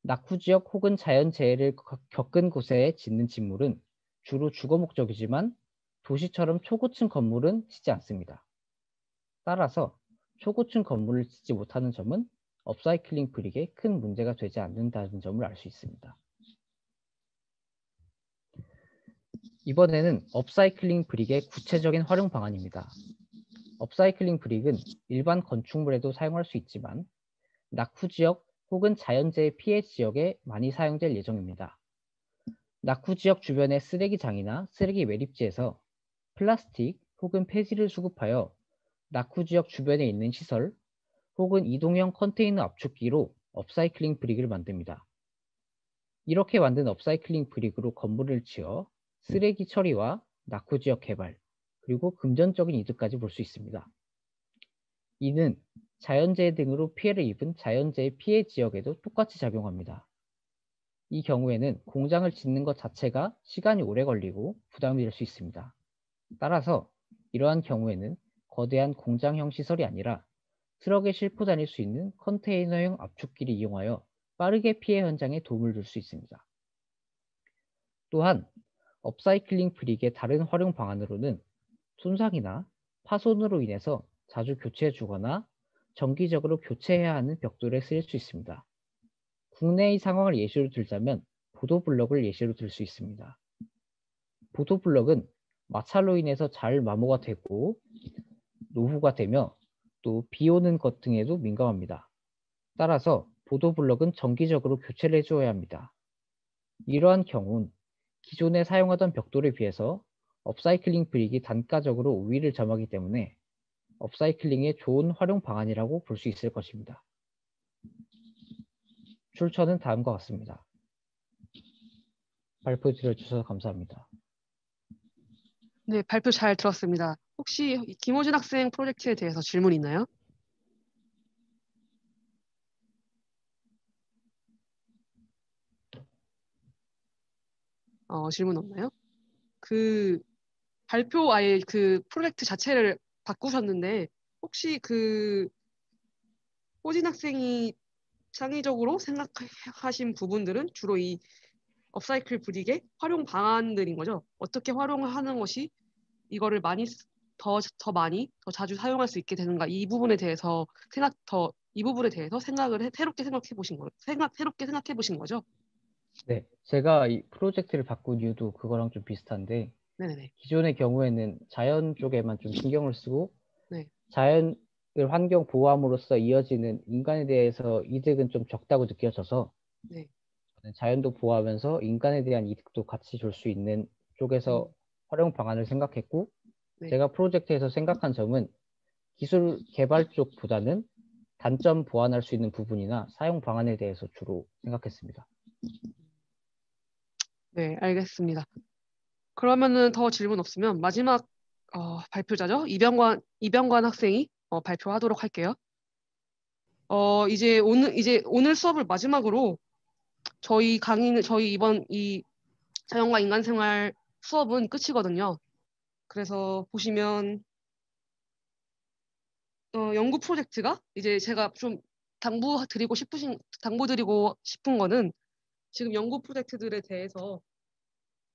낙후 지역 혹은 자연재해를 겪은 곳에 짓는 짓물은 주로 주거 목적이지만 도시처럼 초고층 건물은 짓지 않습니다. 따라서 초고층 건물을 짓지 못하는 점은 업사이클링 브릭에 큰 문제가 되지 않는다는 점을 알 수 있습니다. 이번에는 업사이클링 브릭의 구체적인 활용 방안입니다. 업사이클링 브릭은 일반 건축물에도 사용할 수 있지만 낙후 지역 혹은 자연재해 피해 지역에 많이 사용될 예정입니다. 낙후 지역 주변의 쓰레기장이나 쓰레기 매립지에서 플라스틱 혹은 폐지를 수급하여 낙후 지역 주변에 있는 시설 혹은 이동형 컨테이너 압축기로 업사이클링 브릭을 만듭니다. 이렇게 만든 업사이클링 브릭으로 건물을 지어 쓰레기 처리와 낙후 지역 개발, 그리고 금전적인 이득까지 볼 수 있습니다. 이는 자연재해 등으로 피해를 입은 자연재해 피해 지역에도 똑같이 작용합니다. 이 경우에는 공장을 짓는 것 자체가 시간이 오래 걸리고 부담이 될 수 있습니다. 따라서 이러한 경우에는 거대한 공장형 시설이 아니라 트럭에 싣고 다닐 수 있는 컨테이너형 압축기를 이용하여 빠르게 피해 현장에 도움을 줄 수 있습니다. 또한 업사이클링 브릭의 다른 활용 방안으로는 손상이나 파손으로 인해서 자주 교체해 주거나 정기적으로 교체해야 하는 벽돌에 쓰일 수 있습니다. 국내의 상황을 예시로 들자면 보도블럭을 예시로 들 수 있습니다. 보도블럭은 마찰로 인해서 잘 마모가 되고 노후가 되며 또 비 오는 것 등에도 민감합니다. 따라서 보도블럭은 정기적으로 교체를 해줘야 합니다. 이러한 경우는 기존에 사용하던 벽돌에 비해서 업사이클링 브릭이 단가적으로 우위를 점하기 때문에 업사이클링의 좋은 활용 방안이라고 볼 수 있을 것입니다. 출처는 다음과 같습니다. 발표 들어주셔서 감사합니다. 네, 발표 잘 들었습니다. 혹시 김호준 학생 프로젝트에 대해서 질문 있나요? 질문 없나요? 그 발표 아예 그 프로젝트 자체를 바꾸셨는데 혹시 그 호진 학생이 창의적으로 생각하신 부분들은 주로 이 업사이클 브릭의 활용 방안들인 거죠? 어떻게 활용하는 것이 이거를 더 자주 사용할 수 있게 되는가? 이 부분에 대해서 새롭게 생각해 보신 거죠? 네, 제가 이 프로젝트를 바꾼 이유도 그거랑 좀 비슷한데 네네네. 기존의 경우에는 자연 쪽에만 좀 신경을 쓰고 네. 자연을 환경 보호함으로써 이어지는 인간에 대해서 이득은 좀 적다고 느껴져서 네. 자연도 보호하면서 인간에 대한 이득도 같이 줄 수 있는 쪽에서 활용 방안을 생각했고 네. 제가 프로젝트에서 생각한 점은 기술 개발 쪽보다는 단점 보완할 수 있는 부분이나 사용 방안에 대해서 주로 생각했습니다. 네, 알겠습니다. 그러면은 더 질문 없으면 마지막 발표자죠. 이병관 학생이 발표하도록 할게요. 이제 오늘 수업을 마지막으로 저희 이번 이 자연과 인간생활 수업은 끝이거든요. 그래서 보시면 연구 프로젝트가 이제 제가 좀 당부드리고 싶은 거는 지금 연구 프로젝트들에 대해서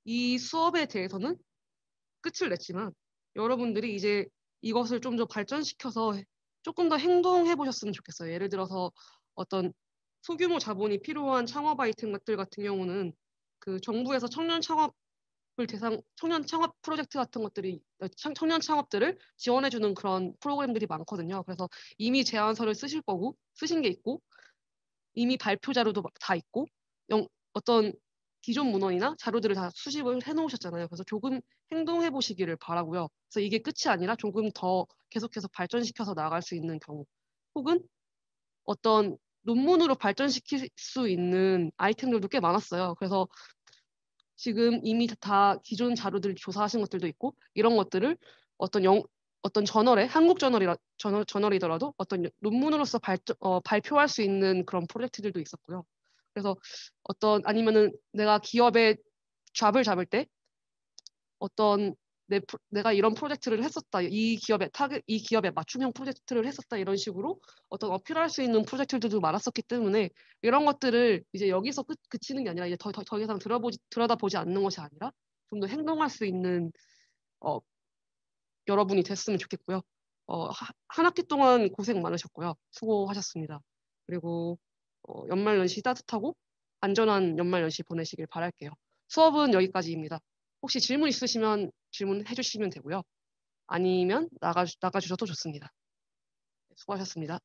이 수업에 대해서는 끝을 냈지만 여러분들이 이제 이것을 좀 더 발전시켜서 조금 더 행동해 보셨으면 좋겠어요. 예를 들어서 어떤 소규모 자본이 필요한 창업 아이템 같은 경우는 그 정부에서 청년 창업 프로젝트 같은 것들이 청년 창업들을 지원해주는 그런 프로그램들이 많거든요. 그래서 이미 제안서를 쓰신 게 있고 이미 발표 자료도 다 있고 어떤 기존 문헌이나 자료들을 다 수집을 해놓으셨잖아요. 그래서 조금 행동해 보시기를 바라고요. 그래서 이게 끝이 아니라 조금 더 계속해서 발전시켜서 나갈 수 있는 경우, 혹은 어떤 논문으로 발전시킬 수 있는 아이템들도 꽤 많았어요. 그래서 지금 이미 다 기존 자료들 조사하신 것들도 있고, 이런 것들을 어떤 저널에, 한국 저널이더라도 어떤 논문으로서 발표할 수 있는 그런 프로젝트들도 있었고요. 그래서 아니면은 내가 기업에 잡을 잡을 때 내가 이런 프로젝트를 했었다, 이 기업에 맞춤형 프로젝트를 했었다, 이런 식으로 어떤 어필할 수 있는 프로젝트들도 많았었기 때문에 이런 것들을 이제 여기서 그치는 게 아니라 이제 더 이상 들여다보지 않는 것이 아니라 좀 더 행동할 수 있는 여러분이 됐으면 좋겠고요. 한 학기 동안 고생 많으셨고요. 수고하셨습니다. 그리고 연말 연시 따뜻하고 안전한 연말 연시 보내시길 바랄게요. 수업은 여기까지입니다. 혹시 질문 있으시면 질문해 주시면 되고요. 아니면 나가주셔도 좋습니다. 수고하셨습니다.